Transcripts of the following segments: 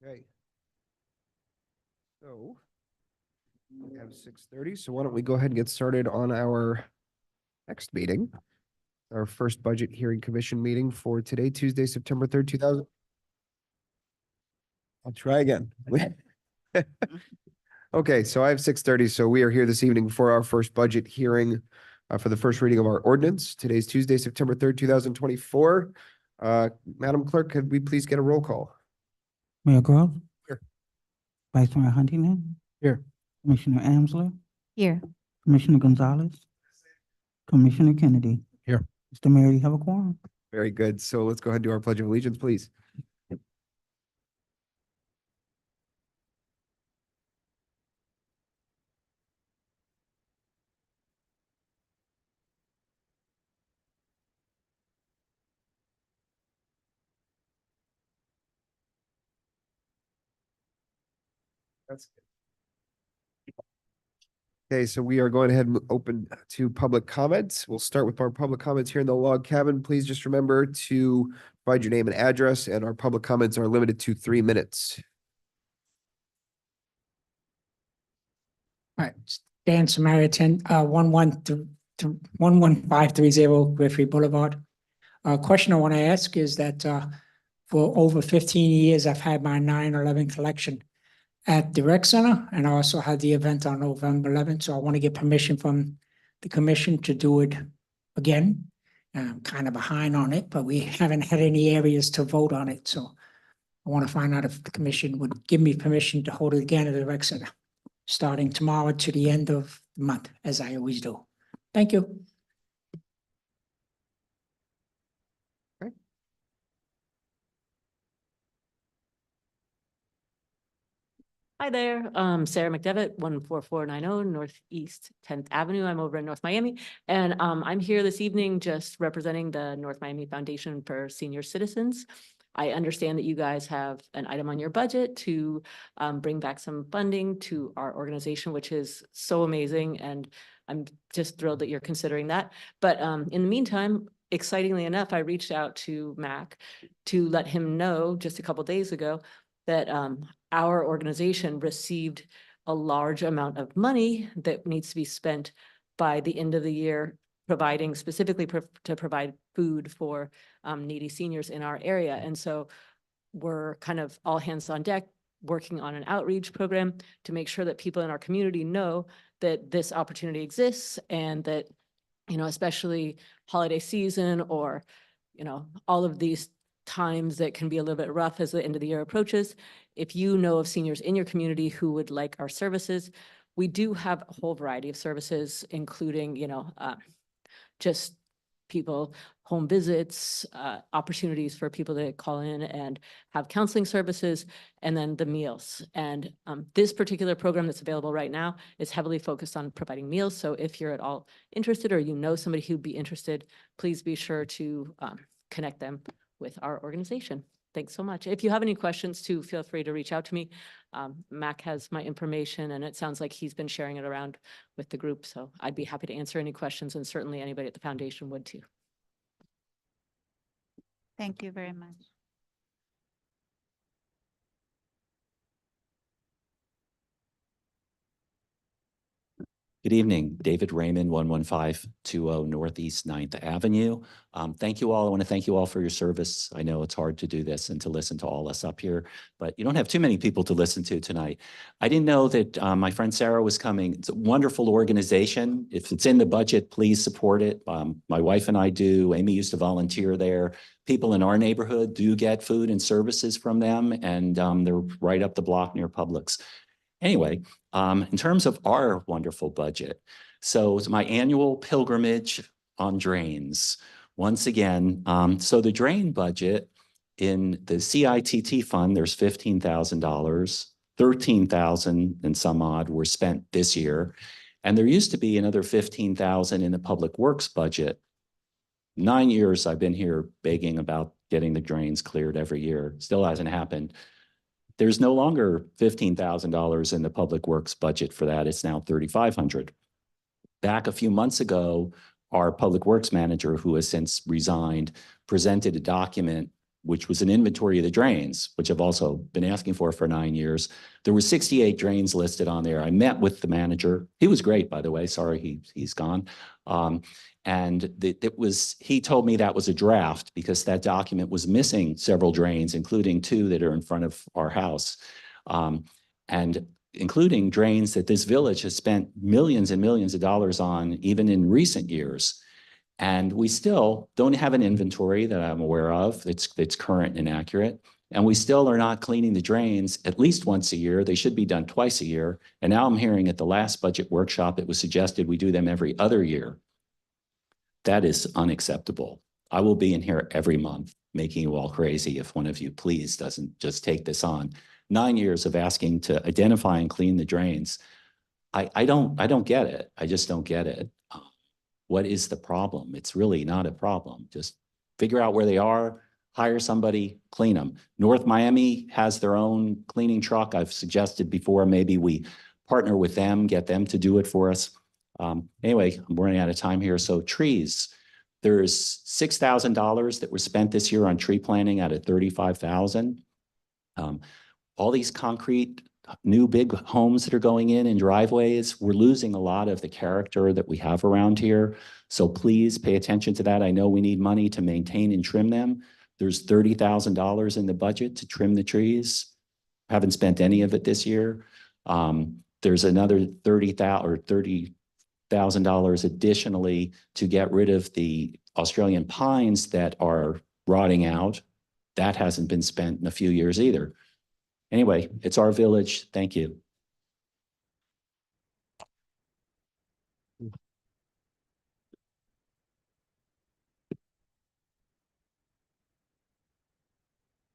Okay. So we have 6:30. So why don't we go ahead and get started on our next meeting, our first budget hearing commission meeting for today, Tuesday, September 3rd, 2000. I'll try again. Okay, so I have 6:30. So we are here this evening for our first budget hearing for the first reading of our ordinance. Today's Tuesday, September 3rd, 2024. Madam Clerk, could we please get a roll call? Mayor Grove. Here. Vice Mayor Huntington. Here. Commissioner Amsler. Here. Commissioner Gonzalez. Commissioner Kennedy. Here. Mr. Mayor, you have a quorum. Very good. So let's go ahead and do our Pledge of Allegiance, please. That's good. Okay, so we are going ahead and open to public comments. We'll start with our public comments here in the log cabin. Please just remember to provide your name and address, and our public comments are limited to 3 minutes. All right, Dan Samaritan, 11530 Griffey Boulevard. Question I want to ask is that for over 15 years, I've had my 9/11 collection at the rec center, and I also had the event on November 11th. So I want to get permission from the commission to do it again. I'm kind of behind on it, but we haven't had any areas to vote on it. So I want to find out if the commission would give me permission to hold it again at the rec center, starting tomorrow to the end of the month, as I always do. Thank you. Hi there, Sarah McDevitt, 14490 Northeast 10th Avenue. I'm over in North Miami, and I'm here this evening just representing the North Miami Foundation for Senior Citizens. I understand that you guys have an item on your budget to bring back some funding to our organization, which is so amazing, and I'm just thrilled that you're considering that. But in the meantime, excitingly enough, I reached out to Mac to let him know just a couple days ago that our organization received a large amount of money that needs to be spent by the end of the year, providing specifically to provide food for needy seniors in our area. And so we're kind of all hands on deck working on an outreach program to make sure that people in our community know that this opportunity exists, and that, you know, especially holiday season, or, you know, all of these times that can be a little bit rough as the end of the year approaches. If you know of seniors in your community who would like our services, we do have a whole variety of services, including, you know, just people, home visits, opportunities for people to call in and have counseling services, and then the meals. And this particular program that's available right now is heavily focused on providing meals. So if you're at all interested, or you know somebody who'd be interested, please be sure to connect them with our organization. Thanks so much. If you have any questions too, feel free to reach out to me. Mac has my information, and it sounds like he's been sharing it around with the group. So I'd be happy to answer any questions, and certainly anybody at the foundation would too. Thank you very much. Good evening, David Raymond, 11520 Northeast 9th Avenue. Thank you all. I want to thank you all for your service. I know it's hard to do this and to listen to all us up here, but you don't have too many people to listen to tonight. I didn't know that my friend Sarah was coming. It's a wonderful organization. If it's in the budget, please support it. My wife and I do. Amy used to volunteer there. People in our neighborhood do get food and services from them, and they're right up the block near Publix. Anyway, in terms of our wonderful budget, so it's my annual pilgrimage on drains. Once again, so the drain budget in the CITT fund, there's $15,000, $13,000 and some odd were spent this year. And there used to be another $15,000 in the public works budget. 9 years I've been here begging about getting the drains cleared every year. Still hasn't happened. There's no longer $15,000 in the public works budget for that. It's now $3,500. Back a few months ago, our public works manager, who has since resigned, presented a document which was an inventory of the drains, which I've also been asking for 9 years. There were 68 drains listed on there. I met with the manager. He was great, by the way. Sorry, he's gone. He told me that was a draft because that document was missing several drains, including 2 that are in front of our house. And including drains that this village has spent millions and millions of dollars on, even in recent years. And we still don't have an inventory that I'm aware of that's current and accurate. And we still are not cleaning the drains at least once a year. They should be done twice a year. And now I'm hearing at the last budget workshop, it was suggested we do them every other year. That is unacceptable. I will be in here every month making you all crazy if one of you please doesn't just take this on. 9 years of asking to identify and clean the drains. I don't get it. I just don't get it. What is the problem? It's really not a problem. Just figure out where they are, hire somebody, clean them. North Miami has their own cleaning truck. I've suggested before, maybe we partner with them, get them to do it for us. Anyway, I'm running out of time here. So trees, there's $6,000 that was spent this year on tree planting out of $35,000. All these concrete new big homes that are going in driveways, we're losing a lot of the character that we have around here. So please pay attention to that. I know we need money to maintain and trim them. There's $30,000 in the budget to trim the trees. Haven't spent any of it this year. There's another $30,000 additionally to get rid of the Australian pines that are rotting out. That hasn't been spent in a few years either. Anyway, it's our village. Thank you.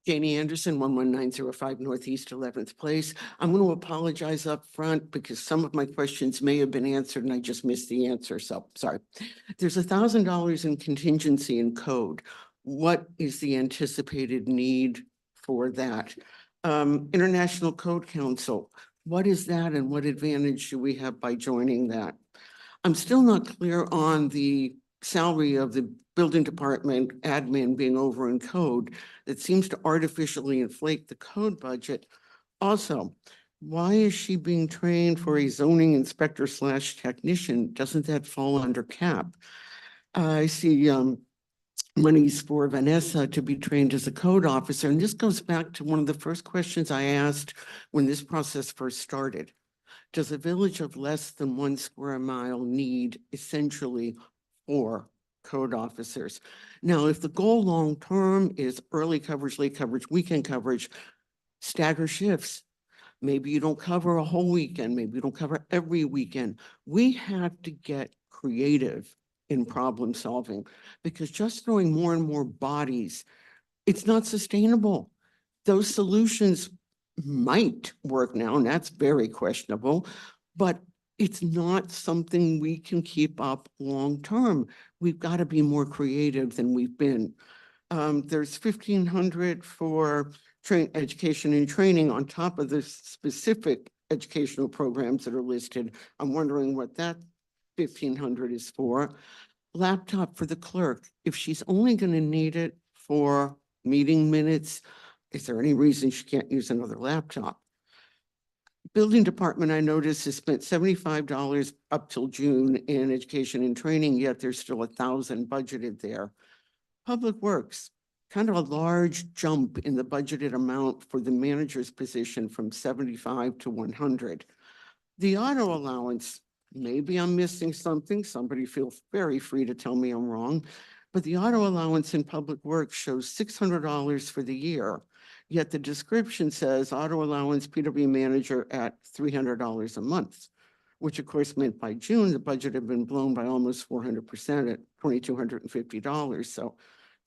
Janie Anderson, 11905 Northeast 11th Place. I'm going to apologize up front because some of my questions may have been answered and I just missed the answer, so sorry. There's $1,000 in contingency in code. What is the anticipated need for that? International Code Council, what is that and what advantage do we have by joining that? I'm still not clear on the salary of the building department admin being over in code that seems to artificially inflate the code budget. Also, why is she being trained for a zoning inspector / technician? Doesn't that fall under cap? I see monies for Vanessa to be trained as a code officer. And this goes back to one of the first questions I asked when this process first started. Does a village of less than 1 square mile need essentially 4 code officers? Now, if the goal long-term is early coverage, late coverage, weekend coverage, stagger shifts. Maybe you don't cover a whole weekend. Maybe you don't cover every weekend. We have to get creative in problem solving because just throwing more and more bodies, it's not sustainable. Those solutions might work now, and that's very questionable, but it's not something we can keep up long-term. We've got to be more creative than we've been. There's $1,500 for education and training on top of the specific educational programs that are listed. I'm wondering what that $1,500 is for. Laptop for the clerk. If she's only going to need it for meeting minutes, is there any reason she can't use another laptop? Building department, I noticed, has spent $75 up till June in education and training, yet there's still $1,000 budgeted there. Public Works, kind of a large jump in the budgeted amount for the manager's position from 75 to 100. The auto allowance, maybe I'm missing something. Somebody feel very free to tell me I'm wrong. But the auto allowance in Public Works shows $600 for the year. Yet the description says auto allowance PW manager at $300 a month, which of course meant by June, the budget had been blown by almost 400% at $2,250. So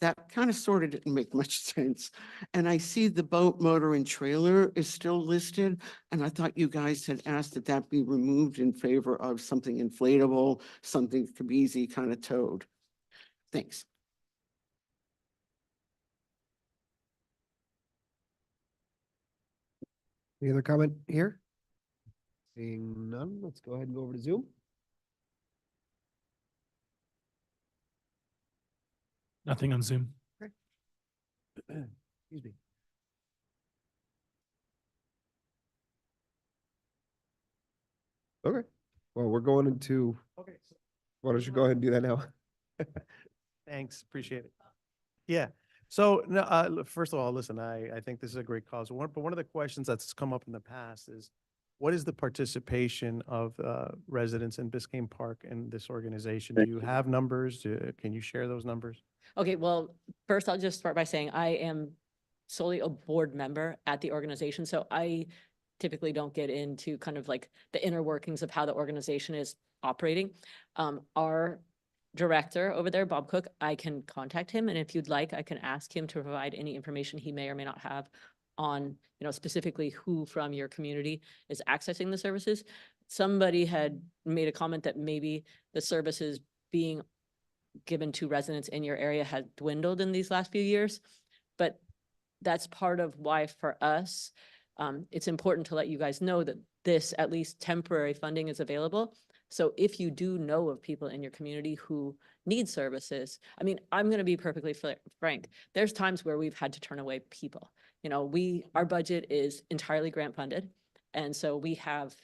that kind of sort of didn't make much sense. And I see the boat, motor, and trailer is still listed. And I thought you guys had asked that that be removed in favor of something inflatable, something that could be easy kind of towed. Thanks. Any other comment here? Seeing none, let's go ahead and go over to Zoom. Nothing on Zoom. Excuse me. Okay, well, we're going into, Okay. why don't you go ahead and do that now? Thanks, appreciate it. Yeah, so, no, first of all, listen, I think this is a great cause. But one of the questions that's come up in the past is, what is the participation of residents in Biscayne Park in this organization? Do you have numbers? Can you share those numbers? Okay, well, first I'll just start by saying I am solely a board member at the organization, so I typically don't get into kind of like the inner workings of how the organization is operating. Our director over there, Bob Cook, I can contact him, and if you'd like, I can ask him to provide any information he may or may not have on, specifically who from your community is accessing the services. Somebody had made a comment that maybe the services being given to residents in your area has dwindled in these last few years. But that's part of why for us, it's important to let you guys know that this at least temporary funding is available. So if you do know of people in your community who need services, I mean, I'm going to be perfectly frank. There's times where we've had to turn away people. Our budget is entirely grant funded. And so we have,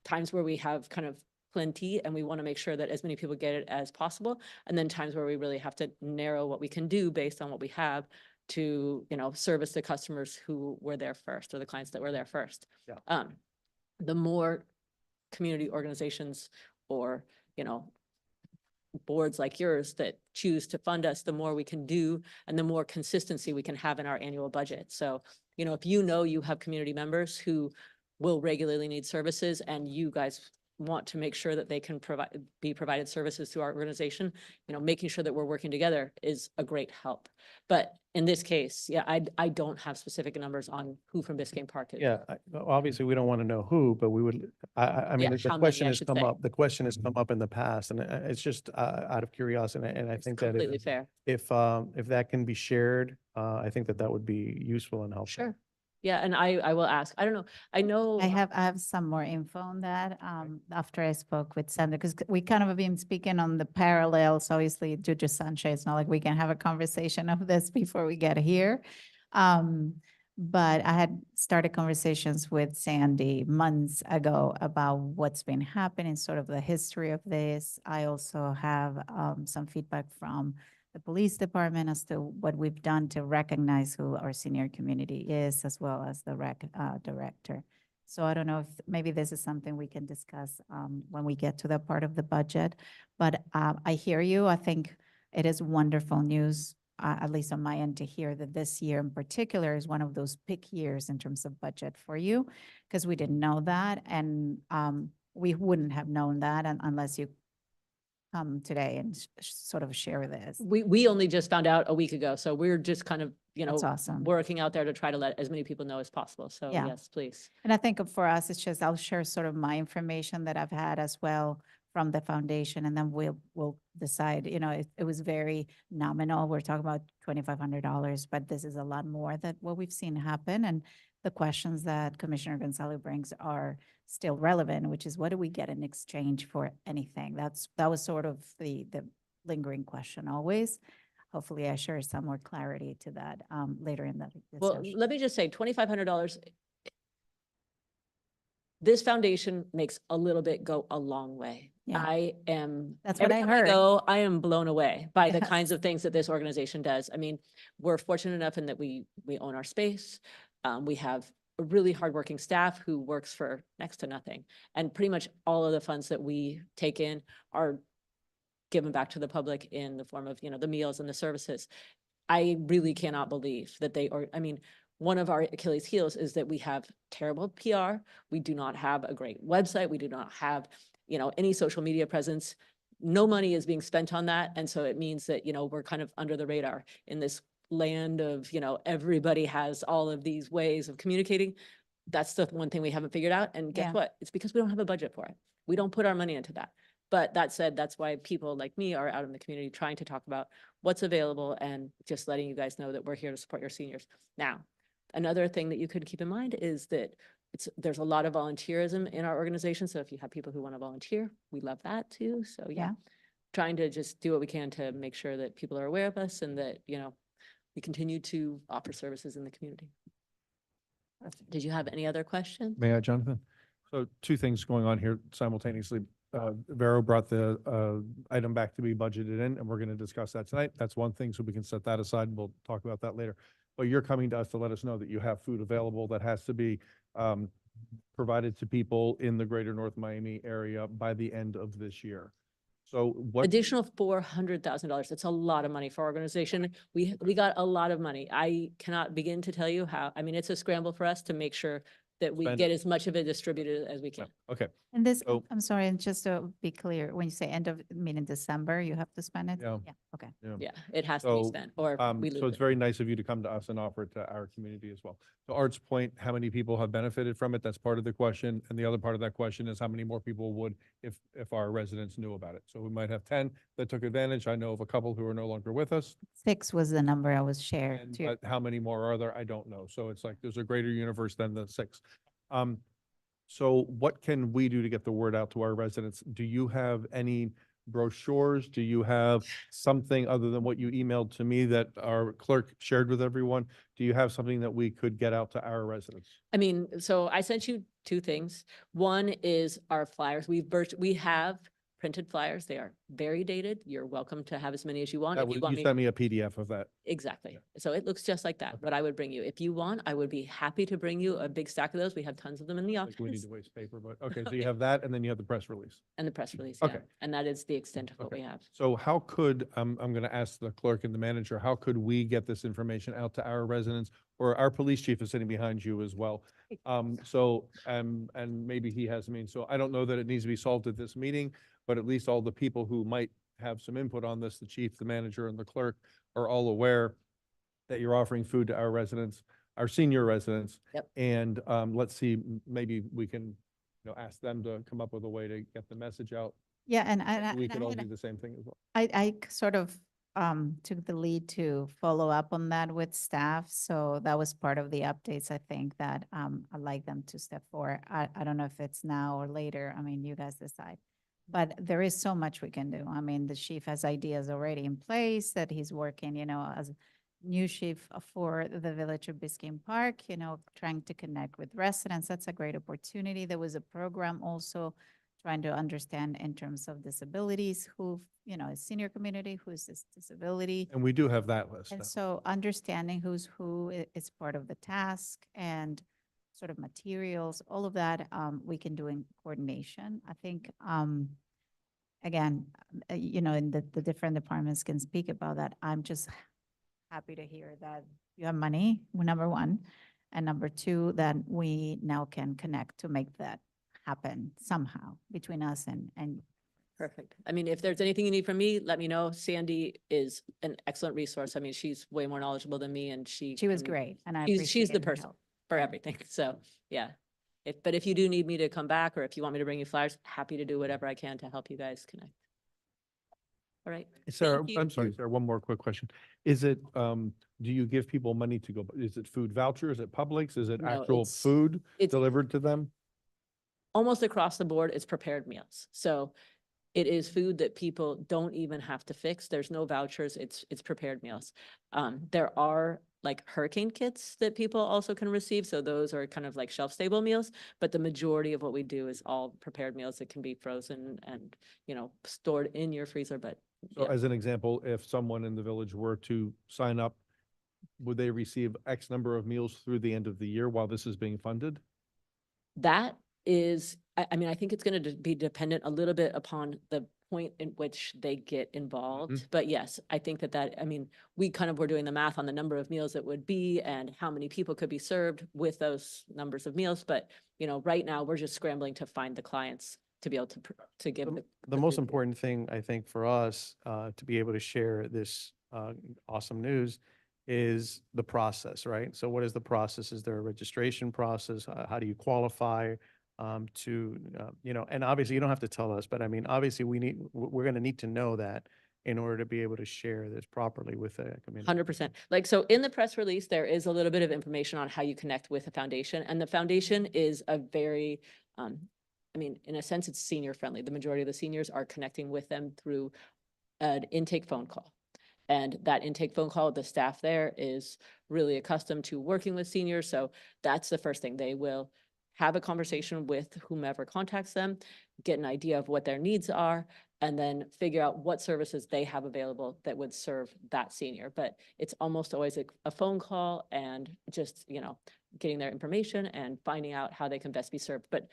times where we have kind of plenty and we want to make sure that as many people get it as possible. And then times where we really have to narrow what we can do based on what we have to, service the customers who were there first or the clients that were there first. Yeah. The more community organizations or, boards like yours that choose to fund us, the more we can do and the more consistency we can have in our annual budget. So, if you have community members who will regularly need services and you guys want to make sure that they can be provided services through our organization, making sure that we're working together is a great help. But in this case, yeah, I don't have specific numbers on who from Biscayne Park is. Yeah, obviously, we don't want to know who, but we would, I mean, Yeah, the how many, question I has should come say. up, the question has come up in the past, and it's just out of curiosity, and I It's think that completely fair. if that can be shared, I think that would be useful and helpful. Sure. Yeah, and I will ask. I don't know. I know. I have some more info on that, after I spoke with Sandra, because we kind of have been speaking on the parallels, obviously due to sunshine, it's not like we can have a conversation of this before we get here. But I had started conversations with Sandy months ago about what's been happening, sort of the history of this. I also have, some feedback from the police department as to what we've done to recognize who our senior community is, as well as the rec director. So I don't know if maybe this is something we can discuss when we get to that part of the budget. But I hear you. I think it is wonderful news, at least on my end, to hear that this year in particular is one of those peak years in terms of budget for you, because we didn't know that. And we wouldn't have known that unless you come today and sort of share this. We only just found out a week ago, so we're just kind of, That's awesome. working out there to try to let as many people know as possible. So Yeah. yes, please. And I think for us, it's just, I'll share sort of my information that I've had as well from the foundation, and then we'll decide, it was very nominal. We're talking about $2,500, but this is a lot more than what we've seen happen. And the questions that Commissioner Gonzalez brings are still relevant, which is what do we get in exchange for anything? That was sort of the lingering question always. Hopefully I share some more clarity to that later in the Well, discussion. let me just say, $2,500. This foundation makes a little bit go a long way. Yeah. That's what every I time heard. go, I am blown away by the kinds Yes. of things that this organization does. I mean, we're fortunate enough in that we own our space. We have a really hardworking staff who works for next to nothing. And pretty much all of the funds that we take in are given back to the public in the form of, the meals and the services. I really cannot believe that one of our Achilles heels is that we have terrible PR. We do not have a great website. We do not have, any social media presence. No money is being spent on that. And so it means that, we're kind of under the radar in this land of, everybody has all of these ways of communicating. That's the one thing we haven't figured out. And guess Yeah. what? It's because we don't have a budget for it. We don't put our money into that. But that said, that's why people like me are out in the community trying to talk about what's available and just letting you guys know that we're here to support your seniors. Now, another thing that you could keep in mind is that there's a lot of volunteerism in our organization. So if you have people who want to volunteer, we love that too. So yeah, Yeah. trying to just do what we can to make sure that people are aware of us and that, we continue to offer services in the community. Did you have any other questions? May I, Jonathan? So two things going on here simultaneously. Vero brought the item back to be budgeted in, and we're going to discuss that tonight. That's one thing, so we can set that aside, and we'll talk about that later. But you're coming to us to let us know that you have food available that has to be provided to people in the greater North Miami area by the end of this year. So what? Additional $400,000. That's a lot of money for our organization. We got a lot of money. I cannot begin to tell you how, I mean, it's a scramble for us to make sure that we Spend get it. as much of it distributed as we can. Okay, And this, So- I'm sorry, and just to be clear, when you say end of, meaning December, you have to spend it? Yeah. Yeah, okay. Yeah, it has to be So, spent or we so lose it's it. very nice of you to come to us and offer it to our community as well. To Art's point, how many people have benefited from it? That's part of the question. And the other part of that question is how many more people would if our residents knew about it? So we might have 10 that took advantage. I know of a couple who are no longer with us. 6 was the number I was shared And to your. but how many more are there? I don't know. So it's like there's a greater universe than the 6. So what can we do to get the word out to our residents? Do you have any brochures? Do you have something other than what you emailed to me that our clerk shared with everyone? Do you have something that we could get out to our residents? I mean, so I sent you 2 things. One is our flyers. We have printed flyers. They are very dated. You're welcome to have as many as you want. That If was, you want you me. sent me a PDF of that. Exactly. So it looks just like that, but I would bring you, if you want, I would be happy to bring you a big stack of those. We have tons of them in the I think we need office to waste paper, but okay, so you have that and then you have the press release. and the press release. Yeah. Okay. And that is the extent of what Okay. we have. So how could, I'm going to ask the clerk and the manager, how could we get this information out to our residents? Or our police chief is sitting behind you as well. And maybe he has, so I don't know that it needs to be solved at this meeting, but at least all the people who might have some input on this, the chief, the manager, and the clerk are all aware that you're offering food to our residents, our senior residents. Yep. And let's see, maybe we can, ask them to come up with a way to get the message out. Yeah, and I, We and could I all had a- do the same thing as well. I sort of took the lead to follow up on that with staff. So that was part of the updates, I think, that I'd like them to step forward. I don't know if it's now or later. I mean, you guys decide. But there is so much we can do. I mean, the chief has ideas already in place that he's working, as new chief for the village of Biscayne Park, trying to connect with residents. That's a great opportunity. There was a program also trying to understand in terms of disabilities, who, is senior community, who's this disability. And we do have that list. And now. so understanding who's who is part of the task and sort of materials, all of that, we can do in coordination. I think, again, and the different departments can speak about that. I'm just happy to hear that you have money, number one. And number two, that we now can connect to make that happen somehow between us and Perfect. I mean, if there's anything you need from me, let me know. Sandy is an excellent resource. I mean, she's way more knowledgeable than me and she was can- great. And I She's the appreciated her person help. for everything. So, yeah. But if you do need me to come back or if you want me to bring you flyers, happy to do whatever I can to help you guys connect. All right. Sarah, Thank you. I'm sorry, Sarah, one more quick question. Is it, do you give people money to go, is it food vouchers? Is it Publix? Is it No, actual it's- food it's- delivered to them? Almost across the board, it's prepared meals. So it is food that people don't even have to fix. There's no vouchers. It's prepared meals. There are like hurricane kits that people also can receive. So those are kind of like shelf stable meals, but the majority of what we do is all prepared meals that can be frozen and, stored in your freezer, but So yeah. as an example, if someone in the village were to sign up, would they receive X number of meals through the end of the year while this is being funded? That is, I mean, I think it's going to be dependent a little bit upon the point in which they get involved. But yes, I think I mean, we kind of were doing the math on the number of meals it would be and how many people could be served with those numbers of meals. But, right now we're just scrambling to find the clients to be able to give The most important thing, I think, for us to be able to share this awesome news is the process, right? So what is the process? Is there a registration process? How do you qualify and obviously you don't have to tell us, but I mean, obviously we're going to need to know that in order to be able to share this properly with the community. 100%. Like, so in the press release, there is a little bit of information on how you connect with the foundation. And the foundation is a very, I mean, in a sense, it's senior friendly. The majority of the seniors are connecting with them through an intake phone call. And that intake phone call, the staff there is really accustomed to working with seniors. So that's the first thing. They will have a conversation with whomever contacts them, get an idea of what their needs are, and then figure out what services they have available that would serve that senior. But it's almost always a phone call and just, getting their information and finding out how they can best be served. But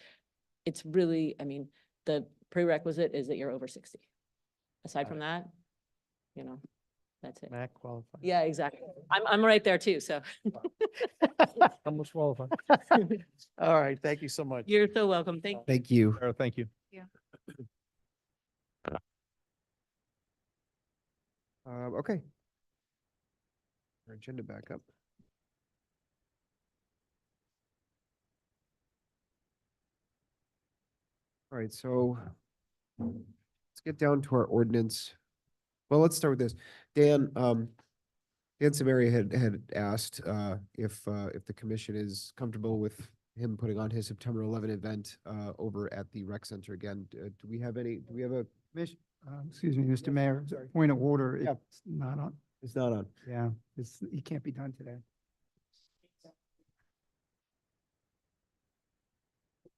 it's really, the prerequisite is that you're over 60. Aside from that, that's it. Mac qualified. Yeah, exactly. I'm right there too, so. Almost qualified. All right, thank you so much. You're so welcome. Thank you. Thank you. Thank you. Okay. Our agenda back up. All right, so let's get down to our ordinance. Well, let's start with this. Dan Samari had asked if the commission is comfortable with him putting on his September 11 event over at the rec center again. Do we have a commission? Excuse me, Mr. Mayor, sorry. point of order, Yeah. it's not on, It's not on. yeah, it can't be done today.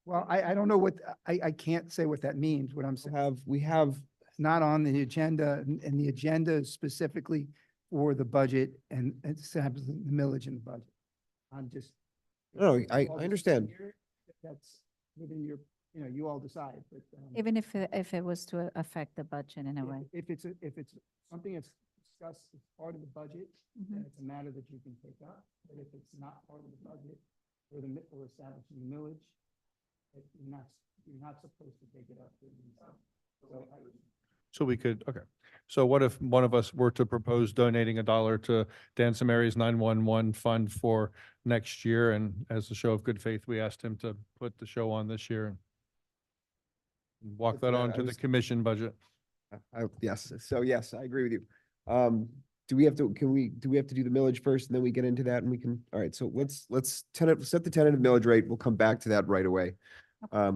Well, I don't know I can't say what that means, what I'm saying. We have, It's not on the agenda, and the agenda is specifically for the budget and it's the millage in the budget. I'm just. No, I You all understand. decide here, that's within your, you all decide, but. Even if it was to affect the budget in a way. If it's something that's discussed as part of the budget, then it's a matter that you can take up. But if it's not part of the budget or establishing the millage, you're not supposed to take it up. So So we could, okay. So what if one of us were to propose donating $1 to Dan Samari's 911 fund for next year? And as a show of good faith, we asked him to put the show on this year and walk that on to the commission budget. Yes, so yes, I agree with you. Do we have to do the millage first and then we get into that and we can, all right, so let's set the tentative millage rate. We'll come back to that right away. But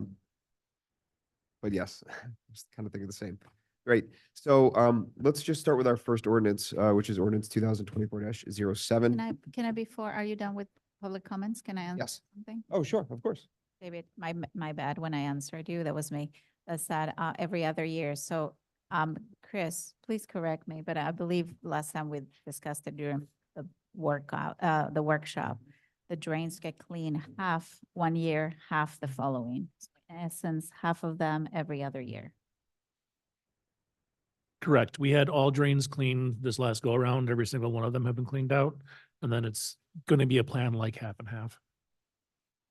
yes, just kind of thinking the same. Great. So let's just start with our first ordinance, which is ordinance 2024-07. Can I before, are you done with public comments? Can I answer Yes. something? Oh, sure, of course. David, my bad when I answered you. That was me. That's that every other year. So Chris, please correct me, but I believe last time we discussed it during the workshop, the drains get cleaned half one year, half the following. So in essence, half of them every other year. Correct. We had all drains cleaned this last go around. Every single one of them have been cleaned out. And then it's going to be a plan like half and half.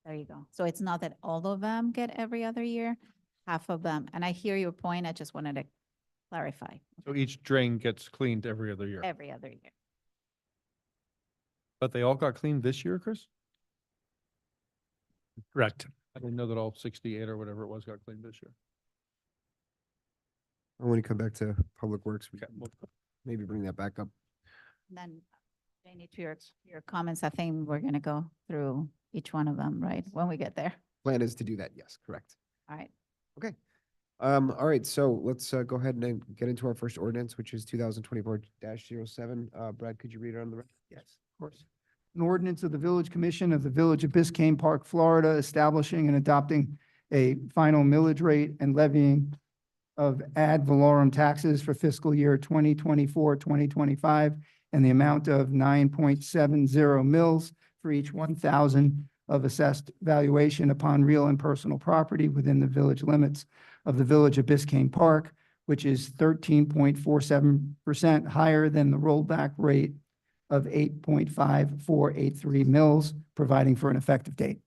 There you go. So it's not that all of them get every other year, half of them. And I hear your point. I just wanted to clarify. So each drain gets cleaned every other year. Every other year. But they all got cleaned this year, Chris? Correct. I didn't know that all 68 or whatever it was got cleaned this year. When we come back to Public Works, we Okay, can well, maybe bring that back up. Then, Janie, to your comments, I think we're going to go through each one of them, right? When we get there. Plan is to do that. Yes, correct. All right. Okay. All right, so let's go ahead and then get into our first ordinance, which is 2024-07. Brad, could you read it on the record? Yes, of course. An ordinance of the Village Commission of the Village of Biscayne Park, Florida, establishing and adopting a final millage rate and levying of ad valorem taxes for fiscal year 2024, 2025, and the amount of 9.70 mils for each 1,000 of assessed valuation upon real and personal property within the village limits of the Village of Biscayne Park, which is 13.47% higher than the rollback rate of 8.5483 mils, providing for an effective date.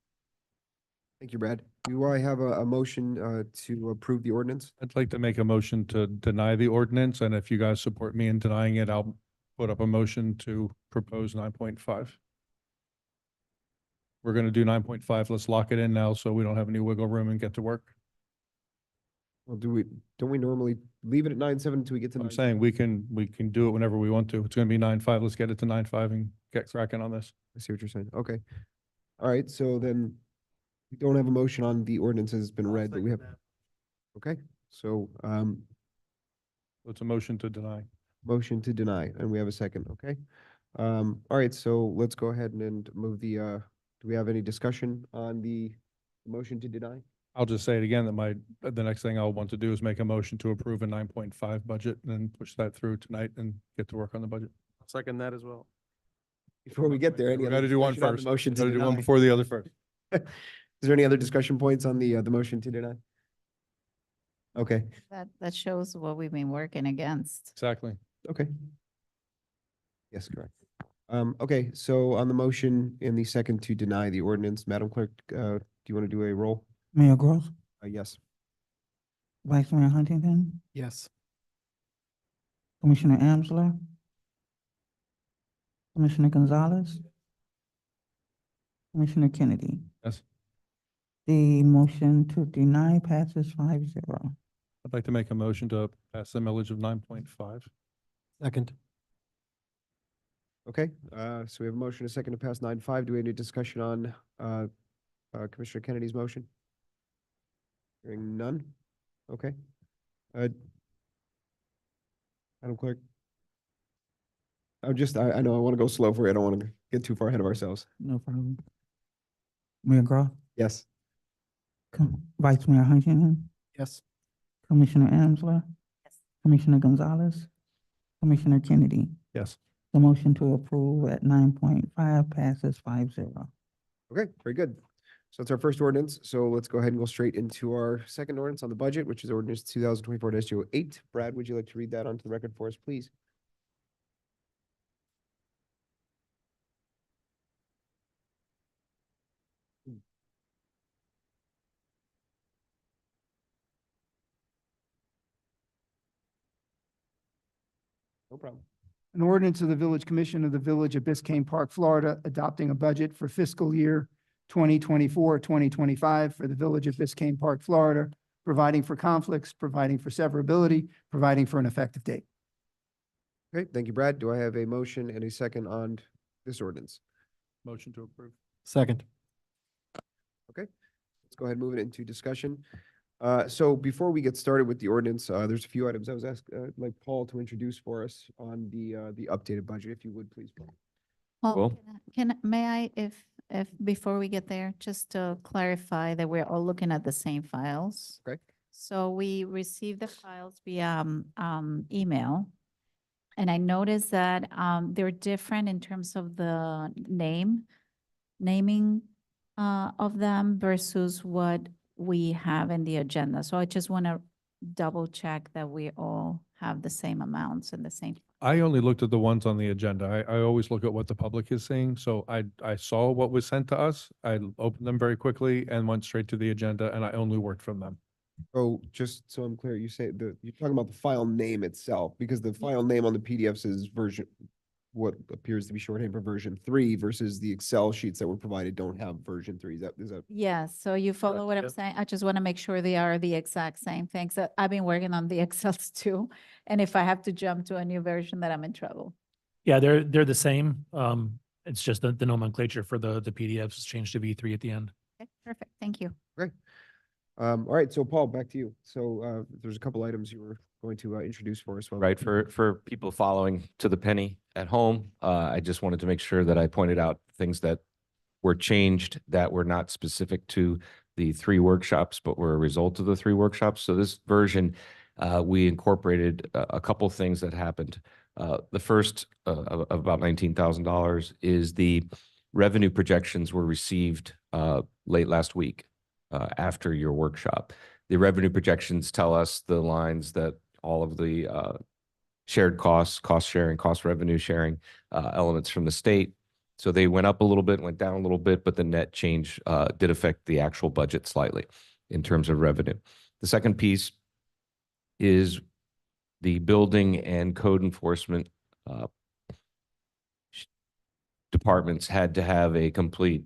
Thank you, Brad. Do I have a motion to approve the ordinance? I'd like to make a motion to deny the ordinance, and if you guys support me in denying it, I'll put up a motion to propose 9.5. We're going to do 9.5. Let's lock it in now so we don't have any wiggle room and get to work. Well, don't we normally leave it at 9.7 until we get to? I'm saying we can do it whenever we want to. It's going to be 9.5. Let's get it to 9.5 and get cracking on this. I see what you're saying. Okay. All right, so then we don't have a motion on the ordinance as it's been read, but we have. Okay, so It's a motion to deny. motion to deny, and we have a second, okay? All right, so let's go ahead and move the, do we have any discussion on the motion to deny? I'll just say it again, that the next thing I'll want to do is make a motion to approve a 9.5 budget and then push that through tonight and get to work on the budget. Second that as well. Before we get there, any We other got to do one discussion on the first. motion to Got to do one deny? before the other first. Is there any other discussion points on the motion to deny? Okay, That shows what we've been working against. Exactly. okay. Yes, correct. Okay, so on the motion in the second to deny the ordinance, Madam Clerk, do you want to do a roll? Mayor Gross, Yes. Vice Mayor Huntington, Yes. Commissioner Amsler, Commissioner Gonzalez, Commissioner Kennedy. Yes. The motion to deny passes 5-0. I'd like to make a motion to pass the millage of 9.5. Second. Okay, so we have a motion, a second to pass 9.5. Do we have any discussion on Commissioner Kennedy's motion? Hearing none? Okay. Madam Clerk? I know I want to go slow for you. I don't want to get too far ahead of ourselves. No problem. Mayor Gross, Yes. Vice Mayor Huntington, Yes. Commissioner Amsler, Yes. Commissioner Gonzalez, Commissioner Kennedy. Yes. The motion to approve at 9.5 passes 5-0. Okay, very good. So that's our first ordinance. So let's go ahead and go straight into our second ordinance on the budget, which is ordinance 2024-08. Brad, would you like to read that onto the record for us, please? No problem. An ordinance of the Village Commission of the Village of Biscayne Park, Florida, adopting a budget for fiscal year 2024-2025 for the Village of Biscayne Park, Florida, providing for conflicts, providing for severability, providing for an effective date. Okay, thank you, Brad. Do I have a motion and a second on this ordinance? Motion to approve. Second. Let's go ahead and move it into discussion. So before we get started with the ordinance, there's a few items I was asked, like Paul to introduce for us on the updated budget, if you would, please, Paul. Well, Cool. may I, if before we get there, just to clarify that we're all looking at the same files? Okay. So we received the files via email. And I noticed that they're different in terms of the naming of them versus what we have in the agenda. So I just want to double check that we all have the same amounts and the same. I only looked at the ones on the agenda. I always look at what the public is seeing. So I saw what was sent to us. I opened them very quickly and went straight to the agenda, and I only worked from them. Oh, just so I'm clear, you say you're talking about the file name itself, because the file name on the PDFs is version, what appears to be shorthand for version 3 versus the Excel sheets that were provided don't have version 3. Is that? Yes, so you follow what I'm yeah. saying? I just want to make sure they are the exact same things. I've been working on the Excels too. And if I have to jump to a new version, that I'm in trouble. Yeah, they're the same. It's just the nomenclature for the PDFs has changed to V3 at the end. Okay, perfect. Thank you. All right, so Paul, back to you. So there's a couple items you were going to introduce for us. Right, for people following to the penny at home, I just wanted to make sure that I pointed out things that were changed that were not specific to the 3 workshops, but were a result of the 3 workshops. So this version, we incorporated a couple things that happened. The first of about $19,000 is the revenue projections were received late last week after your workshop. The revenue projections tell us the lines that all of the shared costs, cost sharing, cost revenue sharing elements from the state. So they went up a little bit, went down a little bit, but the net change did affect the actual budget slightly in terms of revenue. The second piece is the building and code enforcement departments had to have a complete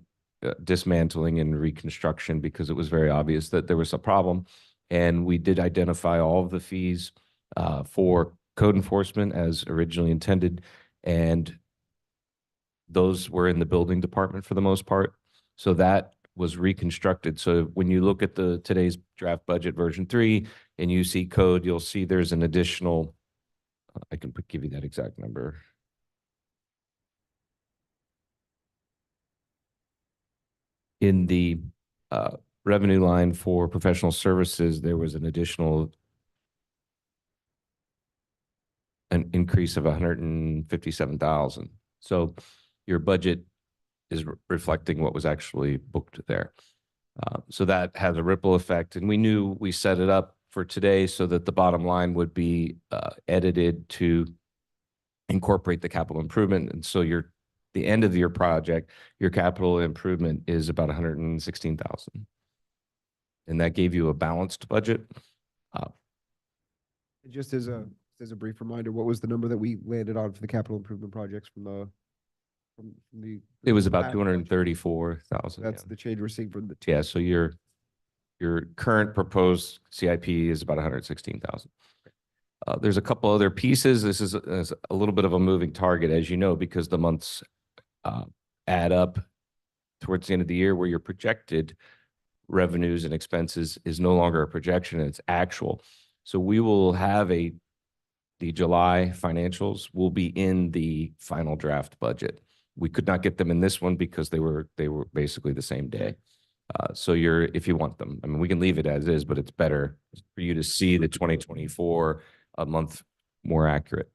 dismantling and reconstruction because it was very obvious that there was a problem. And we did identify all of the fees for code enforcement as originally intended. And those were in the building department for the most part. So that was reconstructed. So when you look at today's draft budget version 3 and you see code, you'll see there's an additional I can give you that exact number. In the revenue line for professional services, there was an additional an increase of 157,000. So your budget is reflecting what was actually booked there. So that has a ripple effect, and we knew we set it up for today so that the bottom line would be edited to incorporate the capital improvement. And so the end of your project, your capital improvement is about 116,000. And that gave you a balanced budget. Just as a brief reminder, what was the number that we landed on for the capital improvement projects from the? It was about last- 234,000. That's the change we're seeing from the. Yeah, so your current proposed CIP is about 116,000. There's a couple other pieces. This is a little bit of a moving target, as you know, because the months add up towards the end of the year, where your projected revenues and expenses is no longer a projection, it's actual. So we will have the July financials will be in the final draft budget. We could not get them in this one because they were basically the same day. So if you want them, I mean, we can leave it as is, but it's better for you to see the 2024 a month more accurate.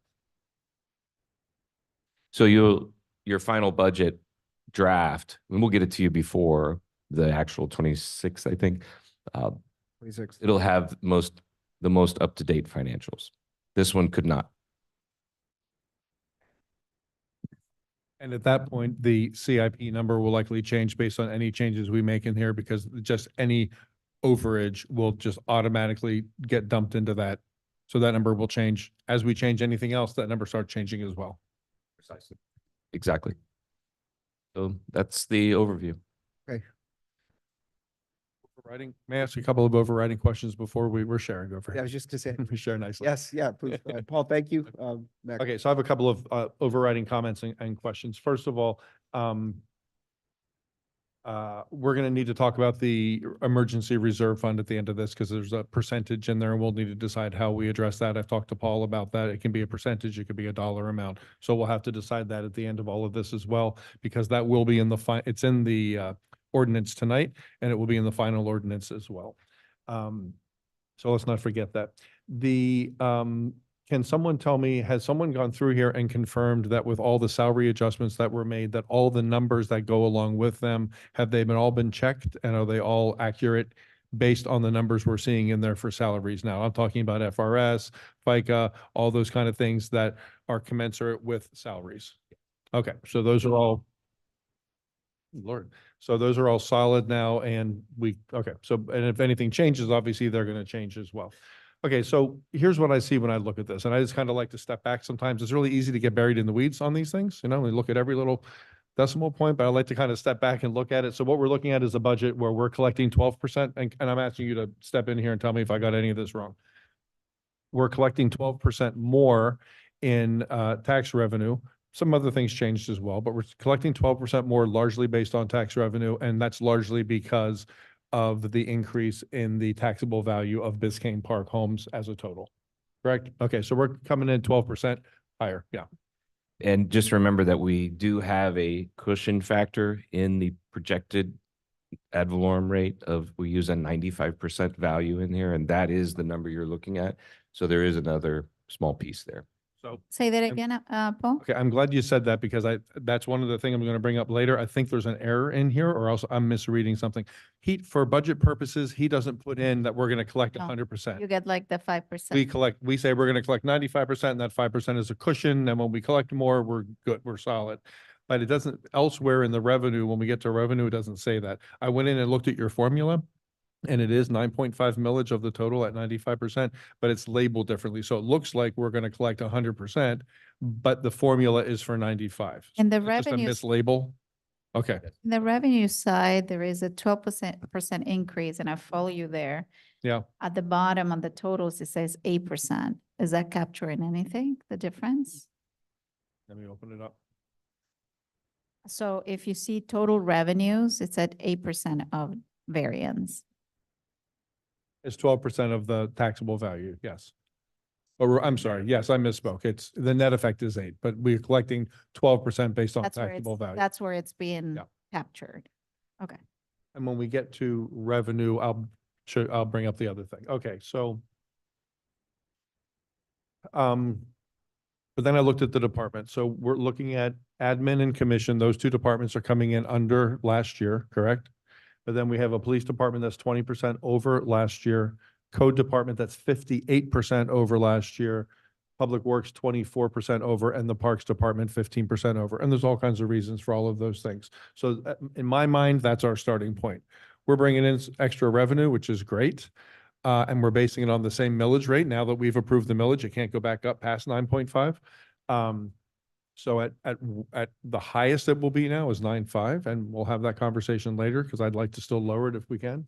So your final budget draft, and we'll get it to you before the actual 26th, I think. 26. It'll have the most up-to-date financials. This one could not. And at that point, the CIP number will likely change based on any changes we make in here, because just any overage will just automatically get dumped into that. So that number will change. As we change anything else, that number starts changing as well. Precisely. Exactly. So that's the overview. Overriding, may I ask a couple of overriding questions before we're sharing over Yeah, I here? was just gonna say, We share nicely. yes, yeah, please. Go ahead. Paul, thank you. Mac. Okay, so I have a couple of overriding comments and questions. First of all, we're going to need to talk about the emergency reserve fund at the end of this, because there's a percentage in there, and we'll need to decide how we address that. I've talked to Paul about that. It can be a percentage, it could be a dollar amount. So we'll have to decide that at the end of all of this as well, because that will be in it's in the ordinance tonight, and it will be in the final ordinance as well. So let's not forget that. Can someone tell me, has someone gone through here and confirmed that with all the salary adjustments that were made, that all the numbers that go along with them, have they all been checked, and are they all accurate based on the numbers we're seeing in there for salaries now? I'm talking about FRS, FICA, all those kind of things that are commensurate with salaries. Okay, so those are all, Lord, so those are all solid now, and and if anything changes, obviously they're going to change as well. Okay, so here's what I see when I look at this, and I just kind of like to step back sometimes. It's really easy to get buried in the weeds on these things, we look at every little decimal point, but I like to kind of step back and look at it. So what we're looking at is a budget where we're collecting 12%, and I'm asking you to step in here and tell me if I got any of this wrong. We're collecting 12% more in tax revenue. Some other things changed as well, but we're collecting 12% more, largely based on tax revenue, and that's largely because of the increase in the taxable value of Biscayne Park homes as a total. Correct? Okay, so we're coming in 12% higher. Yeah. And just remember that we do have a cushion factor in the projected ad valorem rate we use a 95% value in here, and that is the number you're looking at. So there is another small piece there. So Say that again, Paul? okay, I'm glad you said that, because that's one of the things I'm going to bring up later. I think there's an error in here, or else I'm misreading something. For budget purposes, he doesn't put in that we're going to collect No, 100%. You get like the 5%. We say we're going to collect 95%, and that 5% is a cushion. And when we collect more, we're good, we're solid. But it doesn't, elsewhere in the revenue, when we get to revenue, it doesn't say that. I went in and looked at your formula, and it is 9.5 millage of the total at 95%, but it's labeled differently. So it looks like we're going to collect 100%, but the formula is for 95. And the It's just a revenues, mislabel. Okay. in the revenue side, there is a 12% increase, and I follow you there. Yeah. At the bottom on the totals, it says 8%. Is that capturing anything, the difference? Let me open it up. So if you see total revenues, it's at 8% of variance. It's 12% of the taxable value. Yes. Or, I'm sorry, yes, I misspoke. It's, the net effect is 8, but we're collecting 12% based on That's where taxable value. that's where it's being Yeah. captured. Okay. And when we get to revenue, I'll bring up the other thing. Okay, so. But then I looked at the department. So we're looking at admin and commission. Those two departments are coming in under last year, correct? But then we have a police department that's 20% over last year, code department that's 58% over last year, public works 24% over, and the parks department 15% over. And there's all kinds of reasons for all of those things. So in my mind, that's our starting point. We're bringing in extra revenue, which is great. And we're basing it on the same millage rate. Now that we've approved the millage, it can't go back up past 9.5. So at the highest it will be now is 9.5, and we'll have that conversation later because I'd like to still lower it if we can.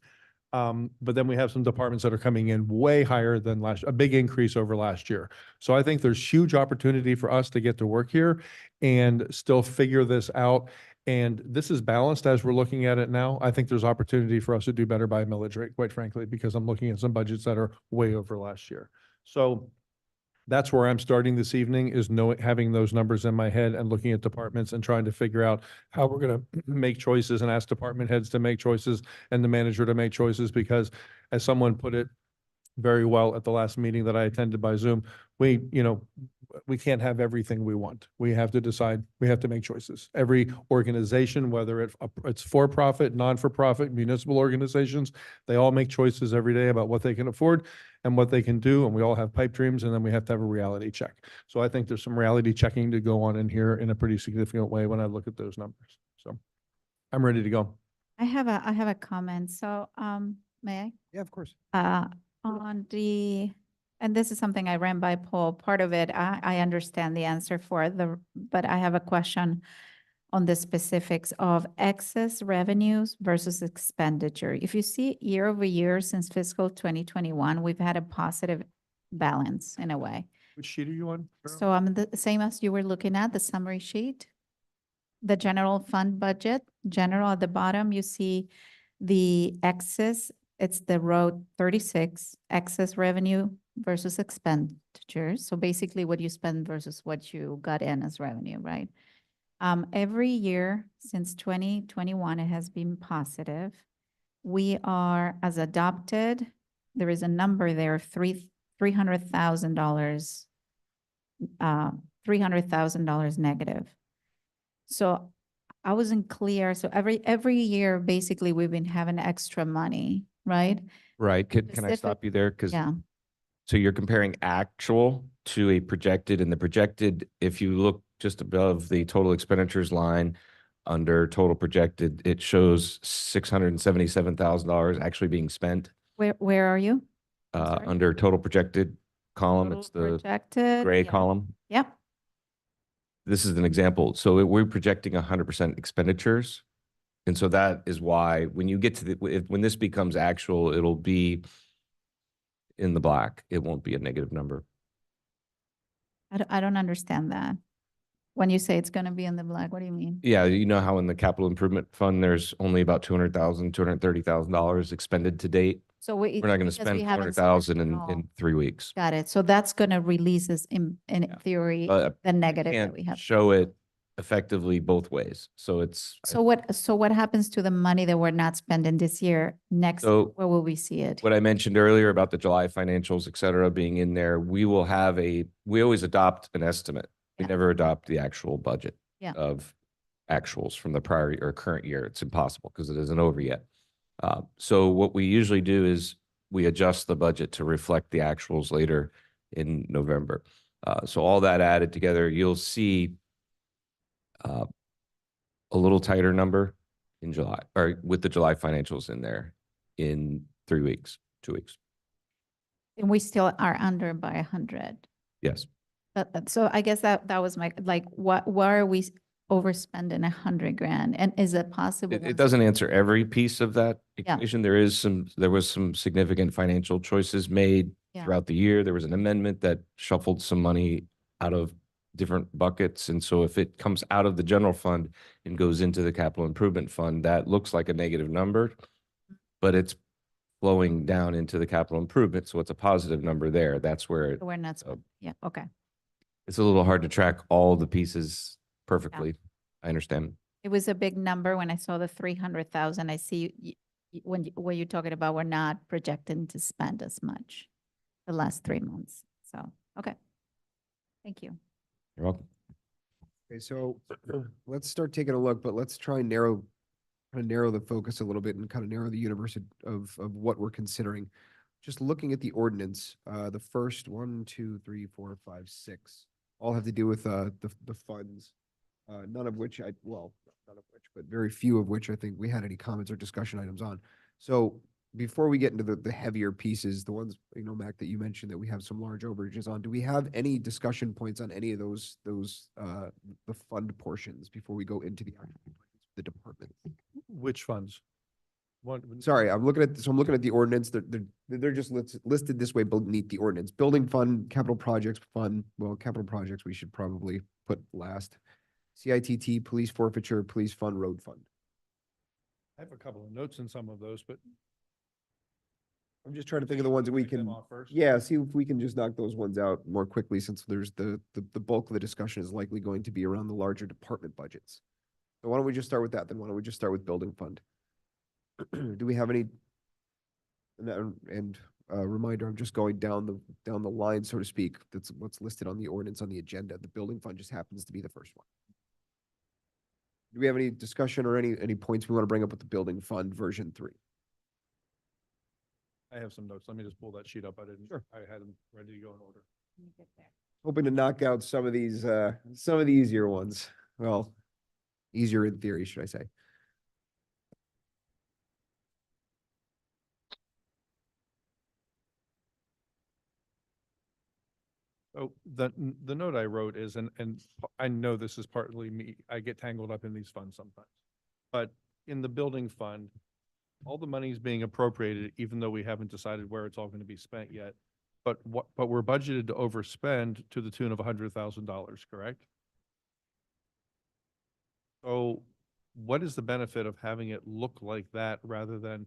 But then we have some departments that are coming in way higher than a big increase over last year. So I think there's huge opportunity for us to get to work here and still figure this out. And this is balanced as we're looking at it now. I think there's opportunity for us to do better by a millage rate, quite frankly, because I'm looking at some budgets that are way over last year. So that's where I'm starting this evening, is having those numbers in my head and looking at departments and trying to figure out how we're going to make choices and ask department heads to make choices and the manager to make choices. Because as someone put it very well at the last meeting that I attended by Zoom, we can't have everything we want. We have to decide, we have to make choices. Every organization, whether it's for-profit, non-for-profit, municipal organizations, they all make choices every day about what they can afford and what they can do. And we all have pipe dreams, and then we have to have a reality check. So I think there's some reality checking to go on in here in a pretty significant way when I look at those numbers. So I'm ready to go. I have a comment. So, may I? Yeah, of course. On the, and this is something I ran by Paul, part of it, I understand the answer for but I have a question on the specifics of excess revenues versus expenditure. If you see year over year since fiscal 2021, we've had a positive balance in a way. Which sheet are you on? Carol? So I'm the same as you were looking at, the summary sheet. The general fund budget, general at the bottom, you see the excess, it's the row 36, excess revenue versus expenditures. So basically what you spend versus what you got in as revenue, right? Every year since 2021, it has been positive. We are, as adopted, there is a number there, $300,000, $300,000 negative. So I wasn't clear. So every year, basically, we've been having extra money, right? Right. Can I Specific- stop you there? Because Yeah. so you're comparing actual to a projected, and the projected, if you look just above the total expenditures line under total projected, it shows $677,000 actually being spent Where are you? I'm sorry? under total projected column. Total It's the projected, gray yeah. column. Yep. This is an example. So we're projecting 100% expenditures. And so that is why when you get to when this becomes actual, it'll be in the black. It won't be a negative number. I don't understand that. When you say it's going to be in the black, what do you mean? Yeah, you know how in the capital improvement fund, there's only about $200,000, $230,000 expended to date. So We're not going to spend 400,000 in 3 weeks. Got it. So that's going to release us in theory, But the negative that Can't we have. show it effectively both ways. So it's, So what happens to the money that we're not spending this year? Next, So where will we see it? what I mentioned earlier about the July financials, et cetera, being in there, we always adopt an estimate. We Yeah. never adopt the actual budget Yeah. of actuals from the prior or current year. It's impossible because it isn't over yet. So what we usually do is we adjust the budget to reflect the actuals later in November. So all that added together, you'll see a little tighter number in July, or with the July financials in there in 3 weeks, 2 weeks. And we still are under by 100. Yes. So I guess that was my, like, why are we overspending 100 grand? And is it possible? It doesn't answer every piece of that Yeah. equation. There was some significant financial choices made Yeah. throughout the year. There was an amendment that shuffled some money out of different buckets. And so if it comes out of the general fund and goes into the capital improvement fund, that looks like a negative number, but it's flowing down into the capital improvement. So it's a positive number there. That's where We're not, yeah, okay. it's a little hard to track all the pieces perfectly. I understand. It was a big number when I saw the 300,000. I see when you're talking about, we're not projecting to spend as much the last 3 months. So, okay. Thank you. You're welcome. Okay, so let's start taking a look, but let's try and narrow the focus a little bit and kind of narrow the universe of what we're considering. Just looking at the ordinance, the first 1, 2, 3, 4, 5, 6, all have to do with the funds. None of which none of which, but very few of which I think we had any comments or discussion items on. So before we get into the heavier pieces, the ones, Mac, that you mentioned that we have some large overages on, do we have any discussion points on any of those the fund portions before we go into the department? Which funds? Sorry, I'm looking at the ordinance. They're just listed this way beneath the ordinance. Building fund, capital projects fund. Well, capital projects we should probably put last. CITT, police forfeiture, police fund, road fund. I have a couple of notes in some of those, but I'm just trying to think of the ones that we Take them can, off first. yeah, see if we can just knock those ones out more quickly, since there's the bulk of the discussion is likely going to be around the larger department budgets. So why don't we just start with that? Then why don't we just start with building fund? Do we have any? And reminder, I'm just going down the line, so to speak. That's what's listed on the ordinance on the agenda. The building fund just happens to be the first one. Do we have any discussion or any points we want to bring up with the building fund version 3? I have some notes. Let me just pull that sheet up. Sure. I had them ready to go in order. Hoping to knock out some of the easier ones. Well, easier in theory, should I say. Oh, the note I wrote is, and I know this is partly me, I get tangled up in these funds sometimes. But in the building fund, all the money is being appropriated, even though we haven't decided where it's all going to be spent yet. But we're budgeted to overspend to the tune of $100,000, correct? So what is the benefit of having it look like that rather than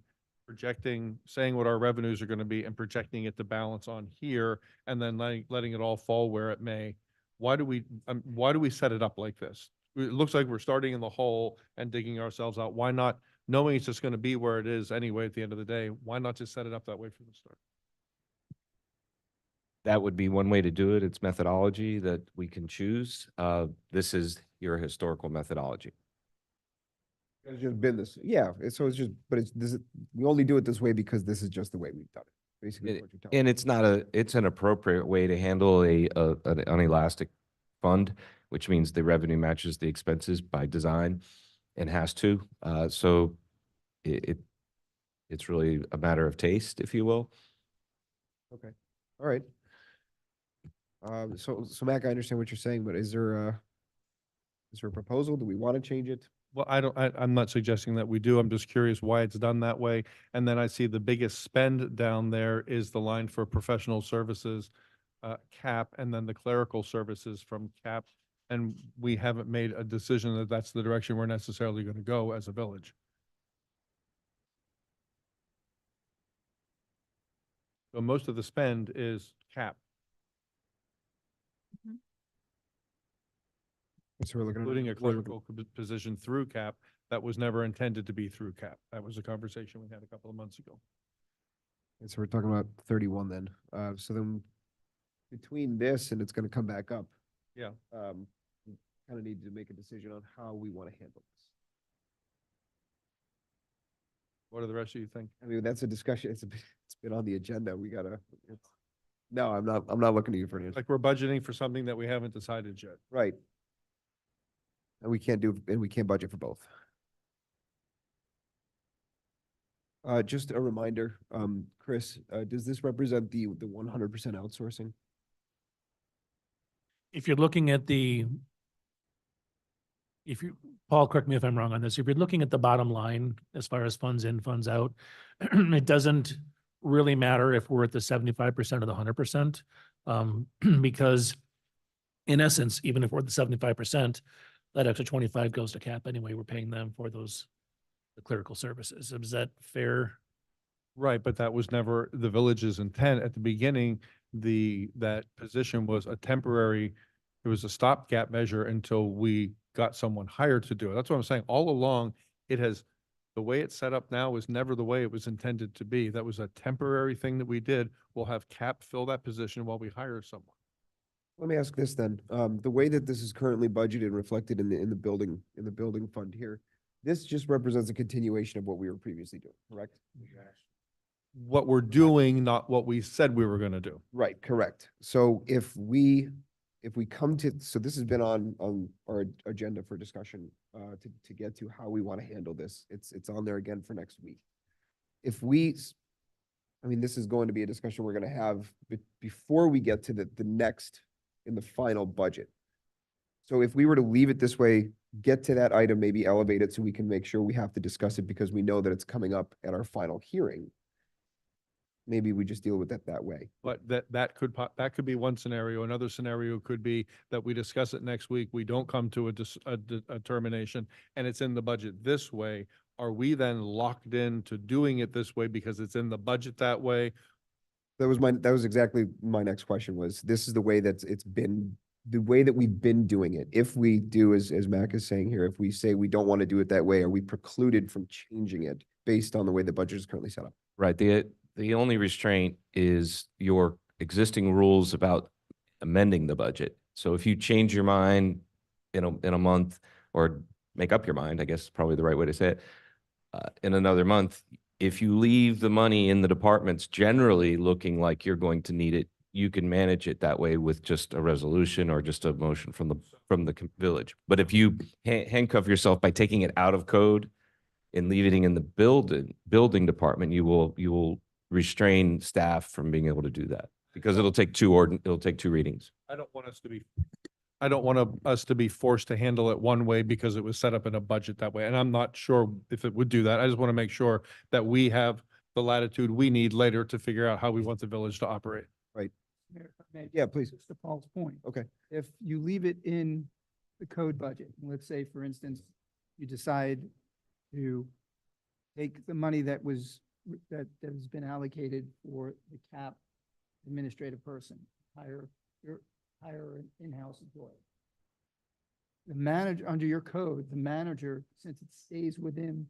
saying what our revenues are going to be and projecting it to balance on here and then letting it all fall where it may? Why do we set it up like this? It looks like we're starting in the hole and digging ourselves out. Why not, knowing it's just going to be where it is anyway at the end of the day, why not just set it up that way from the start? That would be one way to do it. It's methodology that we can choose. This is your historical methodology. It's just been this, yeah, we only do it this way because this is just the way we've done it, basically. It- what you're telling And me. it's an appropriate way to handle an elastic fund, which means the revenue matches the expenses by design and has to. So it's really a matter of taste, if you will. Okay, all right. So Mac, I understand what you're saying, but is there a proposal? Do we want to change it? Well, I'm not suggesting that we do. I'm just curious why it's done that way. And then I see the biggest spend down there is the line for professional services, cap, and then the clerical services from cap. And we haven't made a decision that that's the direction we're necessarily going to go as a village. So most of the spend is cap, So we're looking at. including a we're looking- clerical position through cap that was never intended to be through cap. That was a conversation we had a couple of months ago. And so we're talking about 31 then. So then between this and it's going to come back up. Yeah. We kind of need to make a decision on how we want to handle this. What do the rest of you think? I mean, that's a discussion. It's been on the agenda. No, I'm not looking to you for an answer. Like we're budgeting for something that we haven't decided yet. Right. And we can't budget for both. Just a reminder, Chris, does this represent the 100% outsourcing? If you're looking at Paul, correct me if I'm wrong on this, if you're looking at the bottom line, as far as funds in, funds out, it doesn't really matter if we're at the 75% or the 100%, because in essence, even if we're at the 75%, that extra 25 goes to cap anyway. We're paying them for the clerical services. Is that fair? Right, but that was never the village's intent. At the beginning, that position was a temporary, it was a stopgap measure until we got someone hired to do it. That's what I'm saying. All along, the way it's set up now is never the way it was intended to be. That was a temporary thing that we did. We'll have Cap fill that position while we hire someone. Let me ask this then. The way that this is currently budgeted and reflected in the building fund here, this just represents a continuation of what we were previously doing, correct? What we're doing, not what we said we were gonna do. Right, correct. So if we come to, so this has been on our agenda for discussion, to get to how we want to handle this. It's on there again for next week. I mean, this is going to be a discussion we're going to have before we get to the next in the final budget. So if we were to leave it this way, get to that item, maybe elevate it so we can make sure we have to discuss it because we know that it's coming up at our final hearing. Maybe we just deal with it that way. But that could be one scenario. Another scenario could be that we discuss it next week. We don't come to a determination and it's in the budget this way. Are we then locked into doing it this way because it's in the budget that way? That was exactly my next question was, this is the way that it's been, the way that we've been doing it. If we do, as Mac is saying here, if we say we don't want to do it that way, are we precluded from changing it based on the way the budget is currently set up? Right. The only restraint is your existing rules about amending the budget. So if you change your mind in a month, or make up your mind, I guess is probably the right way to say it, in another month, if you leave the money in the departments generally looking like you're going to need it, you can manage it that way with just a resolution or just a motion from the village. But if you handcuff yourself by taking it out of code and leaving it in the building department, you will restrain staff from being able to do that because it'll take two readings. I don't want us to be forced to handle it one way because it was set up in a budget that way. And I'm not sure if it would do that. I just want to make sure that we have the latitude we need later to figure out how we want the village to operate. Right. Mayor, if I may, Yeah, please. just to Paul's point. Okay. If you leave it in the code budget, let's say, for instance, you decide to take the money that has been allocated for the CAP administrative person, hire an in-house employee. The manager, under your code, the manager, since it stays within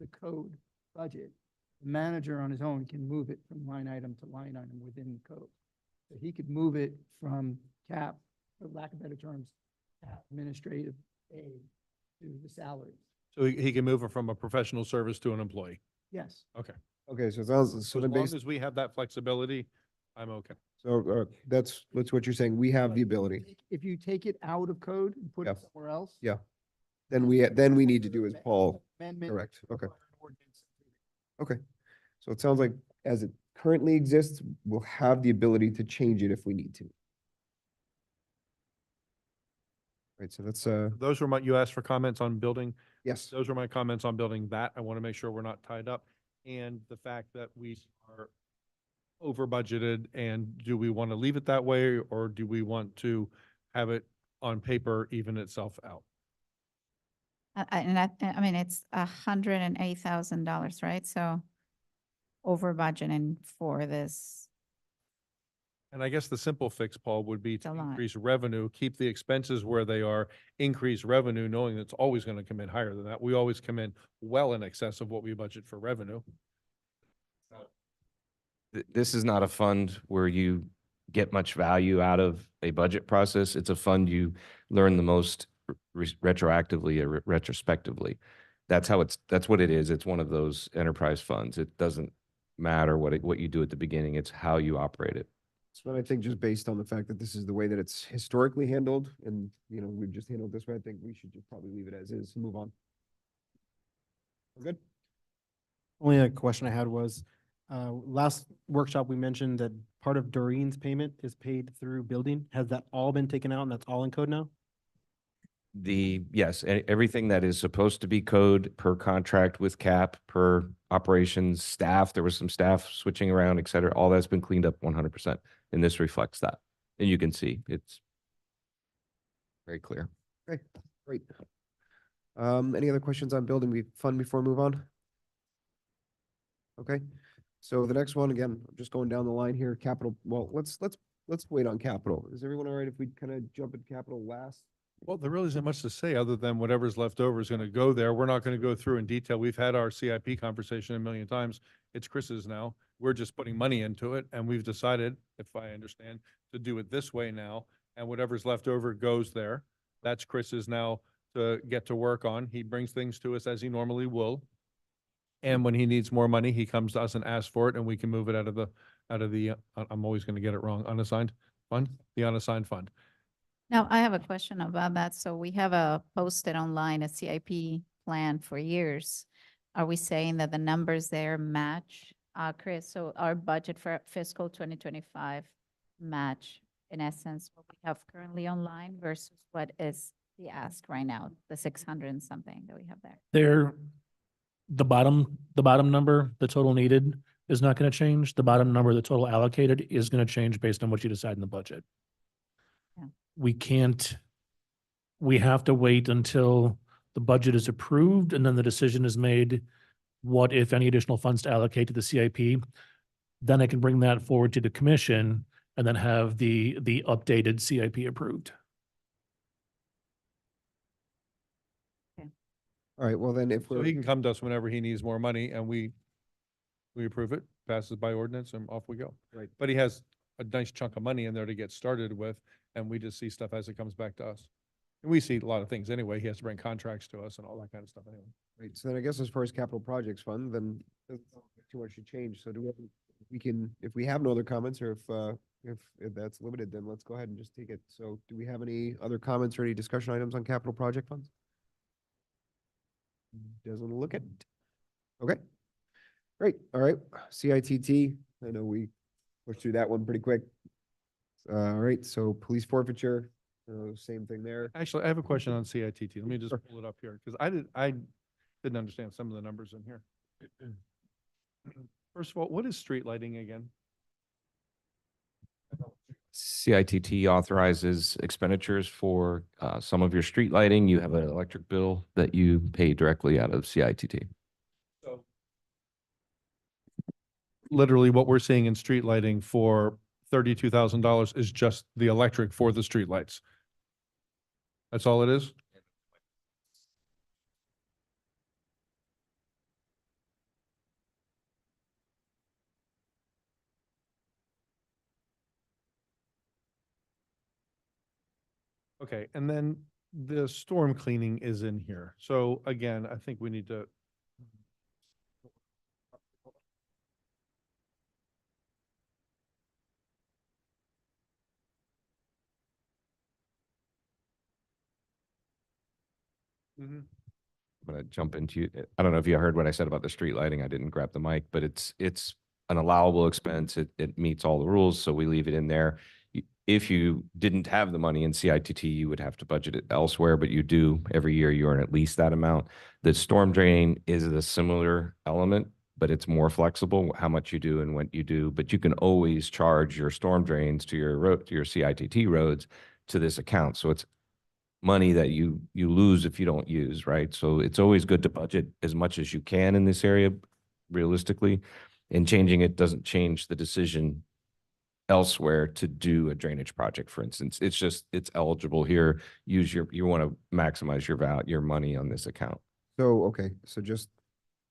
the code budget, the manager on his own can move it from line item to line item within the code. So he could move it from CAP, for lack of better terms, CAP administrative aid to the salaries. So he can move it from a professional service to an employee. Yes. Okay. Okay, so it sounds, So so as then long based, as we have that flexibility, I'm okay. so that's what you're saying. We have the ability. If you take it out of code and put it Yeah. somewhere else. Yeah. Then we need to do as Paul, Amendment. correct, okay. Ordinance. Okay. So it sounds like as it currently exists, we'll have the ability to change it if we need to. Right, so that's, Those were you asked for comments on building. yes, Those are my comments on building that. I want to make sure we're not tied up. And the fact that we are over budgeted, and do we want to leave it that way or do we want to have it on paper even itself out? I mean, it's $108,000, right? So over budgeting for this. And I guess the simple fix, Paul, would be a to lot. increase revenue, keep the expenses where they are, increase revenue, knowing that it's always going to come in higher than that. We always come in well in excess of what we budget for revenue. This is not a fund where you get much value out of a budget process. It's a fund you learn the most retroactively or retrospectively. That's what it is. It's one of those enterprise funds. It doesn't matter what you do at the beginning. It's how you operate it. so I think just based on the fact that this is the way that it's historically handled and, we've just handled this way, I think we should just probably leave it as is and move on. We're good? Only a question I had was, last workshop, we mentioned that part of Doreen's payment is paid through building. Has that all been taken out and that's all in code now? Yes, everything that is supposed to be code per contract with CAP, per operations staff, there was some staff switching around, et cetera. All that's been cleaned up 100%. And this reflects that. And you can see it's very clear. Okay, great. Any other questions on building fund before we move on? Okay, So the next one, again, I'm just going down the line here, capital, well, let's wait on capital. Is everyone all right if we kind of jump in capital last? Well, there really isn't much to say other than whatever's left over is going to go there. We're not going to go through in detail. We've had our CIP conversation a million times. It's Chris's now. We're just putting money into it, and we've decided, if I understand, to do it this way now, and whatever's left over goes there. That's Chris's now to get to work on. He brings things to us as he normally will. And when he needs more money, he comes to us and asks for it, and we can move it out of the, I'm always going to get it wrong, unassigned fund, the unassigned fund. Now, I have a question about that. So we have a posted online, a CIP plan for years. Are we saying that the numbers there match, Chris? So our budget for fiscal 2025 match, in essence, what we have currently online versus what is the ask right now, the 600 and something that we have there? There, the bottom number, the total needed is not going to change. The bottom number, the total allocated is going to change based on what you decide in the budget. Yeah. We have to wait until the budget is approved and then the decision is made, what, if any, additional funds to allocate to the CIP. Then I can bring that forward to the commission and then have the updated CIP approved. All right, well then if So we're, he can come to us whenever he needs more money and we approve it, passes by ordinance and off we go. Right. But he has a nice chunk of money in there to get started with, and we just see stuff as it comes back to us. And we see a lot of things anyway. He has to bring contracts to us and all that kind of stuff anyway. right, so then I guess as far as capital projects fund, then too much should change. So do we can, if we have no other comments or if that's limited, then let's go ahead and just take it. So do we have any other comments or any discussion items on capital project funds? Doesn't look it. Okay. Great. All right. CITT. I know we pushed through that one pretty quick. All right. So police forfeiture, same thing there. Actually, I have a question on CITT. Let me just Sure. pull it up here because I didn't understand some of the numbers in here. First of all, what is street lighting again? CITT authorizes expenditures for some of your street lighting. You have an electric bill that you pay directly out of CITT. So literally what we're seeing in street lighting for $32,000 is just the electric for the street lights. That's all it is? Okay, and then the storm cleaning is in here. So again, I think we need to. I'm gonna jump into you. I don't know if you heard what I said about the street lighting. I didn't grab the mic, but it's an allowable expense. It meets all the rules, so we leave it in there. If you didn't have the money in CITT, you would have to budget it elsewhere, but you do every year. You earn at least that amount. The storm drain is a similar element, but it's more flexible how much you do and what you do. But you can always charge your storm drains to your road, to your CITT roads, to this account. So it's money that you lose if you don't use, right? So it's always good to budget as much as you can in this area, realistically. And changing it doesn't change the decision elsewhere to do a drainage project, for instance. It's just, it's eligible here. You want to maximize your money on this account. So, okay, so just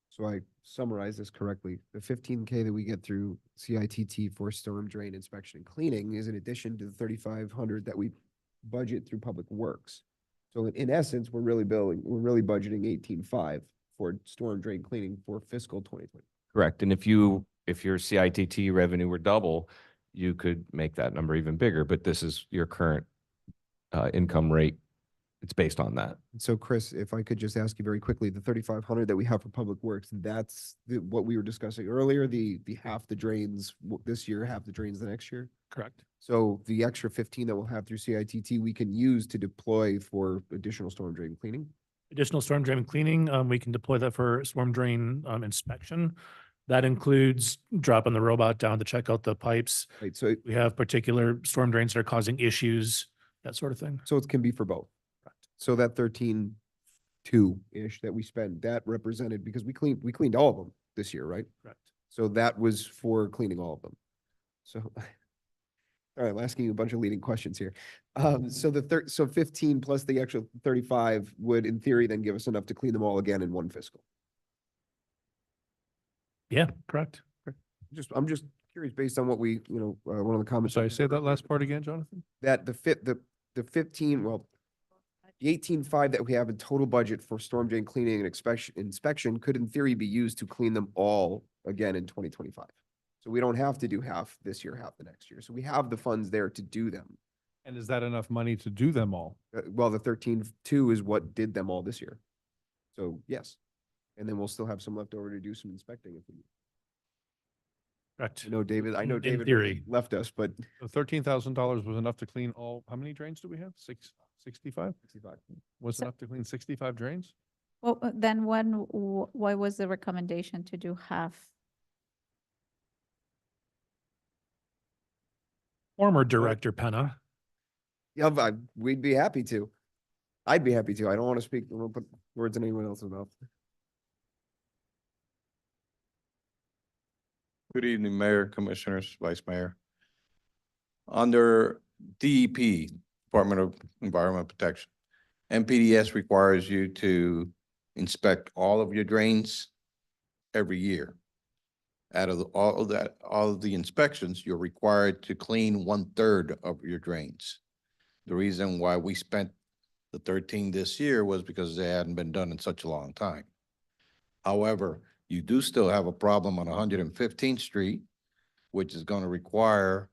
so I summarize this correctly, the 15K that we get through CITT for storm drain inspection and cleaning is in addition to the 3,500 that we budget through Public Works. So in essence, we're really budgeting 18.5 for storm drain cleaning for fiscal 2020. Correct. And if your CITT revenue were double, you could make that number even bigger, but this is your current income rate. It's based on that. So Chris, if I could just ask you very quickly, the 3,500 that we have for Public Works, that's what we were discussing earlier, the half the drains this year, half the drains the next year? Correct. So the extra 15 that we'll have through CITT, we can use to deploy for additional storm drain cleaning? Additional storm drain cleaning, we can deploy that for storm drain inspection. That includes dropping the robot down to check out the pipes. Right, so We have particular storm drains that are causing issues, that sort of thing. it can be for both. So that 13.2-ish that we spent, that represented, because we cleaned all of them this year, right? Correct. So that was for cleaning all of them. So, all right, I'm asking you a bunch of leading questions here. So so 15 plus the actual 35 would in theory then give us enough to clean them all again in one fiscal. Yeah, correct. I'm just curious based on what we, one of the I'm comments. sorry, say that last part again, Jonathan? That the 15, well, the 18.5 that we have in total budget for storm drain cleaning and inspection could in theory be used to clean them all again in 2025. So we don't have to do half this year, half the next year. So we have the funds there to do them. And is that enough money to do them all? Well, the 13.2 is what did them all this year. So yes. And then we'll still have some left over to do some inspecting if we need. Correct. I know In David theory. left us, but $13,000 was enough to clean all, how many drains do we have? 65? 65. Was So- enough to clean 65 drains? Well, then why was the recommendation to do half? Former Director Penna. Yeah, we'd be happy to. I'd be happy to. I don't want to speak, I don't want to put words in anyone else's mouth. Good evening, Mayor, Commissioners, Vice Mayor. Under DEP, Department of Environmental Protection, MPDS requires you to inspect all of your drains every year. Out of all of the inspections, you're required to clean 1/3 of your drains. The reason why we spent the 13 this year was because they hadn't been done in such a long time. However, you do still have a problem on 115th Street, which is going to require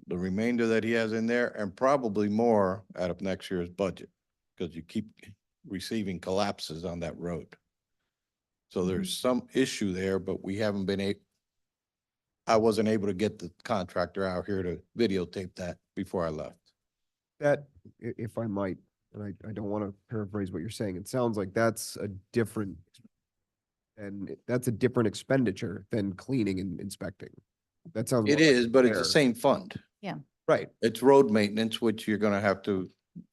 the remainder that he has in there and probably more out of next year's budget, because you keep receiving collapses on that road. So there's some issue there, but we haven't been I wasn't able to get the contractor out here to videotape that before I left. That, if I might, and I don't want to paraphrase what you're saying, it sounds like that's a different expenditure than cleaning and inspecting. That sounds. It more like is, but it's the repair. same fund. Right. It's road maintenance, which you're gonna have to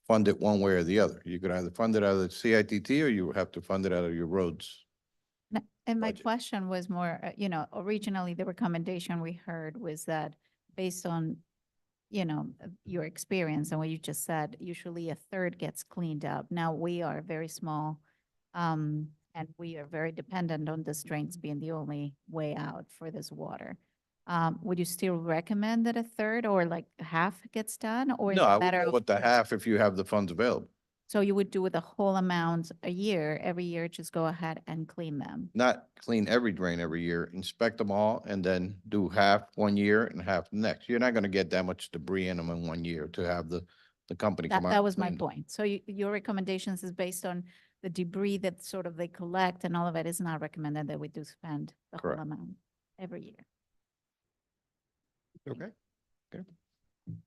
fund it one way or the other. You could either fund it out of the CITT or you have to fund it out of your roads. And my budget. question was more, originally the recommendation we heard was that based on, your experience and what you just said, usually 1/3 gets cleaned up. Now we are very small, and we are very dependent on the drains being the only way out for this water. Would you still recommend that 1/3 or like half gets done, or is No, it I would better? go with the half if you have the funds available. So you would do the whole amount a year, every year, just go ahead and clean them? Not clean every drain every year, inspect them all, and then do half one year and half the next. You're not gonna get that much debris in them in 1 year to have the company That, come out. that and was my clean them. point. So your recommendations is based on the debris that sort of they collect and all of it is not recommended that we do spend the whole Correct. amount every year. Okay. Okay.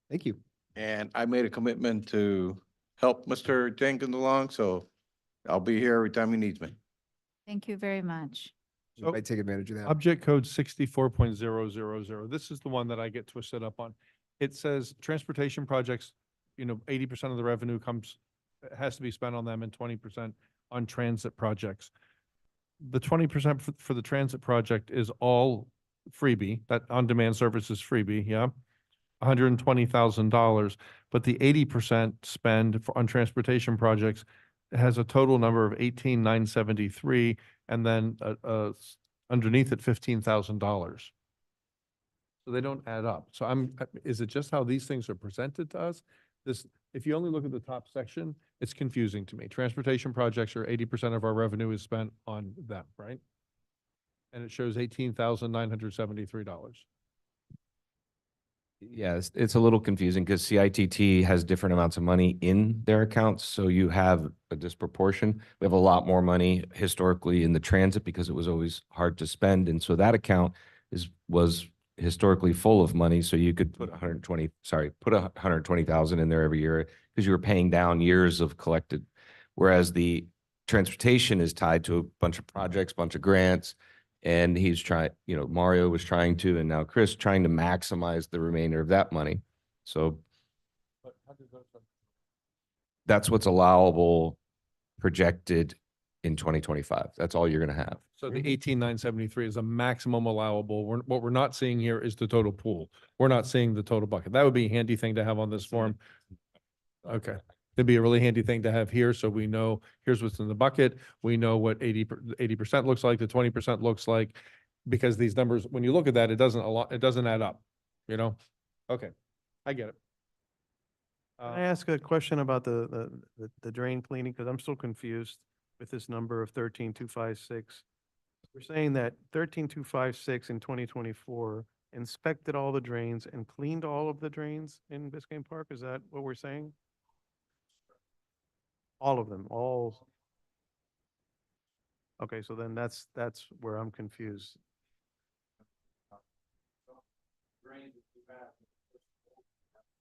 Thank you. And I made a commitment to help Mr. Jenkins along, so I'll be here every time he needs me. Thank you very much. We might take advantage of that. Object code 64.000. This is the one that I get twisted up on. It says transportation projects, 80% of the revenue has to be spent on them and 20% on transit projects. The 20% for the transit project is all freebie, that on-demand service is freebie, yeah? $120,000, but the 80% spend on transportation projects has a total number of 18,973, and then underneath it, $15,000. So they don't add up. So is it just how these things are presented to us? If you only look at the top section, it's confusing to me. Transportation projects are 80% of our revenue is spent on them, right? And it shows $18,973. Yeah, it's a little confusing because CITT has different amounts of money in their accounts, so you have a disproportion. We have a lot more money historically in the transit because it was always hard to spend, and so that account was historically full of money, so you could put 120,000 in there every year because you were paying down years of collected, whereas the transportation is tied to a bunch of projects, bunch of grants. And he's trying, Mario was trying to, and now Chris trying to maximize the remainder of that money. So that's what's allowable projected in 2025. That's all you're going to have. So the 18,973 is a maximum allowable. What we're not seeing here is the total pool. We're not seeing the total bucket. That would be a handy thing to have on this form. Okay. It'd be a really handy thing to have here, so we know here's what's in the bucket. We know what 80% looks like, the 20% looks like, because these numbers, when you look at that, it doesn't add up, you know? Okay, I get it. Can I ask a question about the drain cleaning? Because I'm still confused with this number of 13,256. We're saying that 13,256 in 2024 inspected all the drains and cleaned all of the drains in Biscayne Park? Is that what we're saying? All of them, all. Okay, so then that's where I'm confused.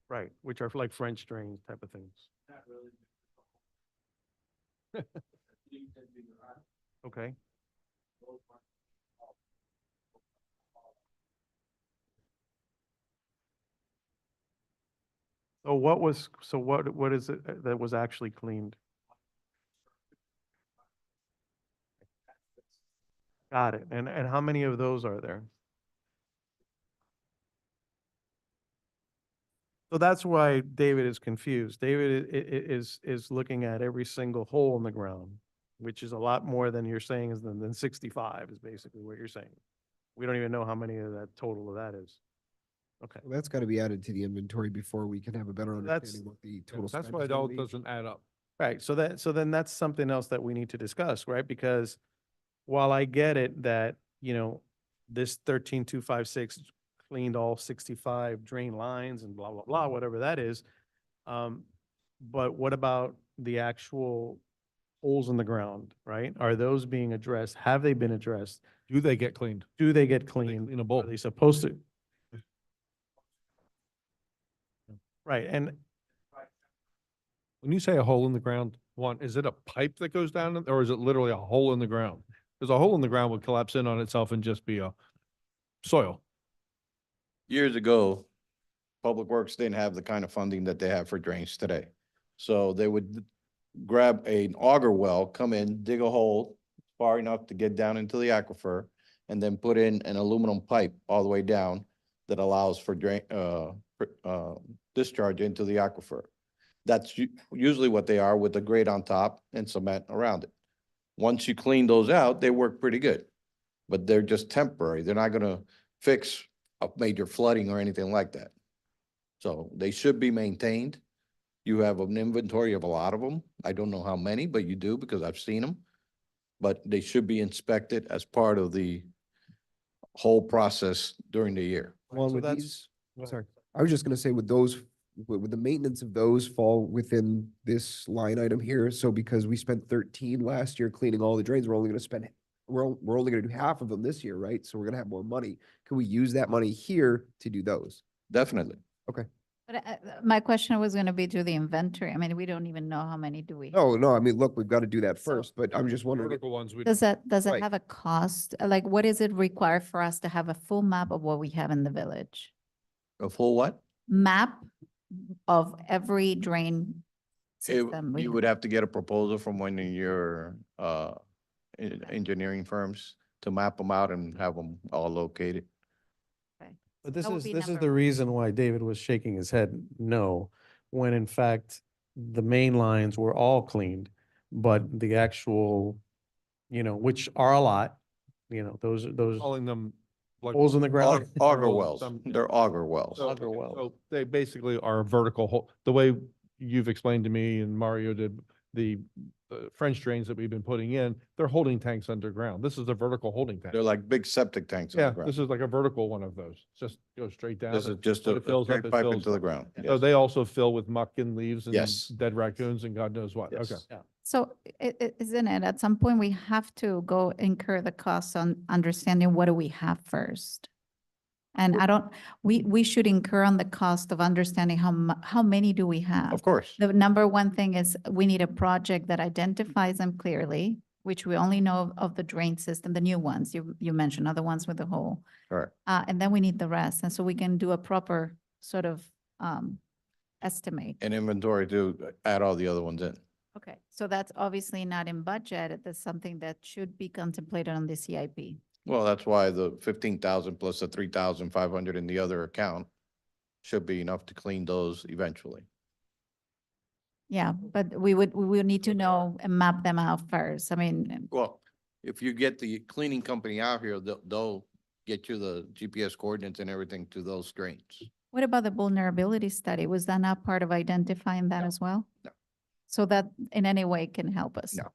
Right, which are like French drains type of things. Okay. So what is it that was actually cleaned? Got it. And how many of those are there? So that's why David is confused. David is looking at every single hole in the ground, which is a lot more than you're saying is than 65 is basically what you're saying. We don't even know how many of that total of that is. Okay. Well, that's got to be added to the inventory before we can have a better That's- understanding what the total. That's spend why is it gonna all be. doesn't add up. Right, so then that's something else that we need to discuss, right? Because while I get it that, this 13,256 cleaned all 65 drain lines and blah, blah, blah, whatever that is. But what about the actual holes in the ground, right? Are those being addressed? Have they been addressed? Do they get cleaned? Do they get Are they cleaned? cleanable? Are they supposed to? Right, and When you say a hole in the ground, is it a pipe that goes down, or is it literally a hole in the ground? Because a hole in the ground would collapse in on itself and just be a soil. Years ago, Public Works didn't have the kind of funding that they have for drains today. So they would grab an auger well, come in, dig a hole far enough to get down into the aquifer, and then put in an aluminum pipe all the way down that allows for discharge into the aquifer. That's usually what they are, with a grate on top and cement around it. Once you clean those out, they work pretty good, but they're just temporary. They're not gonna fix a major flooding or anything like that. So they should be maintained. You have an inventory of a lot of them. I don't know how many, but you do because I've seen them. But they should be inspected as part of the whole process during the year. Along so with that's- these, go ahead. sorry, I was just gonna say, would those, would the maintenance of those fall within this line item here? So because we spent 13 last year cleaning all the drains, we're only gonna spend, we're only gonna do half of them this year, right? So we're gonna have more money. Can we use that money here to do those? Definitely. But my question was going to be to the inventory. I mean, we don't even know how many do we have. No, I mean, look, we've got to do that So- first, but I'm just wondering. Vertical ones, we Does it Right. have a cost? Like, what is it require for us to have a full map of what we have in the village? A full what? Map of every drain It- system. we You have. would have to get a proposal from one of your engineering firms to map them out and have them all located. But this That would is, be this is number the reason why David was shaking his head no, when in fact, the main lines were all cleaned, but the actual, which are a lot, those calling them like. holes in the ground. Auger Well, wells, some- they're auger wells. So- Auger wells. So they basically are a vertical hole. The way you've explained to me and Mario did, the French drains that we've been putting in, they're holding tanks underground. This is a vertical holding tank. They're like big septic tanks on Yeah, the ground. this is like a vertical one of those. Just goes straight down. This is and just when a it fills up, straight it pipe fills into the up. ground. So Yes. they also fill with muck and leaves and Yes. dead raccoons and God knows what. Okay. Yes. So isn't it, at some point, we have to go incur the costs on understanding what do we have first? And I don't, we should incur on the cost of understanding how many do we have? Of course. The number one thing is we need a project that identifies them clearly, which we only know of the drain system, the new ones you mentioned, other ones with the hole. Correct. And then we need the rest. And so we can do a proper sort of estimate. An inventory to add all the other ones in. Okay, so that's obviously not in budget. That's something that should be contemplated on the CIP. Well, that's why the 15,000 plus the 3,500 in the other account should be enough to clean those eventually. Yeah, but we will need to know and map them out first. I mean, Well, if you get the cleaning company out here, they'll get you the GPS coordinates and everything to those drains. what about the vulnerability study? Was that not part of identifying that as well? No. So that in any way can help us? No.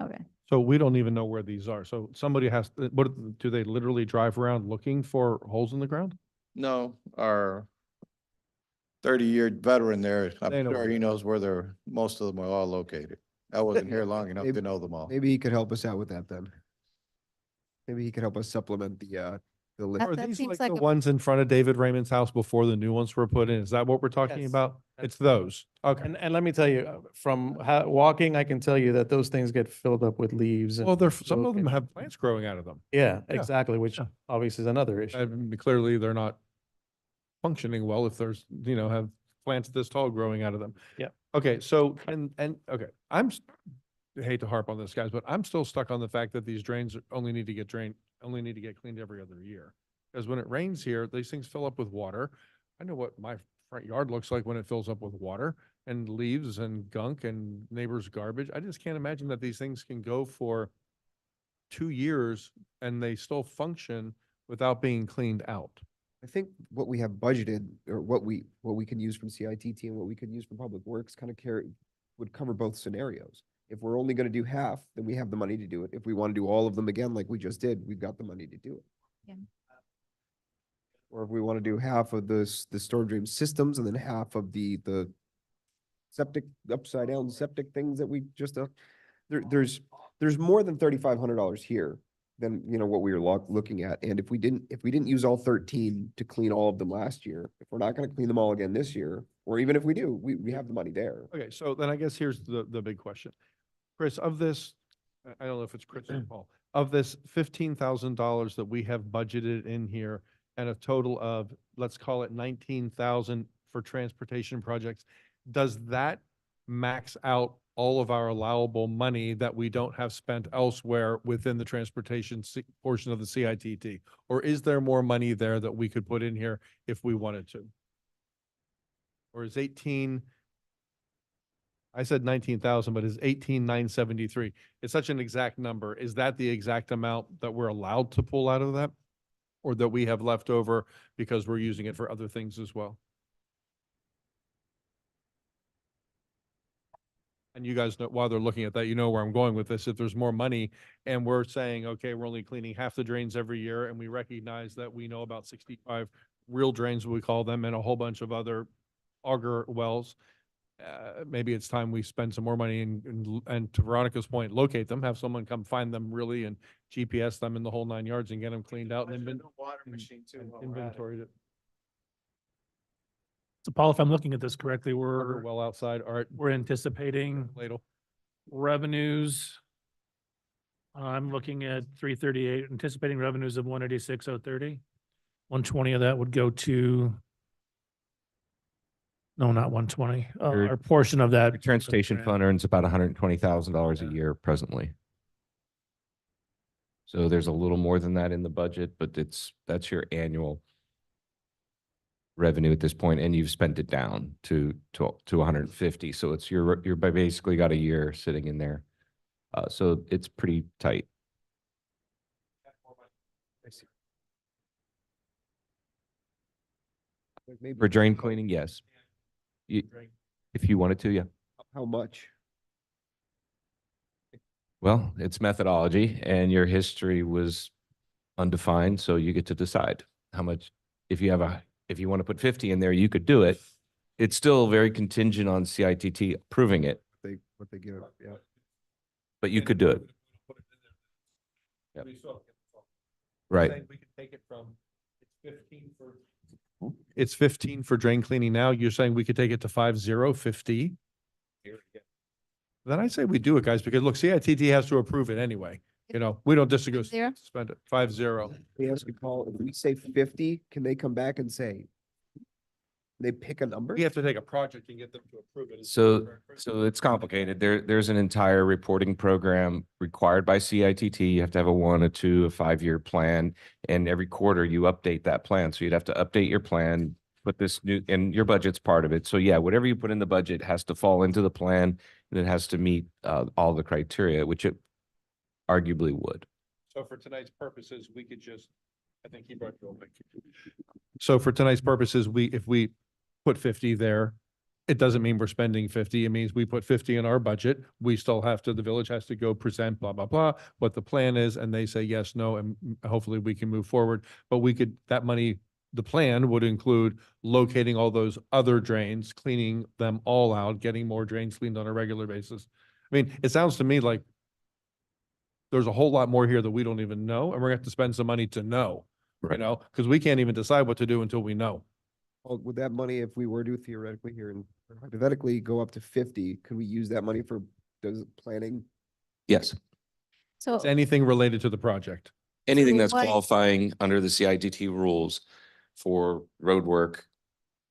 Okay. So we don't even know where these are. So somebody has, what, do they literally drive around looking for holes in the ground? No, our 30-year veteran there, I'm They know sure where he they are. knows where most of them are all located. I wasn't here long enough to Maybe- know them all. Maybe he could help us out with that then. Maybe he could help us supplement the list. That- Are that these seems like like the a- ones in front of David Raymond's house before the new ones were put in? Is that what we're talking Yes, about? that's- It's those. Okay. And let me tell you, from walking, I can tell you that those things get filled up with leaves. and Well, some of smoke them and- have plants growing out of them. Yeah, Yeah, exactly, which yeah. obviously is another issue. Clearly, they're not functioning well if there's, have plants this tall growing out of them. Yeah. Okay, so, okay, I hate to harp on this, guys, but I'm still stuck on the fact that these drains only need to get cleaned every other year. Because when it rains here, these things fill up with water. I know what my front yard looks like when it fills up with water and leaves and gunk and neighbors' garbage. I just can't imagine that these things can go for 2 years and they still function without being cleaned out. I think what we have budgeted or what we can use from CITT and what we could use from Public Works kind of would cover both scenarios. If we're only going to do half, then we have the money to do it. If we want to do all of them again, like we just did, we've got the money to do it. Yeah. Or if we want to do half of the storm drain systems and then half of the septic, upside down septic things that we just, there's more than $3,500 here than, what we were looking at. And if we didn't use all 13 to clean all of them last year, if we're not going to clean them all again this year, or even if we do, we have the money there. Okay, so then I guess here's the big question. Chris, of this, I don't know if it's Chris or Paul, of this $15,000 that we have budgeted in here and a total of, let's call it 19,000 for transportation projects, does that max out all of our allowable money that we don't have spent elsewhere within the transportation portion of the CITT? Or is there more money there that we could put in here if we wanted to? Or is 18, I said 19,000, but is 18,973? It's such an exact number. Is that the exact amount that we're allowed to pull out of that? Or that we have left over because we're using it for other things as well? And you guys know, while they're looking at that, you know where I'm going with this. If there's more money and we're saying, okay, we're only cleaning half the drains every year, and we recognize that we know about 65 real drains, we call them, and a whole bunch of other auger wells, maybe it's time we spend some more money and to Veronica's point, locate them, have someone come find them really and GPS them in the whole 9 yards and get them cleaned out and inventoried it. So Paul, if I'm looking at this correctly, Auger well outside, all right, we're anticipating ladle. revenues. I'm looking at 338, anticipating revenues of 186,030. 120 of that would go to, no, not 120. Your- Our portion of that. The transportation fund earns about $120,000 a year presently. So there's a little more than that in the budget, but that's your annual revenue at this point, and you've spent it down to 150. So it's you're basically got a year sitting in there. So it's pretty tight. Like maybe For drain cleaning, yes. If you wanted to, yeah. how much? Well, it's methodology and your history was undefined, so you get to decide how much. If you want to put 50 in there, you could do it. It's still very contingent on CITT approving it, What they give, yeah. but you could do it. Yep. Right. We could take it from, it's 15 for drain cleaning now. You're saying we could take it to 50. Then I say we do it, guys, because look, CITT has to approve it anyway. We don't disagree. Zero? Spend it, 50. Let me ask you, Paul, if we say 50, can they come back and say, They pick a number? We have to take a project and get them to approve it. So it's complicated. There's an entire reporting program required by CITT. You have to have a 1, a 2, a 5-year plan. And every quarter you update that plan. So you'd have to update your plan, put this new, and your budget's part of it. So yeah, whatever you put in the budget has to fall into the plan and it has to meet all the criteria, which it arguably would. So for tonight's purposes, we could just, I think he brought you up. So for tonight's purposes, if we put 50 there, it doesn't mean we're spending 50. It means we put 50 in our budget. We still have to, the village has to go present blah, blah, blah, what the plan is. And they say yes, no, and hopefully we can move forward. But we could, that money, the plan would include locating all those other drains, cleaning them all out, getting more drains cleaned on a regular basis. I mean, it sounds to me like there's a whole lot more here that we don't even know, and we're gonna have to spend some money to know, you Right. know, because we can't even decide what to do until we know. Well, with that money, if we were to theoretically here and hypothetically go up to 50, could we use that money for those planning? Yes. So, It's anything related to the project. Anything So that's what- qualifying under the CITT rules for road work,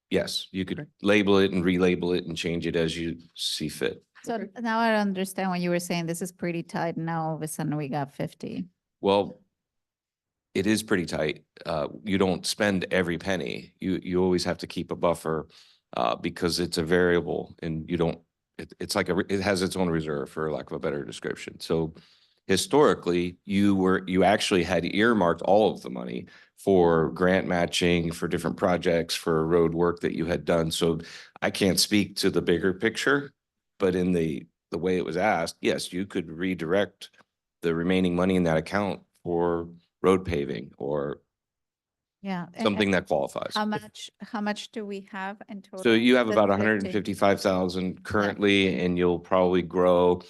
yes, you could label it and relabel it and change it as you see fit. so now I understand when you were saying this is pretty tight. Now all of a sudden we got 50. Well, it is pretty tight. You don't spend every penny. You always have to keep a buffer because it's a variable and you don't, it's like it has its own reserve, for lack of a better description. So historically, you actually had earmarked all of the money for grant matching, for different projects, for road work that you had done. So I can't speak to the bigger picture, but in the way it was asked, yes, you could redirect the remaining money in that account for road paving or Yeah. something that qualifies. How much do we have in total? So you have The about 50? 155,000 currently, and you'll probably grow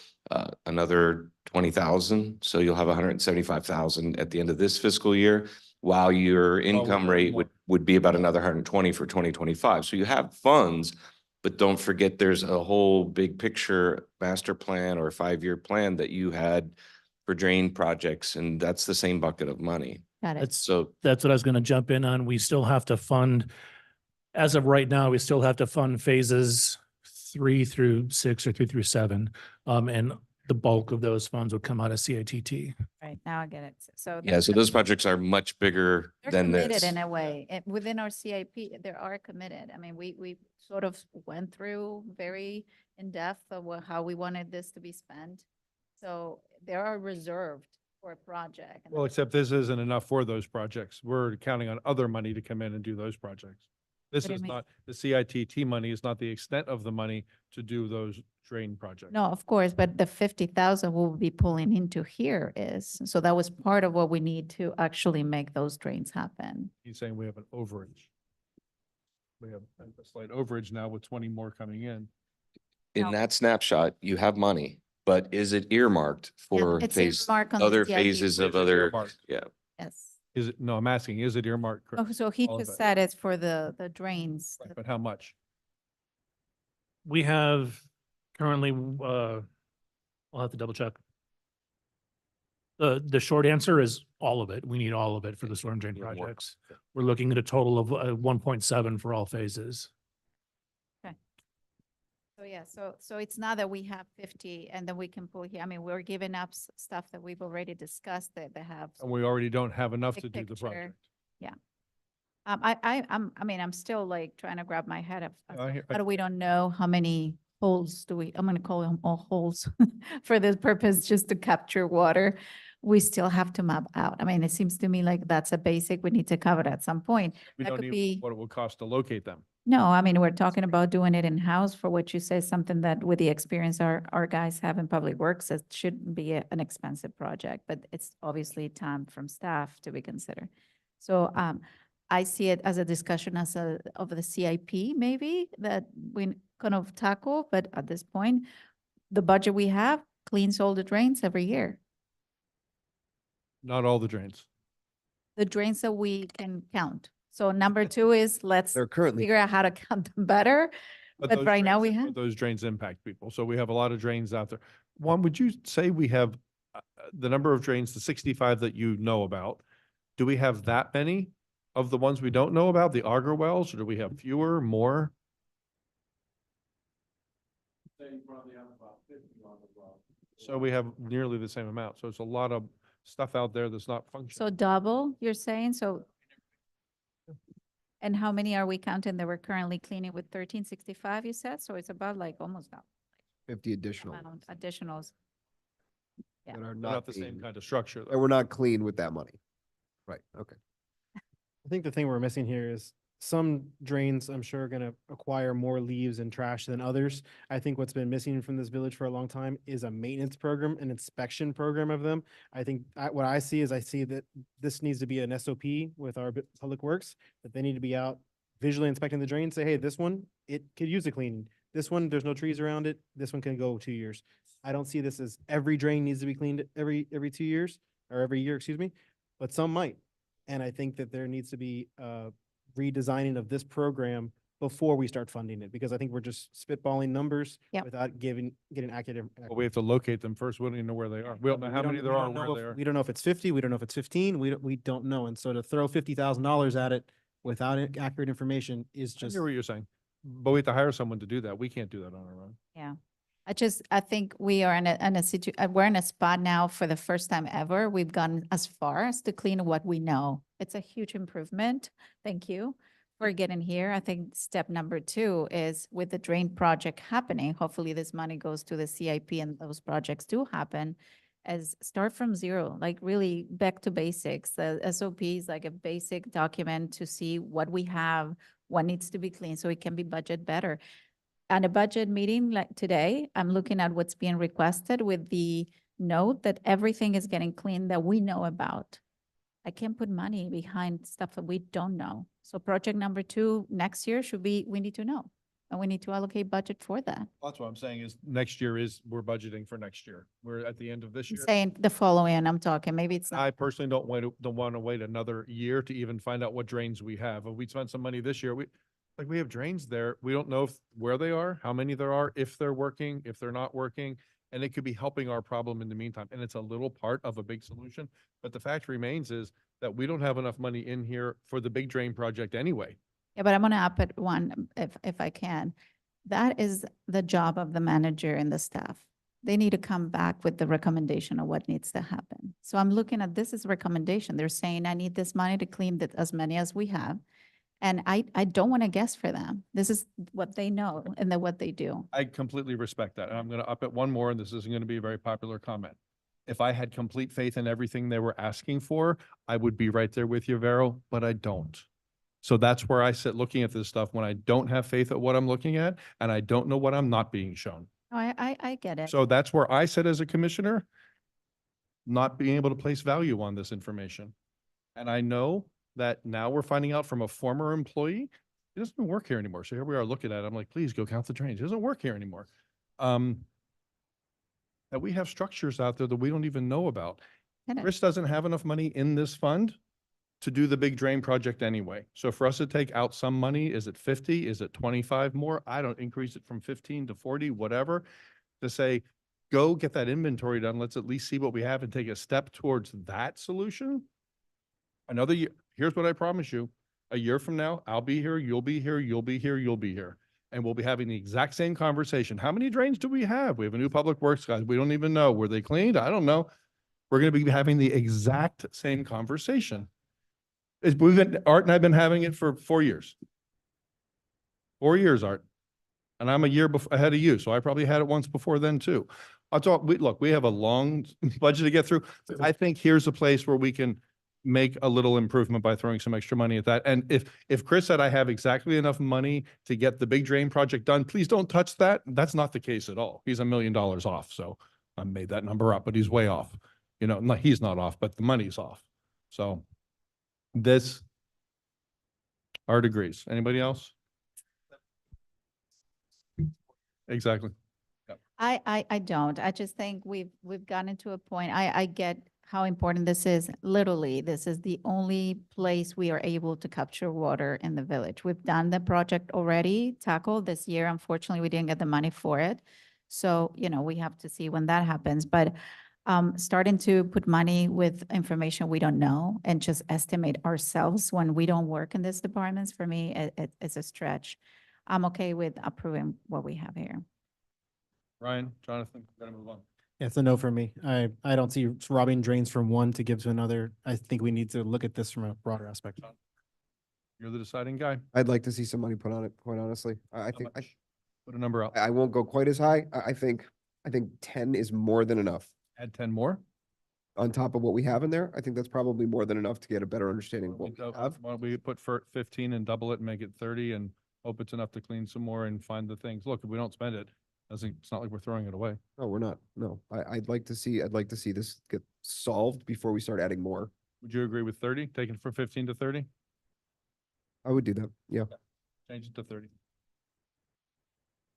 another 20,000. So you'll have 175,000 at the end of this fiscal year, while your income grow rate more. would be about another 120 for 2025. So you have funds, but don't forget there's a whole big picture master plan or 5-year plan that you had for drain projects, and that's the same bucket of money. Got it. That's, So that's what I was going to jump in on. We still have to fund, as of right now, we still have to fund phases 3 through 6 or 3 through 7. And the bulk of those funds would come out of CITT. Right, now I get it. So. yeah, so they're- those projects are much bigger They're than committed this. in a way. Within our CIP, they are committed. I mean, we sort of went through very in-depth of how we wanted this to be spent. So they are reserved for a project. and Well, except this isn't enough for those projects. We're counting on other money to come in and do those projects. This What do you is mean? not, the CITT money is not the extent of the money to do those drain projects. No, of course, but the 50,000 we'll be pulling into here is, so that was part of what we need to actually make those drains happen. He's saying we have an overage. We have a slight overage now with 20 more coming in. In No. that snapshot, you have money, but is it earmarked Yeah, for it's phase, earmarked on the other CIP. phases of Is it other, earmarked? yeah. Yes. Is it, no, I'm asking, is it earmarked? Oh, correct? so he All of just it. said it's for the drains. Right, but how much? We have currently, I'll have to double check. The short answer is all of it. We need all of it for the storm drain Yeah, more. projects. We're looking at a total of 1.7 for all phases. So yeah, so it's not that we have 50 and then we can pull here. I mean, we're giving up stuff that we've already discussed that they have. And we already don't have enough Big to do the picture. project. I'm still like trying to grab my head of, I hear- how do we don't know how many holes do we, I'm gonna call them all holes for this purpose, just to capture water. We still have to map out. I mean, it seems to me like that's a basic we need to cover at some point. We That don't could even be. know what it will cost to locate them. No, I mean, we're talking about doing it in-house for what you say, something that with the experience our guys have in public works, it shouldn't be an expensive project, but it's obviously time from staff to be considered. So I see it as a discussion of the CIP maybe that we kind of tackle, but at this point, the budget we have cleans all the drains every year. Not all the drains. The drains that we can count. So number 2 is let's They're currently, figure out how to count them better. But those right now drains- we but have. Those drains impact people. So we have a lot of drains out there. Juan, would you say we have the number of drains, the 65 that you know about? Do we have that many? of the ones we don't know about, the auger wells, or do we have fewer, more? So we have nearly the same amount. So it's a lot of stuff out there that's not So functional. double, you're saying, so. And how many are we counting that we're currently cleaning with 1365, you said? So it's about like almost that 50 additional amount, additionals. Yeah. that are They're not not the same being, kind of structure. that though. we're not clean with that money. Right, okay. I think the thing we're missing here is some drains, I'm sure, are gonna acquire more leaves and trash than others. I think what's been missing from this village for a long time is a maintenance program, an inspection program of them. I think what I see is I see that this needs to be an SOP with our public works, that they need to be out visually inspecting the drain, say, hey, this one, it could use a cleaning. This one, there's no trees around it. This one can go 2 years. I don't see this as every drain needs to be cleaned every 2 years or every year, excuse me, but some might. And I think that there needs to be redesigning of this program before we start funding it, because I think we're just spitballing numbers Yep. without getting accurate. But we have to locate them first. We don't even know where they are. We don't know how many there are, where they are. We don't know if it's 50, we don't know if it's 15, we don't know. And so to throw $50,000 at it without accurate information is I just. hear what you're saying, but we have to hire someone to do that. We can't do that on our own. Yeah. I think we are in we're in a spot now for the first time ever. We've gone as far as to clean what we know. It's a huge improvement. Thank you for getting here. I think step number 2 is with the drain project happening, hopefully this money goes to the CIP and those projects do happen, as start from zero, like really back to basics. The SOP is like a basic document to see what we have, what needs to be cleaned so it can be budget better. At a budget meeting like today, I'm looking at what's being requested with the note that everything is getting cleaned that we know about. I can't put money behind stuff that we don't know. So project number 2 next year should be, we need to know. And we need to allocate budget for that. That's what I'm saying is next year we're budgeting for next year. We're at the end of this I'm year. saying the following, I'm talking, maybe it's not. I personally don't want to wait another year to even find out what drains we have. If we spent some money this year, we have drains there. We don't know where they are, how many there are, if they're working, if they're not working, and it could be helping our problem in the meantime. And it's a little part of a big solution. But the fact remains is that we don't have enough money in here for the big drain project anyway. Yeah, but I'm gonna up it one if I can. That is the job of the manager and the staff. They need to come back with the recommendation of what needs to happen. So I'm looking at this as a recommendation. They're saying, I need this money to clean as many as we have. And I don't want to guess for them. This is what they know and then what they do. I completely respect that. And I'm going to up it one more, and this isn't going to be a very popular comment. If I had complete faith in everything they were asking for, I would be right there with you, Vero, but I don't. So that's where I sit looking at this stuff when I don't have faith at what I'm looking at, and I don't know what I'm not being shown. Oh, I get it. So that's where I sit as a commissioner, not being able to place value on this information. And I know that now we're finding out from a former employee, he doesn't work here anymore. So here we are looking at it. I'm like, please go count the drains. He doesn't work here anymore. That we have structures out there that we don't even know about. Get it. Chris doesn't have enough money in this fund to do the big drain project anyway. So for us to take out some money, is it 50? Is it 25 more? I don't increase it from 15 to 40, whatever, to say, go get that inventory done. Let's at least see what we have and take a step towards that solution. Another year, here's what I promise you. A year from now, I'll be here, you'll be here, you'll be here, you'll be here. And we'll be having the exact same conversation. How many drains do we have? We have a new public works guy. We don't even know. Were they cleaned? I don't know. We're going to be having the exact same conversation. Art and I've been having it for 4 years. 4 years, Art. And I'm a year ahead of you. So I probably had it once before then too. Look, we have a long budget to get through. I think here's a place where we can make a little improvement by throwing some extra money at that. And if Chris said I have exactly enough money to get the big drain project done, please don't touch that. That's not the case at all. He's $1 million off. So I made that number up, but he's way off. You know, he's not off, but the money's off. So this, Art agrees. Anybody else? Exactly. I don't. I just think we've gotten to a point. I get how important this is. Literally, this is the only place we are able to capture water in the village. We've done the project already, tackled this year. Unfortunately, we didn't get the money for it. So, you know, we have to see when that happens. But starting to put money with information we don't know and just estimate ourselves when we don't work in these departments, for me, it's a stretch. I'm okay with approving what we have here. Ryan, Jonathan, gotta move on. It's a no for me. I don't see robbing drains from one to give to another. I think we need to look at this from a broader aspect. You're the deciding guy. I'd like to see some money put on it, quite honestly. I How think, much? Put a number out. I won't go quite as high. I think 10 is more than enough. Add 10 more. On top of what we have in there, I think that's probably more than enough to get a better understanding of Why what don't we we have. why don't we put for 15 and double it and make it 30 and hope it's enough to clean some more and find the things. Look, if we don't spend it, it's not like we're throwing it away. No, we're not. No, I'd like to see this get solved before we start adding more. Would you agree with 30? Taking from 15 to 30? I would do that. Yeah. Change it to 30.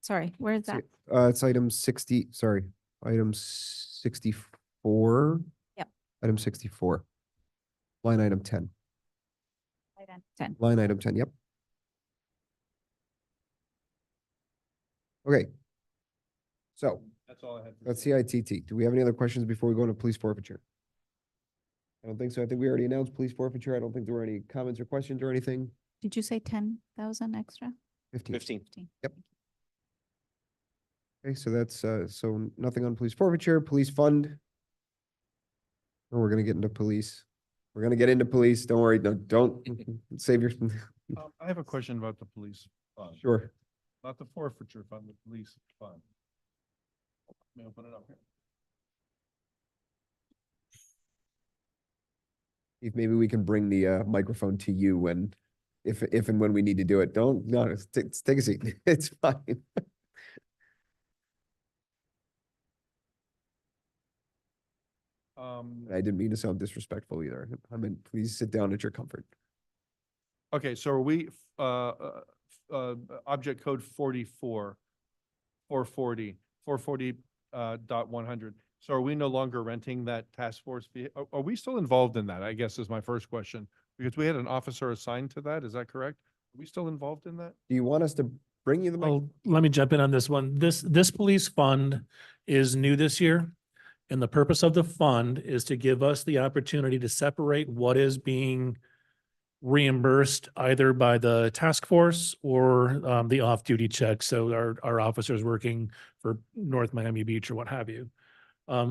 Sorry, where is that? It's item 60, sorry, item 64. Yep. Item 64. Line item 10. Item 10. Line item 10, yep. Okay. So That's all I had. that's CITT. Do we have any other questions before we go into police forfeiture? I don't think so. I think we already announced police forfeiture. I don't think there were any comments or questions or anything. Did you say 10,000 extra? 15. 15. 15. Okay, so that's, so nothing on police forfeiture, police fund. Oh, we're gonna get into police. We're gonna get into police. Don't worry. No, don't save your, I have a question about the police fund. sure. Not the forfeiture fund, the police fund. Let me open it up here. If maybe we can bring the microphone to you when, if and when we need to do it. Don't, no, take a seat. It's fine. I didn't mean to sound disrespectful either. I mean, please sit down at your comfort. Okay, so are we, object code 440, dot 100. So are we no longer renting that task force? Are we still involved in that? I guess is my first question. Because we had an officer assigned to that. Is that correct? Are we still involved in that? Do you want us to bring you the mic? Well, let me jump in on this one. This police fund is new this year. And the purpose of the fund is to give us the opportunity to separate what is being reimbursed either by the task force or the off-duty check. So our officers working for North Miami Beach or what have you.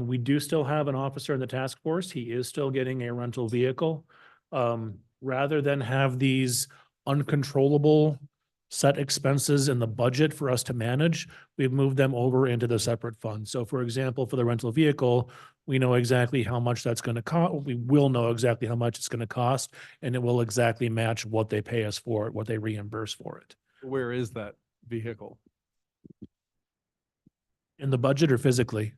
We do still have an officer in the task force. He is still getting a rental vehicle. Rather than have these uncontrollable set expenses in the budget for us to manage, we've moved them over into the separate fund. So for example, for the rental vehicle, we know exactly how much that's going to cost. We will know exactly how much it's going to cost, and it will exactly match what they pay us for it, what they reimburse for it. Where is that vehicle In the budget or physically?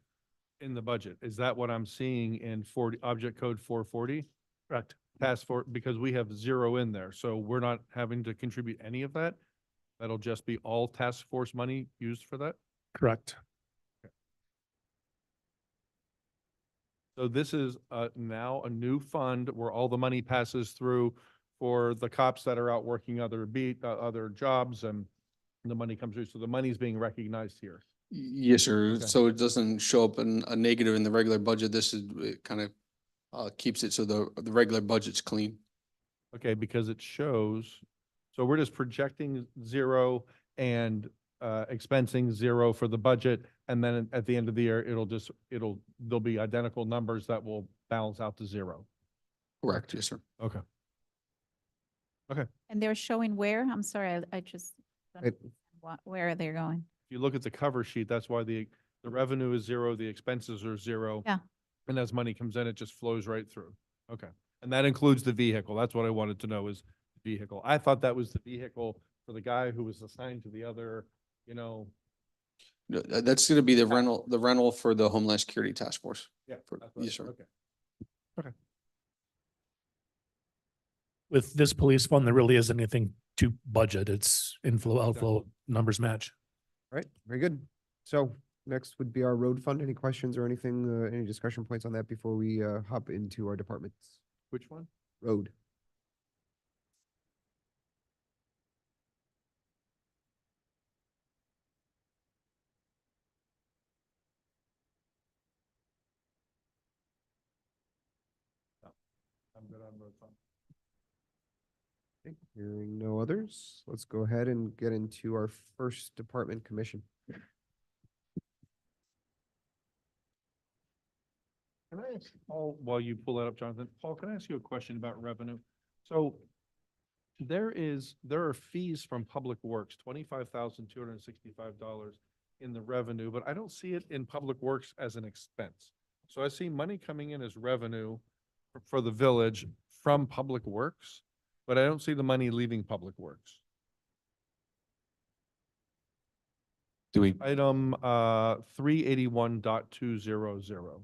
in the budget? Is that what I'm seeing in object code 440? Correct. Task force, because we have 0 in there, so we're not having to contribute any of that. That'll just be all task force money used for that. Correct. So this is now a new fund where all the money passes through for the cops that are out working other jobs, and the money comes through. So the money's being recognized here. Yes, sir. Okay. So it doesn't show up in a negative in the regular budget. This is, it kind of keeps it so the regular budget's clean. Okay, because it shows, so we're just projecting 0 and expensing 0 for the budget. And then at the end of the year, there'll be identical numbers that will balance out to 0. Correct. Yes, sir. Okay. And they're showing where? I'm sorry, I just, don't It- understand where are they going? If you look at the cover sheet, that's why the revenue is 0, the expenses are 0. Yeah. And as money comes in, it just flows right through. Okay. And that includes the vehicle. That's what I wanted to know is vehicle. I thought that was the vehicle for the guy who was assigned to the other, No, that's going to be the rental for the Homeland Security Task Force. Yeah. For- that's what I- Yes, sir. Okay. With this police fund, there really isn't anything to budget. It's inflow, outflow, numbers match. All right, very good. So next would be our road fund. Any questions or anything, any discussion points on that before we hop into our departments? Which one? Road. I'm good on road fund. Okay, hearing no others, let's go ahead and get into our first department commission. Can I ask Paul, while you pull that up, Jonathan, Paul, can I ask you a question about revenue? So there are fees from Public Works, $25,265 in the revenue, but I don't see it in Public Works as an expense. So I see money coming in as revenue for the village from Public Works, but I don't see the money leaving Public Works. Do we, Item 381.200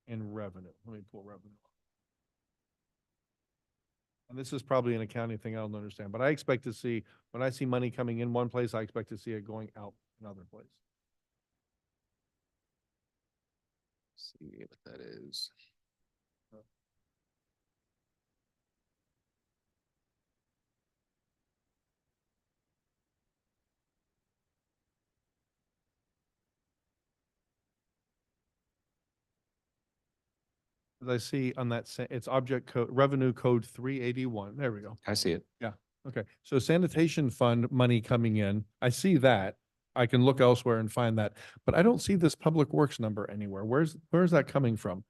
in revenue. Let me pull revenue. And this is probably an accounting thing I don't understand, but I expect to see, when I see money coming in one place, I expect to see it going out another place. see what that is. As I see on that, it's object code, revenue code 381. There we go. I see it. Okay, so sanitation fund money coming in, I see that. I can look elsewhere and find that, but I don't see this Public Works number anywhere. Where's that coming from?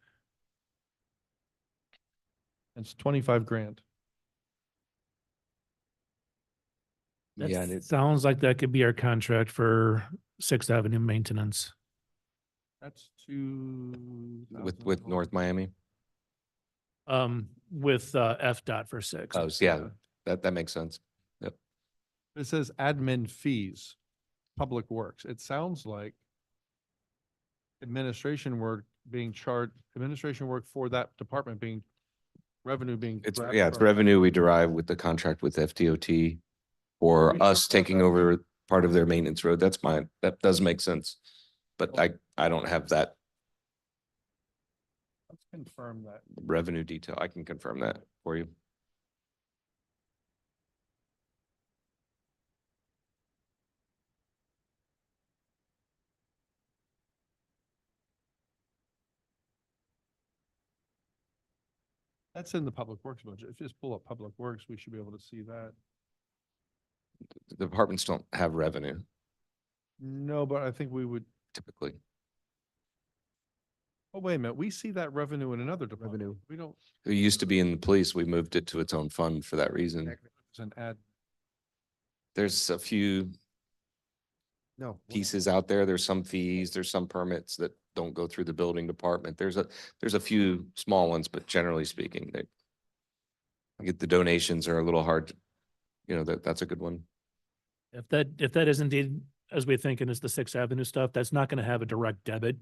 It's 25 grand. Yeah, and That it, sounds like that could be our contract for Sixth Avenue maintenance. That's two. with North Miami. With FDOT for Sixth. Oh, so yeah, that makes sense. Yep. It says admin fees, Public Works. It sounds like administration work being charged, administration work for that department being, revenue being. It's, grabbed yeah, it's from- revenue we derive with the contract with FDOT or We us talked about taking that. over part of their maintenance road. That's mine. That does make sense. But I don't have that Let's confirm that. revenue detail. I can confirm that for you. That's in the Public Works budget. If you just pull up Public Works, we should be able to see that. The departments don't have revenue No, but I think we would, typically. oh, wait a minute, we see that revenue in another department. Revenue. We don't, It used to be in the police. We moved it to its own fund for that reason. it's an ad. There's a few No. pieces out there. There's some fees, there's some permits that don't go through the building department. There's a few small ones, but generally speaking, they I get the donations are a little hard. That's a good one. If that is indeed, as we think, and is the Sixth Avenue stuff, that's not going to have a direct debit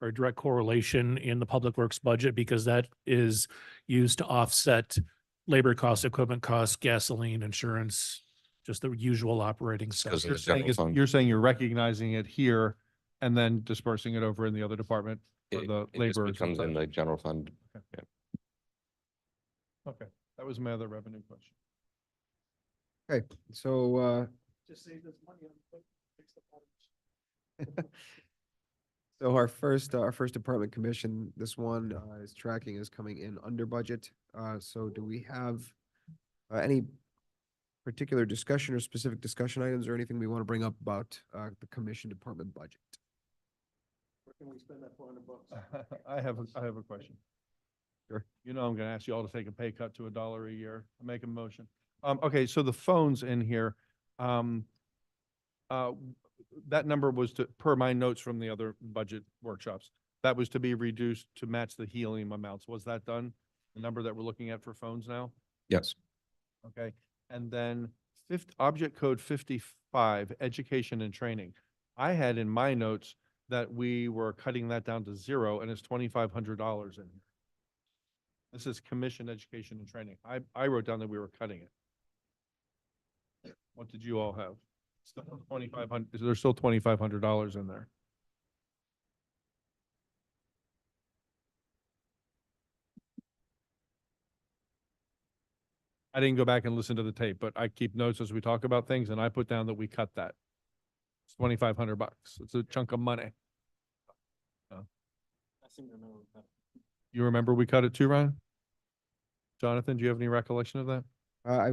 or a direct correlation in the Public Works budget because that is used to offset labor costs, equipment costs, gasoline, insurance, just the usual operating stuff. Goes in You're the saying general fund. you're saying you're recognizing it here and then dispersing it over in the other department for the It just labor. becomes in the general fund. Okay, that was my other revenue question. Okay, so, Just save this money on. so our first department commission, this one, is tracking is coming in under budget. So do we have, any particular discussion or specific discussion items or anything we want to bring up about, the commission department budget? Where can we spend that $400? I have a question. Sure. I'm gonna ask you all to take a pay cut to $1 a year. Make a motion. Okay, so the phones in here, that number was per my notes from the other budget workshops, that was to be reduced to match the helium amounts. Was that done? The number that we're looking at for phones now? Yes. Okay, and then object code 55, education and training. I had in my notes that we were cutting that down to 0 and it's $2,500 in here. This is commission, education and training. I wrote down that we were cutting it. What did you all have? Still 2,500, there's still $2,500 in there. I didn't go back and listen to the tape, but I keep notes as we talk about things and I put down that we cut that. It's $2,500. It's a chunk of money. You remember we cut it too, Ryan? Jonathan, do you have any recollection of that? I,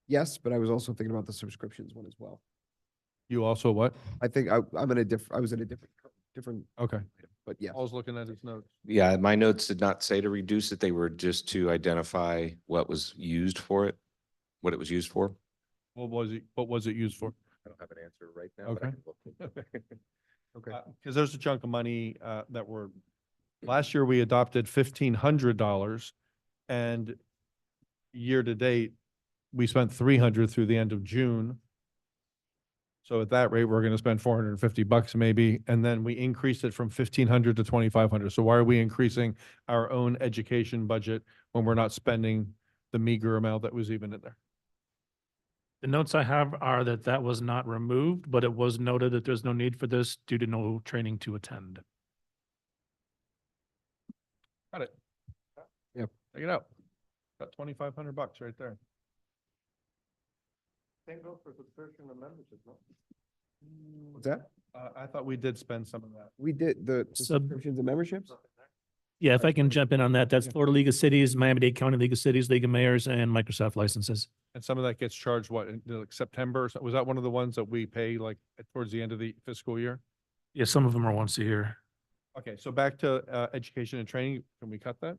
yes, but I was also thinking about the subscriptions one as well. You also what? I think I'm in a I was in a different, Okay. but yeah. Paul's looking at his notes. Yeah, my notes did not say to reduce it. They were just to identify what was used for it, what it was used for. What was it used for? I don't have an answer right now. but I Okay. can look. Okay. Because there's a chunk of money that were, last year we adopted $1,500 and year to date, we spent 300 through the end of June. So at that rate, we're going to spend $450 maybe, and then we increased it from 1,500 to 2,500. So why are we increasing our own education budget when we're not spending the meager amount that was even in there? The notes I have are that that was not removed, but it was noted that there's no need for this due to no training to attend. Got it. Yep. Take it out. Got $2,500 right there. Same goes for subscription and membership, no? What's that? I thought we did spend some of that. We did the subscriptions and memberships? Yeah, if I can jump in on that, that's Yeah. Florida League of Cities, Miami-Dade County League of Cities, League of Mayors, and Microsoft licenses. And some of that gets charged, what, in like September? So was that one of the ones that we pay like towards the end of the fiscal year? Yeah, some of them are once a year. Okay, so back to education and training. Can we cut that?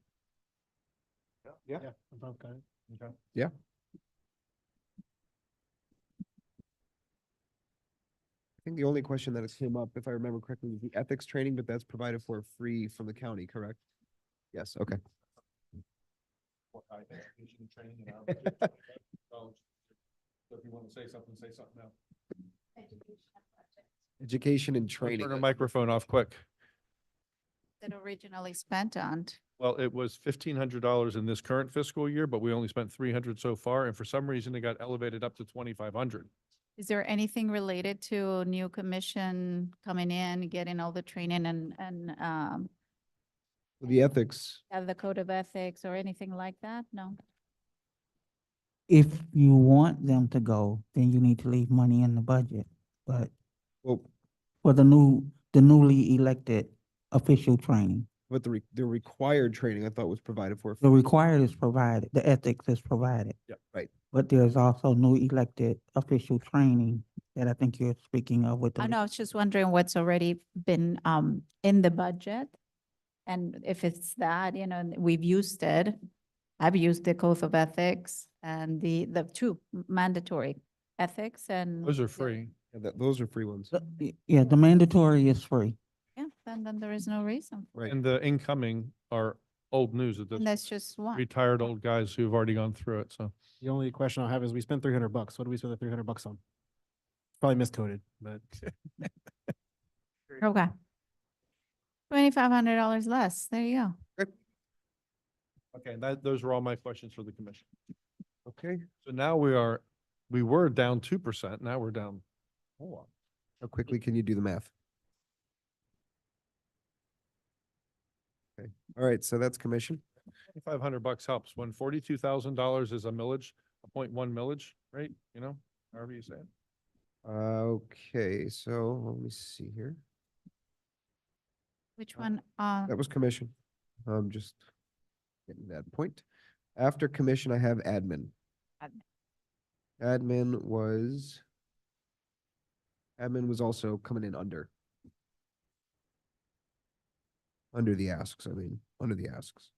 Yeah. Okay. Yeah. I think the only question that has came up, if I remember correctly, was the ethics training, but that's provided for free from the county, correct? Yes, okay. So if you want to say something now. Education and Turn training. the microphone off quick. That originally spent on. Well, it was $1,500 in this current fiscal year, but we only spent 300 so far, and for some reason it got elevated up to 2,500. Is there anything related to new commission coming in, getting all the training and The ethics, have the code of ethics or anything like that? No? If you want them to go, then you need to leave money in the budget. But well, for the newly elected official training, but the required training I thought was provided for. the required is provided, the ethics is provided. Yeah. Right. But there's also new elected official training that I think you're speaking of with the. I know, I was just wondering what's already been in the budget. And if it's that, we've used it. I've used the code of ethics and the two mandatory ethics and. Those are free. Yeah, those are free ones. Yeah, the mandatory is free. Yeah, then there is no reason. Right. And the incoming are old news at this. And that's just one. Retired old guys who've already gone through it, so. The only question I'll have is we spent $300. What do we spend the $300 on? Probably miscoded, but Okay. $2,500 less. There you go. Okay, those are all my questions for the commission. Okay, So now we were down 2%. Now we're down. Hold on. how quickly can you do the math? Okay, all right, so that's commission. $2,500 helps when $42,000 is a millage, a 0.1 millage, right? However you say it. Okay, so let me see here. Which one? That was commission. I'm just getting that point. After commission, I have admin. Admin was also coming in under the asks, under the asks.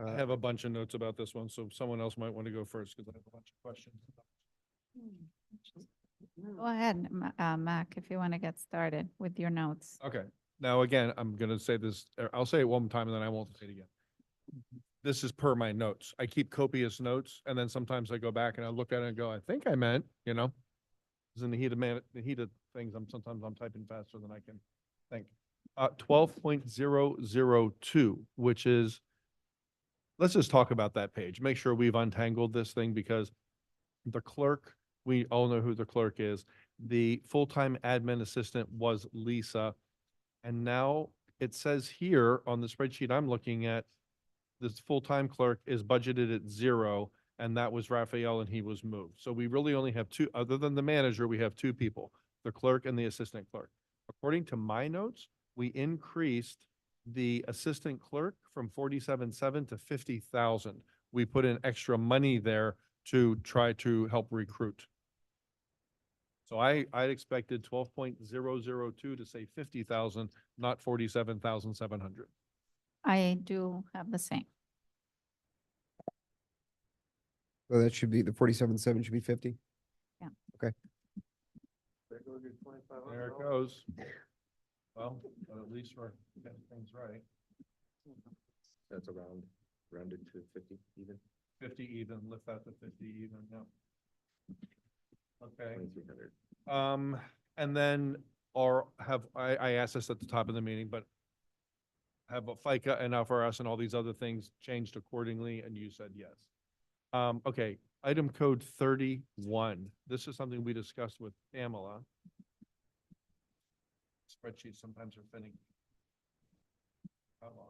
I have a bunch of notes about this one, so someone else might want to go first because I have a bunch of questions. Go ahead, Mac, if you want to get started with your notes. Okay, now again, I'm gonna say this, I'll say it one more time and then I won't say it again. This is per my notes. I keep copious notes and then sometimes I go back and I look at it and go, I think I meant, Because in the heat of things, sometimes I'm typing faster than I can think. 12.002, which is, let's just talk about that page. Make sure we've untangled this thing because the clerk, we all know who the clerk is. The full-time admin assistant was Lisa. And now it says here on the spreadsheet I'm looking at, this full-time clerk is budgeted at 0, and that was Raphael and he was moved. So we really only have two, other than the manager, we have two people, the clerk and the assistant clerk. According to my notes, we increased the assistant clerk from 47,700 to 50,000. We put in extra money there to try to help recruit. So I expected 12.002 to say 50,000, not 47,700. I do have the same. So that should be, the 47.7 should be 50? Yeah. Okay. There it goes. Well, at least we're getting things right. That's around, rounded to 50 even, 50 even, lift that to 50 even, yeah. Okay. 2,300. And then, I asked this at the top of the meeting, but have a FICA and FRS and all these other things changed accordingly, and you said yes. Okay, item code 31. This is something we discussed with Pamela. Spreadsheets sometimes are finicky. Come on.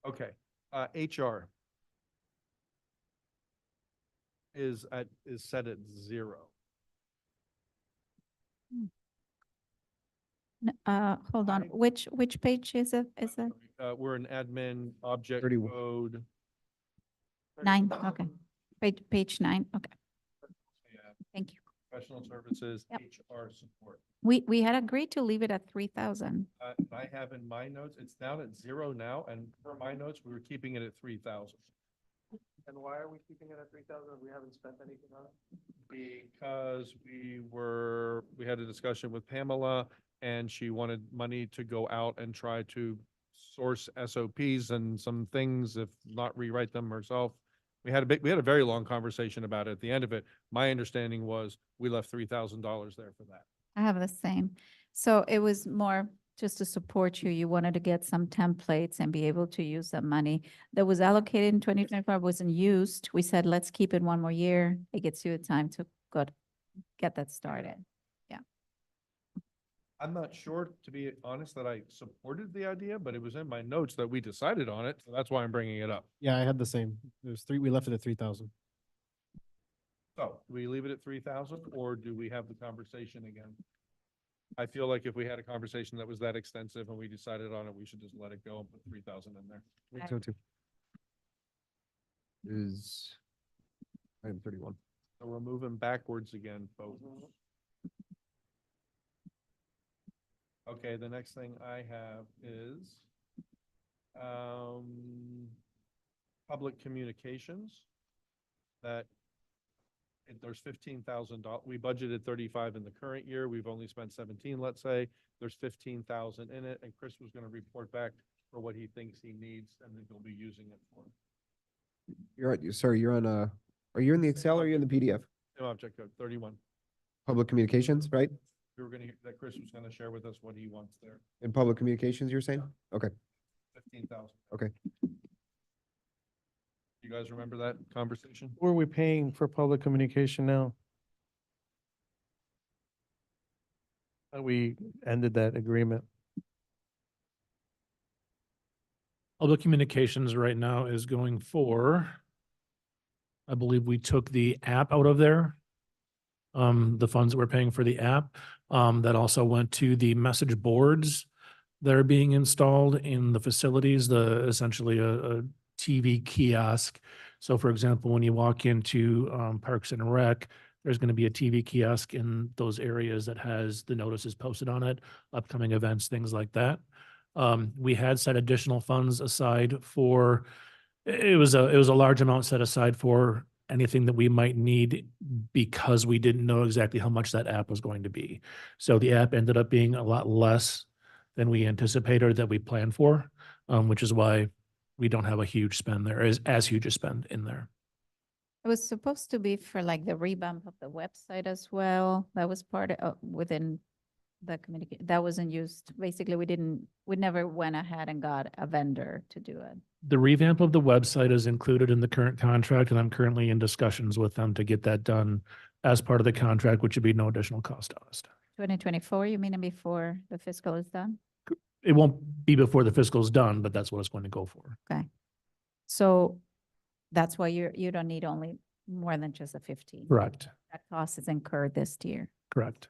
Okay, HR is set at 0. Hold on, I- which page is it? Is it We're an admin object 31. code. 9? Okay. Page 9, okay, Yeah, thank you. professional services, Yep. HR support. We had agreed to leave it at 3,000. I have in my notes, it's down at 0 now, and per my notes, we were keeping it at 3,000. And why are we keeping it at 3,000 if we haven't spent anything on it? Because we had a discussion with Pamela, and she wanted money to go out and try to source SOPs and some things, if not rewrite them herself. We had a very long conversation about it. At the end of it, my understanding was we left $3,000 there for that. I have the same. So it was more just to support you. You wanted to get some templates and be able to use that money that was allocated in 2025 wasn't used. We said, let's keep it one more year. It gets you the time to get that started. I'm not sure, to be honest, that I supported the idea, but it was in my notes that we decided on it, so that's why I'm bringing it up. Yeah, I had the same. There's 3, we left it at 3,000. So, do we leave it at 3,000, or do we have the conversation again? I feel like if we had a conversation that was that extensive and we decided on it, we should just let it go and put 3,000 in there. So too. Is item 31. So we're moving backwards again, folks. Okay, the next thing I have is public communications. That there's $15,000. We budgeted 35 in the current year. We've only spent 17, let's say. There's 15,000 in it, and Chris was going to report back for what he thinks he needs, and then he'll be using it for. You're on are you in the Excel or are you in the PDF? New object code 31. Public communications, right? We were going to, that Chris was going to share with us what he wants there. In public communications, you're saying? Okay, 15,000. okay. You guys remember that conversation? Who are we paying for public communication now? We ended that agreement. Public communications right now is going for, I believe we took the app out of there. The funds that we're paying for the app, that also went to the message boards that are being installed in the facilities, essentially a TV kiosk. So for example, when you walk into Parks and Rec, there's going to be a TV kiosk in those areas that has the notices posted on it, upcoming events, things like that. We had set additional funds aside for, it was a large amount set aside for anything that we might need because we didn't know exactly how much that app was going to be. So the app ended up being a lot less than we anticipated that we planned for, which is why we don't have a huge spend there, as huge a spend in there. It was supposed to be for like the revamp of the website as well. That was part of within the communication. That wasn't used. Basically, we never went ahead and got a vendor to do it. The revamp of the website is included in the current contract, and I'm currently in discussions with them to get that done as part of the contract, which would be no additional cost to us. 2024, you mean before the fiscal is done? It won't be before the fiscal is done, but that's what it's going to go for. Okay. So that's why you don't need only more than just the 15. Correct, That cost is incurred this year, correct.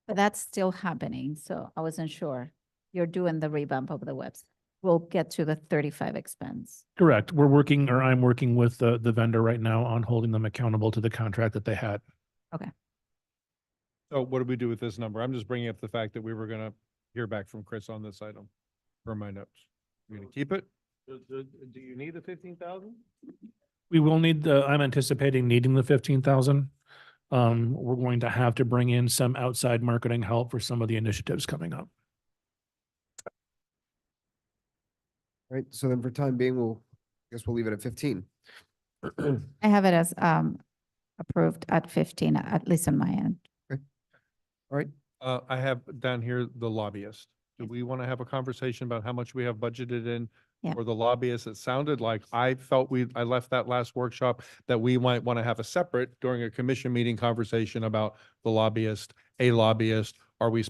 but that's still happening. So I wasn't sure. You're doing the revamp of the website. We'll get to the 35 expense. Correct. We're working, or I'm working with the vendor right now on holding them accountable to the contract that they had. So what do we do with this number? I'm just bringing up the fact that we were gonna hear back from Chris on this item for my notes. You gonna keep it? Do you need the 15,000? We will need I'm anticipating needing the 15,000. We're going to have to bring in some outside marketing help for some of the initiatives coming up. Right, so then for time being, I guess we'll leave it at 15. I have it as approved at 15, at least on my end. All right, I have down here the lobbyist. Do Yes. we want to have a conversation about how much we have budgeted in Yeah. for the lobbyist? It sounded like I felt I left that last workshop that we might want to have a separate during a commission meeting conversation about the lobbyist, a lobbyist. Are we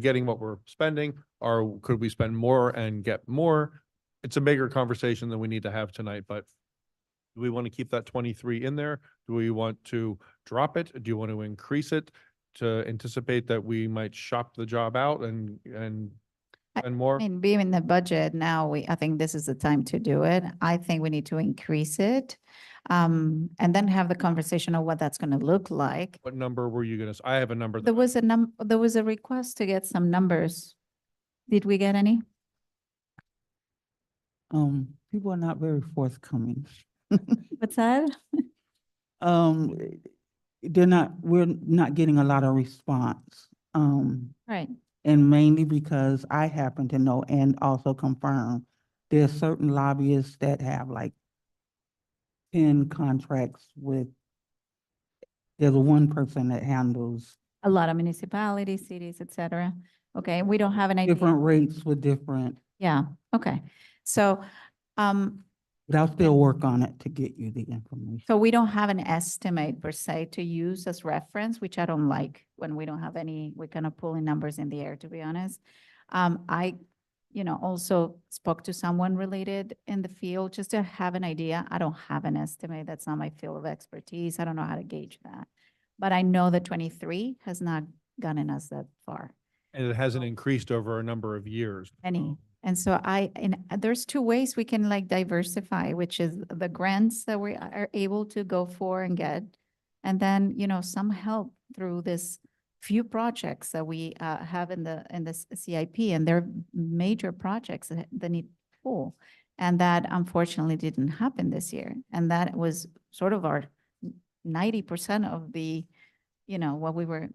getting what we're spending? Or could we spend more and get more? It's a bigger conversation than we need to have tonight, but do we want to keep that 23 in there? Do we want to drop it? Do you want to increase it to anticipate that we might shop the job out and spend more? I mean, being in the budget now, I think this is the time to do it. I think we need to increase it. And then have the conversation of what that's going to look like. What number were you gonna, I have a number. There that was a request to get some numbers. Did we get any? People are not very forthcoming. What's that? Um, we're not getting a lot of response. Right. And mainly because I happen to know and also confirm, there's certain lobbyists that have like 10 contracts with, there's one person that handles A lot of municipalities, cities, et cetera. Okay, we don't have an idea. different rates with different, Yeah, okay. So, but I'll still work on it to get you the information. so we don't have an estimate per se to use as reference, which I don't like when we don't have any, we're kind of pulling numbers in the air, to be honest. I, also spoke to someone related in the field just to have an idea. I don't have an estimate. That's not my field of expertise. I don't know how to gauge that. But I know that 23 has not gotten us that far. And it hasn't increased over a number of years. And so there's two ways we can like diversify, which is the grants that we are able to go for and get. And then, some help through this few projects that we have in the CIP, and they're major projects that need pull. And that unfortunately didn't happen this year. And that was sort of our 90% of the, what we were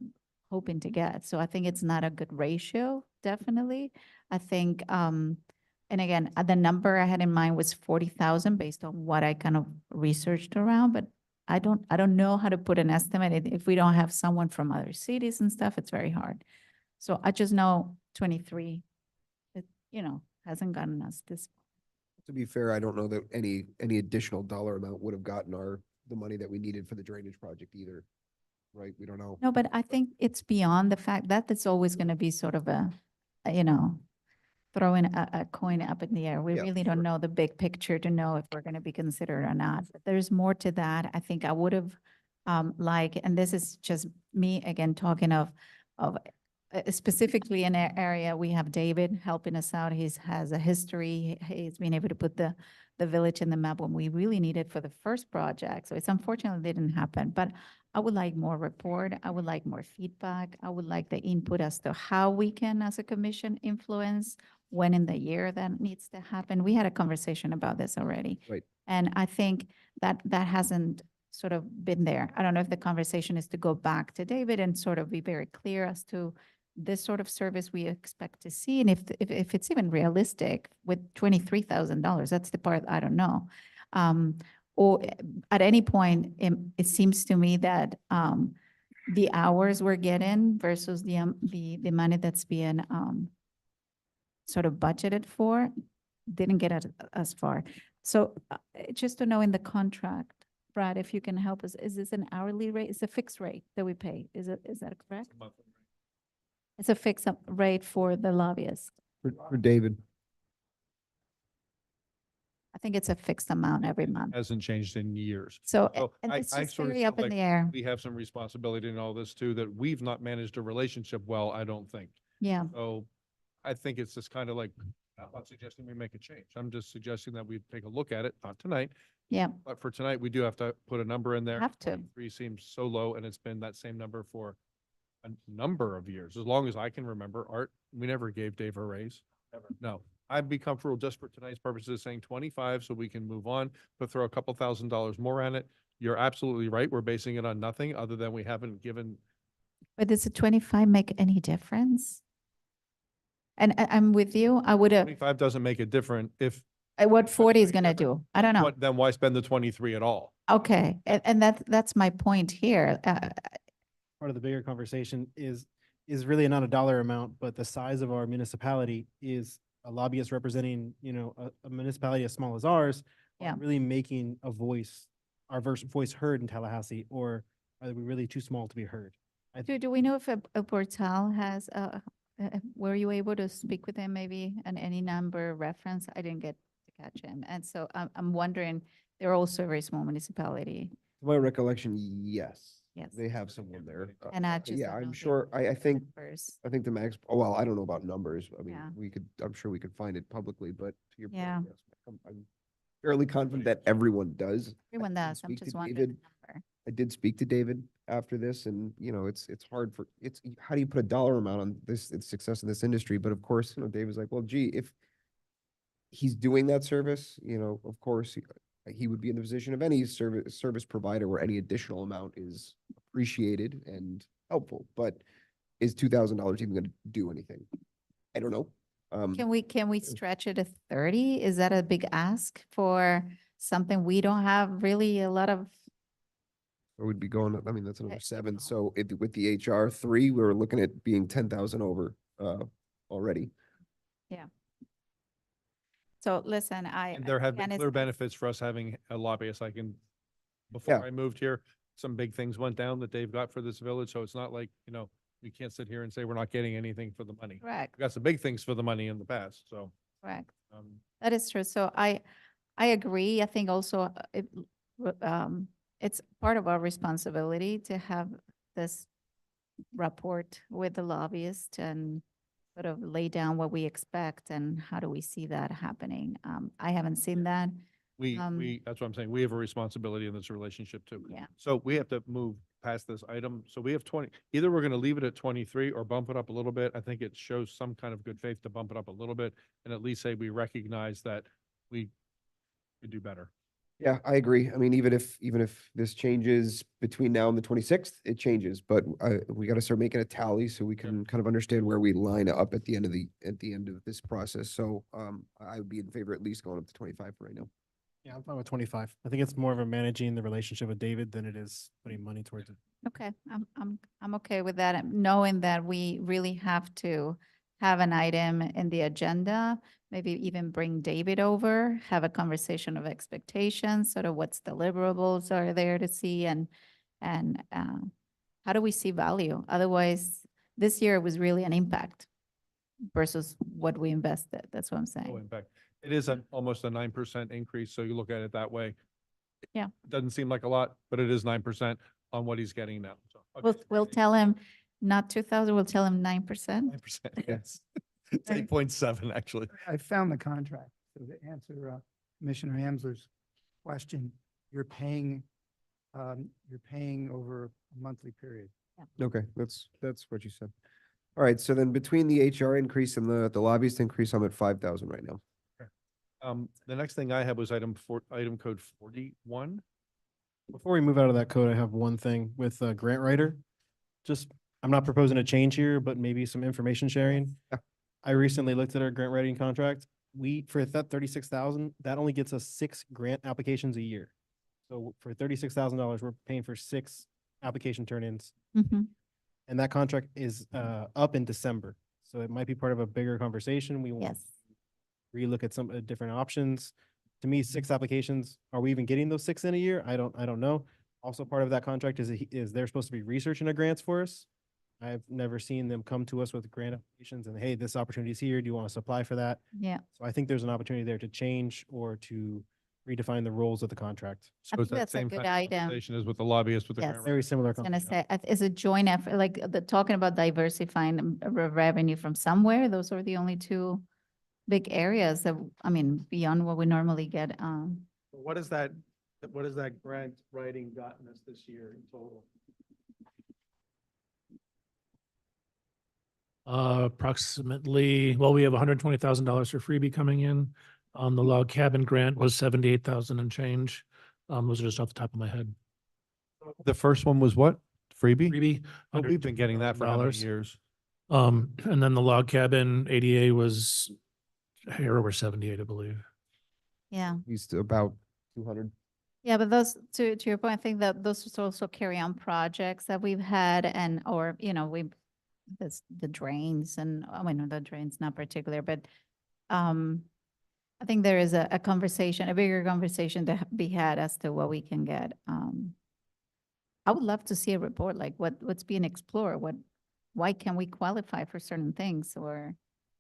hoping to get. So I think it's not a good ratio, definitely. I think, and again, the number I had in mind was 40,000 based on what I kind of researched around, but I don't know how to put an estimate. If we don't have someone from other cities and stuff, it's very hard. So I just know 23, it, hasn't gotten us this. to be fair, I don't know that any additional dollar amount would have gotten the money that we needed for the drainage project either. Right? We don't know. No, but I think it's beyond the fact that it's always going to be sort of throwing a coin up in the air. We Yeah, really don't know the big picture to know if we're going to be considered or not. But there's more to that. I think I would have and this is just me again talking of specifically in our area, we have David helping us out. He has a history. He's been able to put the village in the map when we really needed for the first project. So it's unfortunately didn't happen, but I would like more report. I would like more feedback. I would like the input as to how we can, as a commission, influence when in the year that needs to happen. We had a conversation about this already. Right. And I think that hasn't sort of been there. I don't know if the conversation is to go back to David and sort of be very clear as to this sort of service we expect to see. And if it's even realistic with $23,000, that's the part I don't know. Or at any point, it seems to me that the hours we're getting versus the money that's being sort of budgeted for didn't get us as far. So just to know in the contract, Brad, if you can help us, is this an hourly rate? It's a fixed rate that we pay. Is that correct? It's a fixed rate for the lobbyist. For David. I think it's a fixed amount every month. Hasn't changed in years. So, So and I- it's I just sort of very feel up in like the air. We have some responsibility in all this too, that we've not managed a relationship well, I don't think. Yeah. So I think it's just kind of like, I'm not suggesting we make a change. I'm just suggesting that we take a look at it, not tonight. Yeah. But for tonight, we do have to put a number in there. Have to. 3 seems so low, and it's been that same number for a number of years, as long as I can remember. Art, we never gave Dave a raise. Ever. No, I'd be comfortable just for tonight's purposes saying 25 so we can move on, but throw a couple $1,000s more on it. You're absolutely right. We're basing it on nothing other than we haven't given. But does a 25 make any difference? And I'm with you. I would have, 25 doesn't make it different if. what 40 is make gonna different. do? I don't know. Then why spend the 23 at all? Okay, and that's my point here. Part of the bigger conversation is really not a dollar amount, but the size of our municipality is a lobbyist representing, a municipality as small as ours. Yeah. Really making a voice, our voice heard in Tallahassee, or are we really too small to be heard? Do we know if a portal has, were you able to speak with him maybe an any number reference? I didn't get to catch him. And so I'm wondering, they're also a very small municipality. My recollection, yes. Yes. They have someone there. And I just Yeah, don't know I'm the sure, I think, numbers. I think the max, oh, well, I don't know about numbers. I mean, Yeah. I'm sure we could find it publicly, but to your point, Yeah. yes, I'm fairly confident that everyone does. Everyone I did does. I'm speak to just wondering David. the number. I did speak to David after this and, it's hard for, how do you put a dollar amount on this, it's success in this industry? But of course, David's like, well, gee, if he's doing that service, of course, he would be in the position of any service provider where any additional amount is appreciated and helpful, but is $2,000 even gonna do anything? I don't know. Can we stretch it to 30? Is that a big ask for something we don't have really a lot of? Or we'd be going, I mean, that's another I 7. know. So with the HR 3, we were looking at being 10,000 over, already. So listen, And there have been again, clear it's- benefits for us having a lobbyist. Before Yeah. I moved here, some big things went down that Dave got for this village. So it's not like, we can't sit here and say we're not getting anything for the money. Correct, We got some big things for the money in the past, so. correct. um, That is true. So I agree. I think also it's part of our responsibility to have this rapport with the lobbyist and sort of lay down what we expect and how do we see that happening. I haven't seen that. That's what I'm saying. We have a responsibility in this relationship too. Yeah. So we have to move past this item. So we have 20, either we're going to leave it at 23 or bump it up a little bit. I think it shows some kind of good faith to bump it up a little bit and at least say we recognize that we could do better. Yeah, I agree. I mean, even if this changes between now and the 26th, it changes, but we got to start making a tally so we can kind of understand where we line up at the end of this process. So, I would be in favor at least going up to 25 for right now. Yeah, I'm fine with 25. I think it's more of a managing the relationship with David than it is putting money towards it. Okay, I'm okay with that, knowing that we really have to have an item in the agenda, maybe even bring David over, have a conversation of expectations, sort of what's deliverables are there to see and how do we see value? Otherwise, this year was really an impact versus what we invested. That's what I'm Oh, saying. in fact, it is almost a 9% increase. So you look at it that way. Yeah. It doesn't seem like a lot, but it is 9% on what he's getting now. So, okay. We'll tell him, not 2,000, we'll tell him 9%. 9%, yes. It's 8.7 actually. I found the contract. So to answer Commissioner Amsler's question, you're paying over a monthly period. Okay, that's what you said. All right, so then between the HR increase and the lobbyist increase, I'm at 5,000 right now. The next thing I had was item code 41. Before we move out of that code, I have one thing with grant writer. I'm not proposing a change here, but maybe some information sharing. Yeah. I recently looked at our grant writing contract. For that 36,000, that only gets us 6 grant applications a year. So for $36,000, we're paying for 6 application turn-ins. Mhm. And that contract is up in December. So it might be part of a bigger conversation. We want Yes. to relook at some different options. To me, 6 applications, are we even getting those 6 in a year? I don't know. Also, part of that contract is they're supposed to be researching the grants for us. I've never seen them come to us with grant applications and, hey, this opportunity is here. Do you want us to apply for that? Yeah. So I think there's an opportunity there to change or to redefine the roles of the contract. I So it's think that that's a same good kind of item. conversation as with the lobbyists with the Yes. grant Very similar. I was gonna concept. say, it's a joint effort, like talking about diversifying revenue from somewhere. Those are the only two big areas that, I mean, beyond what we normally get. What has that grant writing gotten us this year in total? Approximately, well, we have $120,000 for freebie coming in. The log cabin grant was 78,000 and change. Those are just off the top of my head. The first one was what? Freebie? Freebie. Oh, we've been getting that for how many $120,000. years? And then the log cabin ADA was here over 78, I believe. Yeah. He's about 200. Yeah, but those, to your point, I think that those also carry on projects that we've had and, or, the drains and, I mean, the drains not particular, but, I think there is a conversation, a bigger conversation to be had as to what we can get. I would love to see a report, like what's being explored, why can we qualify for certain things, or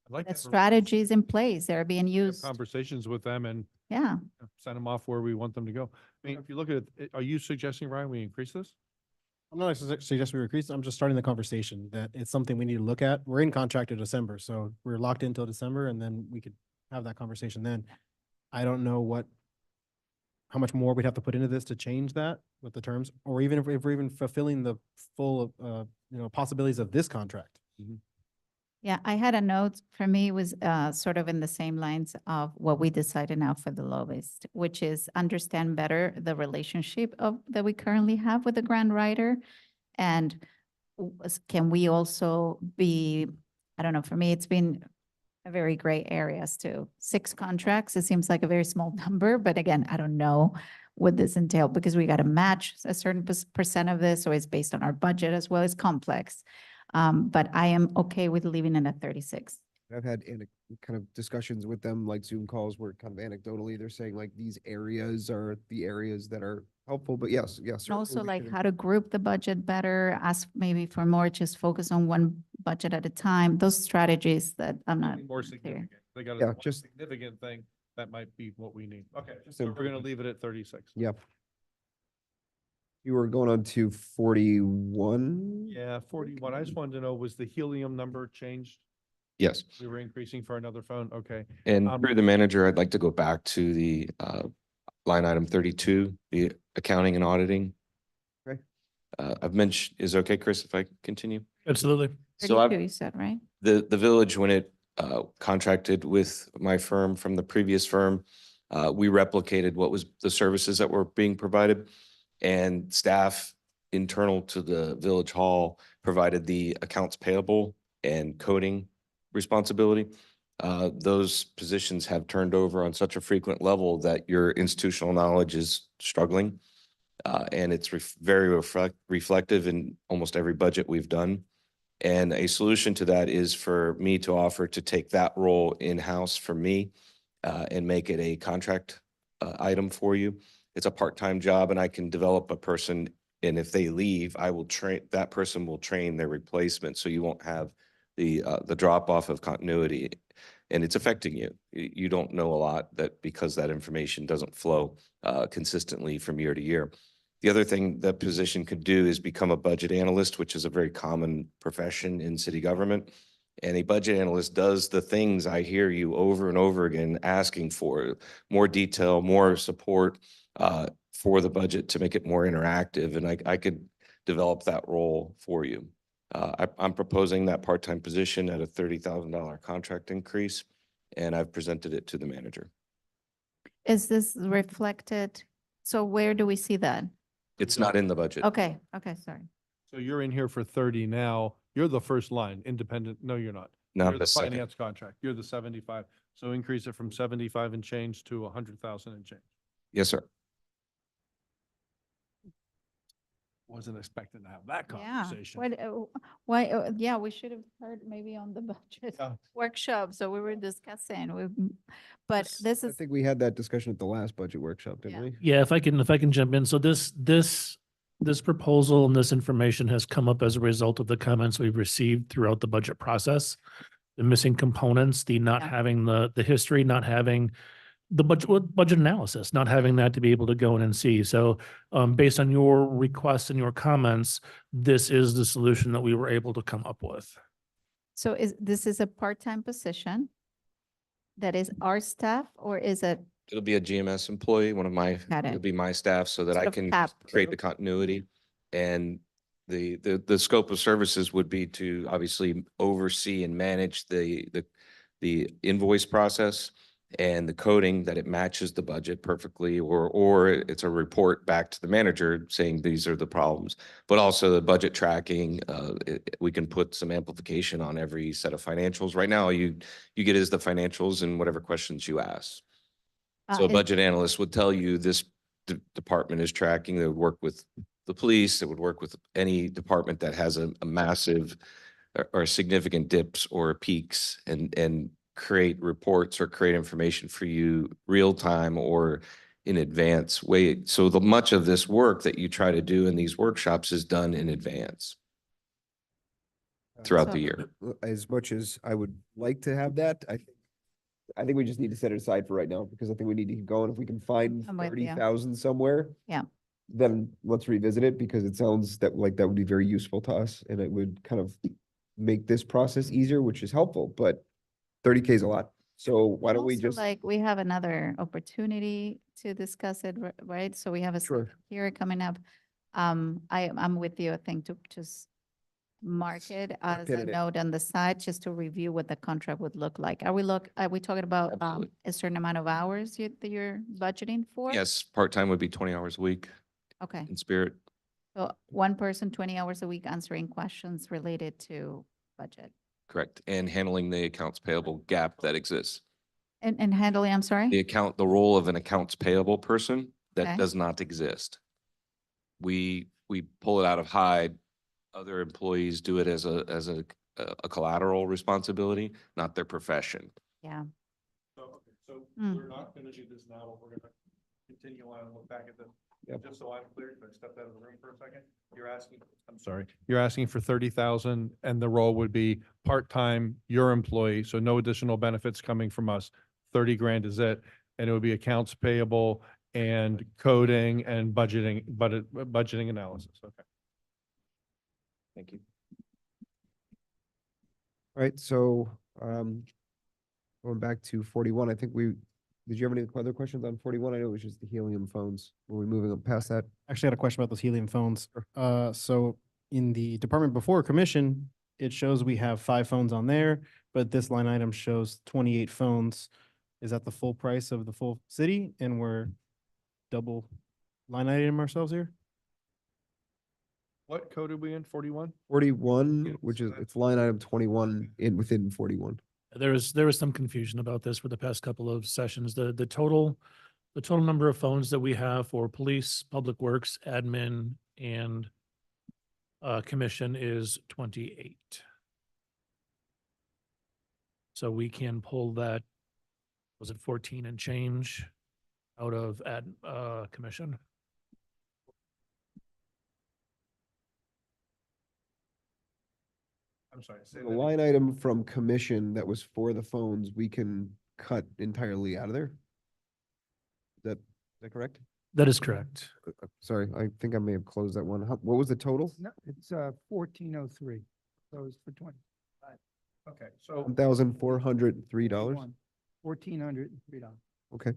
I'd like the to have a- strategies in place that are being have used. Conversations with them and Yeah. send them off where we want them to go. I mean, if you look at it, are you suggesting, Ryan, we increase this? I'm not suggesting we increase. I'm just starting the conversation that it's something we need to look at. We're in contract in December, so we're locked in until December, and then we could have that conversation then. I don't know how much more we'd have to put into this to change that with the terms, or even if we're even fulfilling the full, possibilities of this contract. Yeah, I had a note for me was sort of in the same lines of what we decided now for the lowest, which is understand better the relationship that we currently have with the grant writer. And can we also be, I don't know, for me, it's been a very gray areas too. 6 contracts, it seems like a very small number, but again, I don't know what this entail because we got to match a certain percent of this, or it's based on our budget as well. It's complex. But I am okay with leaving it at 36. I've had kind of discussions with them, like Zoom calls where kind of anecdotally, they're saying like these areas are the areas that are helpful, but yes. And also like how to group the budget better, ask maybe for more, just focus on one budget at a time. Those strategies that I'm not More clear. significant. They got Yeah, a just- significant thing. That might be what we need. Okay, so So- we're gonna leave it at 36. Yep. You were going on to 41? Yeah, 41. I just wanted to know, was the helium number changed? Yes. We were increasing for another phone. Okay. And Um, through the manager, I'd like to go back to the line item 32, the accounting and auditing. Okay. I've mentioned, is it okay, Chris, if I continue? Absolutely. So 32, I've, you said, right? the village, when it contracted with my firm from the previous firm, we replicated what was the services that were being provided, and staff internal to the village hall provided the accounts payable and coding responsibility. Those positions have turned over on such a frequent level that your institutional knowledge is struggling. And it's very reflective in almost every budget we've done. And a solution to that is for me to offer to take that role in-house for me and make it a contract item for you. It's a part-time job and I can develop a person, and if they leave, I will train, that person will train their replacement. So you won't have the drop off of continuity, and it's affecting you. You don't know a lot that because that information doesn't flow consistently from year to year. The other thing that position could do is become a budget analyst, which is a very common profession in city government. And a budget analyst does the things I hear you over and over again asking for: more detail, more support for the budget to make it more interactive. And I could develop that role for you. I'm proposing that part-time position at a $30,000 contract increase, and I've presented it to the manager. Is this reflected? So where do we see that? It's not in the budget. Okay, sorry. So you're in here for 30 now. You're the first line, independent. No, you're not. No, You're I'm the the second. finance contract. You're the 75. So increase it from 75 and change to 100,000 and change. Yes, sir. Wasn't expecting to have that Yeah. conversation. Why, yeah, we should have heard maybe on the budget Yeah. workshop. So we were discussing, but this I is, think we had that discussion at the last budget workshop, didn't Yeah. we? Yeah, if I can jump in. So this This proposal and this information has come up as a result of the comments we've received throughout the budget process. The missing components, the not Yeah. having the history, not having the budget analysis, not having that to be able to go in and see. So based on your requests and your comments, this is the solution that we were able to come up with. So this is a part-time position that is our staff, or is it It'll be a GMS employee, one of my, Got it. it'll be my staff so that Sort I of can cap. create the continuity. And the scope of services would be to obviously oversee and manage the invoice process and the coding, that it matches the budget perfectly, or it's a report back to the manager saying these are the problems. But also the budget tracking, we can put some amplification on every set of financials. Right now, you get is the financials and whatever questions you ask. So a is- budget analyst would tell you this department is tracking. They would work with the police. They would work with any department that has a massive or significant dips or peaks, and create reports or create information for you real time or in advance way. So much of this work that you try to do in these workshops is done in advance throughout So- the year. As much as I would like to have that, I think we just need to set it aside for right now, because I think we need to keep going. If we can find I'm with you. 30,000 somewhere. Yeah. Then let's revisit it, because it sounds that would be very useful to us, and it would kind of make this process easier, which is helpful, but 30K is a lot. So why don't we Also, just? like, we have another opportunity to discuss it, right? So we have a Sure. here coming up. I'm with you, I think, to just mark it as pin a it. note on the side, just to review what the contract would look like. Are we talking about Absolutely. a certain amount of hours that you're budgeting for? Yes, part-time would be 20 hours a week Okay, in spirit. so one person, 20 hours a week answering questions related to budget. Correct. And handling the accounts payable gap that exists. And handling, I'm sorry? The role of an accounts payable person Okay. that does not exist. We pull it out of Hyde. Other employees do it as a collateral responsibility, not their profession. Yeah. So Mm. we're not gonna do this now, but we're gonna continue on and look back at the, just so I'm clear, can I step out of the room for a second? I'm sorry, you're asking for 30,000 and the role would be part-time, your employee, so no additional benefits coming from us. 30 grand is it, and it would be accounts payable and coding and budgeting analysis, okay. Thank you. All right, so, going back to 41, I think did you have any other questions on 41? I know it was just the helium phones. Were we moving up past that? Actually, I had a question about those helium phones. So in the department before commission, it shows we have 5 phones on there, but this line item shows 28 phones. Is that the full price of the full city? And we're double line item ourselves here? What code are we in, 41? 41, which is, it's line item 21 within 41. There was some confusion about this for the past couple of sessions. The total number of phones that we have for police, public works, admin, and commission is 28. So we can pull that, was it 14 and change out of commission? I'm sorry. say The that again. line item from commission that was for the phones, we can cut entirely out of there. Is that correct? That is correct. Sorry, I think I may have closed that one. What was the total? No, it's 1403. So it's for 20. Okay, so $1,403. $1,403. Okay.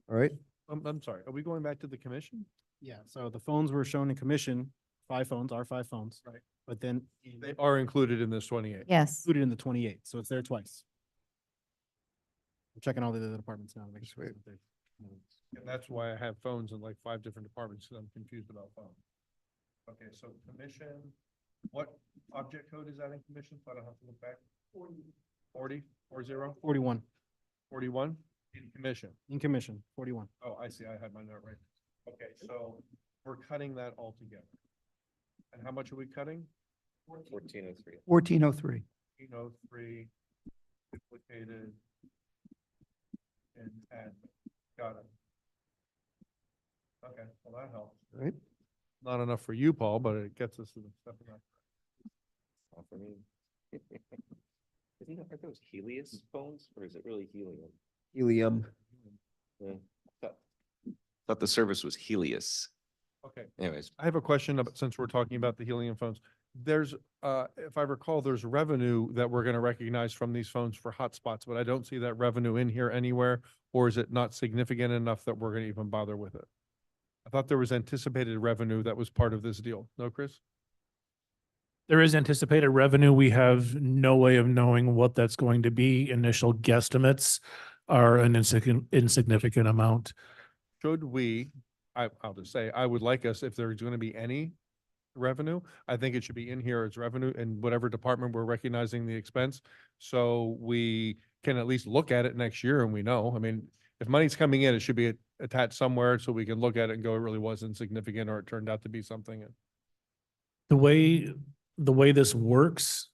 All right. I'm sorry, are we going back to the commission? Yeah, so the phones were shown in commission, 5 phones, our 5 phones. Right. But then They are included in this 28. Yes. included in the 28, so it's there twice. I'm checking all the other departments now to make sure. that they're- And that's why I have phones in like 5 different departments, because I'm confused about phones. Okay, so commission, what object code is that in commission? So I don't have to look back. 40, 40, 41 41 in commission. in commission, 41. Oh, I see. I had my note right. Okay, so we're cutting that all together. And how much are we cutting? 1403. 1403. 1803 duplicated and add. Got it. Okay, well, that helps. All right. Not enough for you, Paul, but it gets us to the step enough. Not for me. Isn't that, are those Helios phones or is it really helium? Helium. Yeah. Thought the service was Helios. Okay. Anyways, I have a question about, since we're talking about the helium phones. There's, if I recall, there's revenue that we're going to recognize from these phones for hotspots, but I don't see that revenue in here anywhere. Or is it not significant enough that we're going to even bother with it? I thought there was anticipated revenue that was part of this deal. No, Chris? There is anticipated revenue. We have no way of knowing what that's going to be. Initial guesstimates are an insignificant amount. Should we, I'll just say, I would like us, if there's going to be any revenue, I think it should be in here as revenue in whatever department we're recognizing the expense. So we can at least look at it next year and we know. I mean, if money's coming in, it should be attached somewhere so we can look at it and go, it really was insignificant or it turned out to be something. The way this works,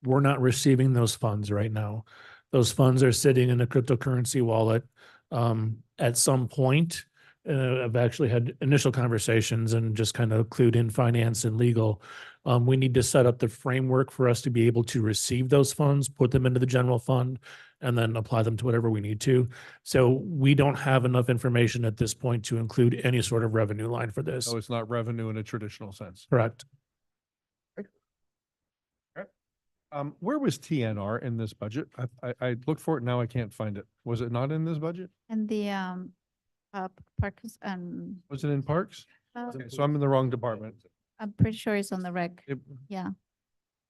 we're not receiving those funds right now. Those funds are sitting in a cryptocurrency wallet. At some point, I've actually had initial conversations and just kind of clued in finance and legal. We need to set up the framework for us to be able to receive those funds, put them into the general fund, and then apply them to whatever we need to. So we don't have enough information at this point to include any sort of revenue line for this. So it's not revenue in a traditional sense. Correct. Where was TNR in this budget? I looked for it, now I can't find it. Was it not in this budget? And the, parks, Was it in Parks? well, Okay, so I'm in the wrong department. I'm pretty sure it's on the rec, It- yeah,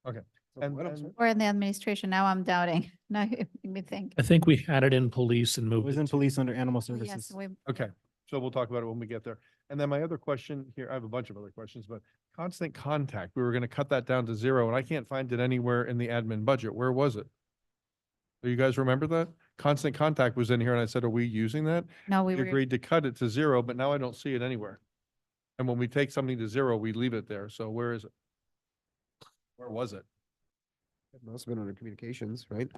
Okay. So And, what else? and- or in the administration. Now I'm doubting. Now you make me think. I think we had it in police and It moved was it in to- police under animal Oh, yes, services. we, okay, so we'll talk about it when we get there. And then my other question here, I have a bunch of other questions, but constant contact, we were going to cut that down to 0 and I can't find it anywhere in the admin budget. Where was it? Do you guys remember that? Constant contact was in here and I said, are we using that? no, We we were, agreed to cut it to 0, but now I don't see it anywhere. And when we take something to 0, we leave it there. So where is it? Where was it? It must have been under communications, right?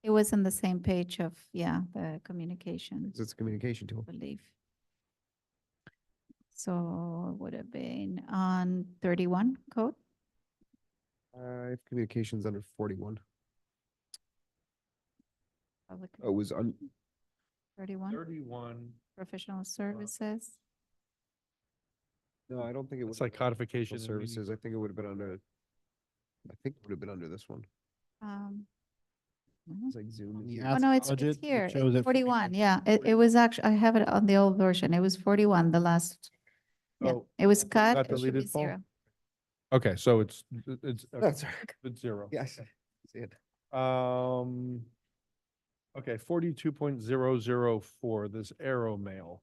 it was on the same page of, yeah, the communication, 'Cause it's a communication I tool. believe. So it would have been on 31 code. I have communications under 41. Public Oh, it was on, 31, 31. professional services. no, I don't think it was. It's like codification. Professional and meeting- services. I think it would have been under, I think it would have been under this one. No. It's like Zoom. and The Zoom. Oh, ask no, it's budget, it here. shows It's it 41. Yeah, it was actually, I have it on the old version. It was 41, the last. Yeah, Oh, it was got cut. It should be deleted, Paul? 0. Okay, so it's, That's right. it's 0. Yes. See it. Okay, 42.004, this arrow mail.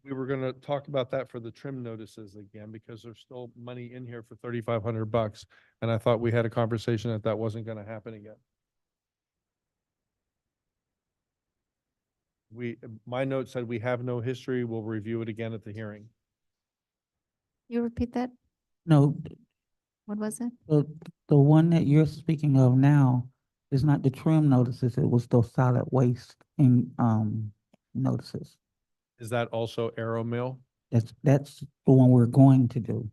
We were gonna talk about that for the trim notices again, because there's still money in here for $3,500. And I thought we had a conversation that that wasn't gonna happen again. My note said we have no history. We'll review it again at the hearing. You repeat that? No, What was it? the one that you're speaking of now is not the trim notices, it was those solid waste notices. Is that also arrow mail? That's the one we're going to do.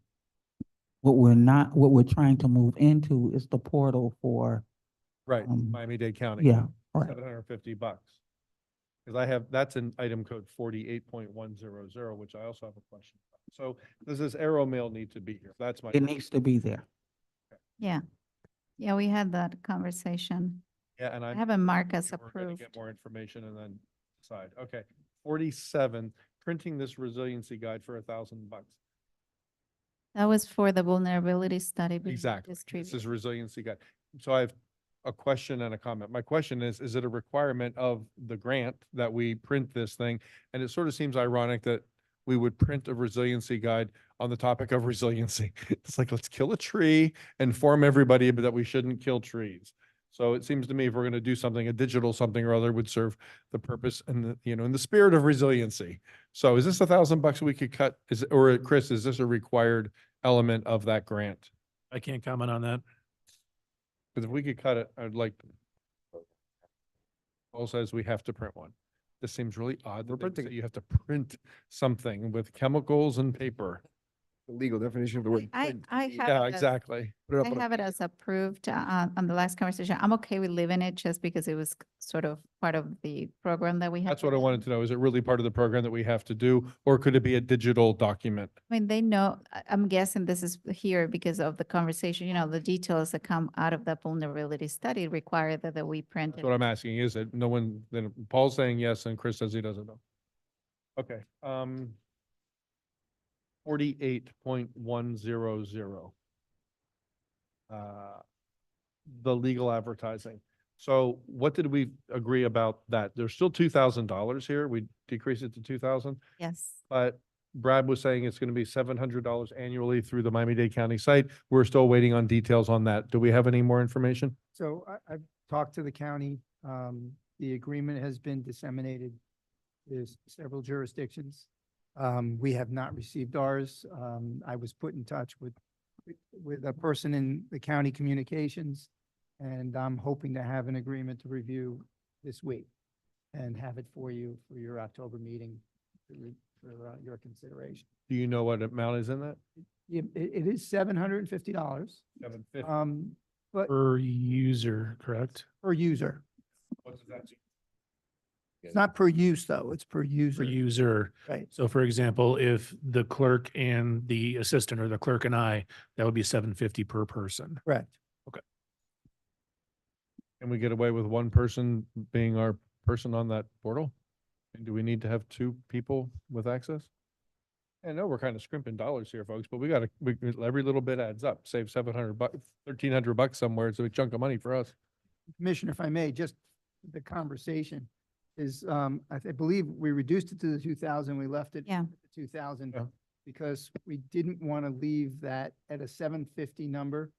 What we're trying to move into is the portal for, Right, Um, Miami-Dade County. yeah, right. $750. Because I have, that's an item code 48.100, which I also have a question about. So does this arrow mail need to be here? That's my. It needs to be there. Yeah. Yeah, we had that conversation. Yeah, and I I. haven't marked as We're gonna approved. get more information and then decide. Okay, 47, printing this resiliency guide for $1,000. That was for the vulnerability study. being Exactly. This distributed. is resiliency guide. So I have a question and a comment. My question is it a requirement of the grant that we print this thing? And it sort of seems ironic that we would print a resiliency guide on the topic of resiliency. It's like, let's kill a tree, inform everybody but that we shouldn't kill trees. So it seems to me if we're going to do something, a digital something or other would serve the purpose and the, in the spirit of resiliency. So is this $1,000 we could cut? Or Chris, is this a required element of that grant? I can't comment on that. Because if we could cut it, I'd like. Paul says we have to print one. This seems really odd We're that they would printing say it. you have to print something with chemicals and paper. The legal definition of the word. I print. have Yeah, it as- exactly. Put it up I on a- have it as approved on the last conversation. I'm okay with leaving it just because it was sort of part of the program that we have. That's what I wanted to know. Is it really part of the program that we have to do, or could it be a digital document? I mean, they know, I'm guessing this is here because of the conversation, the details that come out of that vulnerability study require that we print That's it. what I'm asking. Is it, no one, then Paul's saying yes and Chris says he doesn't know. Okay, 48.100. The legal advertising. So what did we agree about that? There's still $2,000 here. We decreased it to 2,000, Yes. but Brad was saying it's going to be $700 annually through the Miami-Dade County site. We're still waiting on details on that. Do we have any more information? So I've talked to the county. The agreement has been disseminated. There's several jurisdictions. We have not received ours. I was put in touch with a person in the county communications, and I'm hoping to have an agreement to review this week and have it for you for your October meeting for your consideration. Do you know what amount is in that? It is $750, $750. but Per user, correct? per user. What does that mean? It's not per use, though. It's per Per user. user. Right. So for example, if the clerk and the assistant or the clerk and I, that would be $750 per person. Correct. Can we get away with one person being our person on that portal? And do we need to have two people with access? I know we're kind of scrimping dollars here, folks, but we gotta, every little bit adds up. Save $700, $1,300 somewhere. It's a big chunk of money for us. Commissioner, if I may, just the conversation is, I believe we reduced it to the 2,000. We left it Yeah. at the 2,000 Yeah. because we didn't want to leave that at a 750 number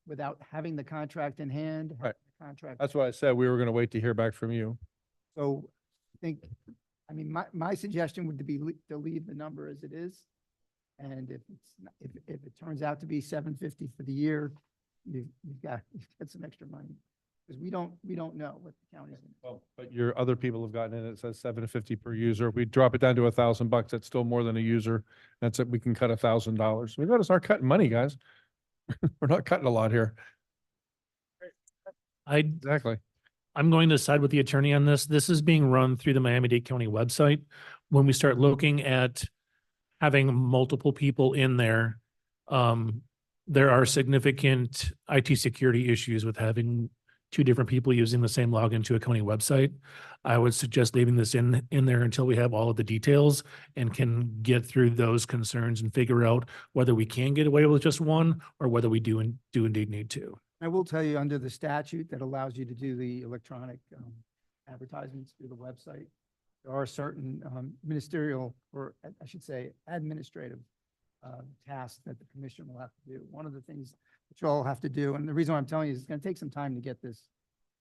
without having the contract in hand. having Right. the Contract. That's why I said we were gonna wait to hear back from you. So I think, my suggestion would be to leave the number as it is. And if it's, if it turns out to be 750 for the year, you've got some extra money. Because we don't know what the county's gonna. Well, but your other people have gotten in, it says $750 per user. If we drop it down to $1,000, that's still more than a user. That's it. We can cut $1,000. We gotta start cutting money, guys. We're not cutting a lot here. Exactly. I'm going to side with the attorney on this. This is being run through the Miami-Dade County website. When we start looking at having multiple people in there, there are significant IT security issues with having two different people using the same login to a county website. I would suggest leaving this in there until we have all of the details and can get through those concerns and figure out whether we can get away with just one or whether we do indeed need to. I will tell you, under the statute that allows you to do the electronic advertisements through the website, there are certain ministerial, or I should say administrative tasks that the commission will have to do. One of the things that you all have to do, and the reason why I'm telling you is it's going to take some time to get this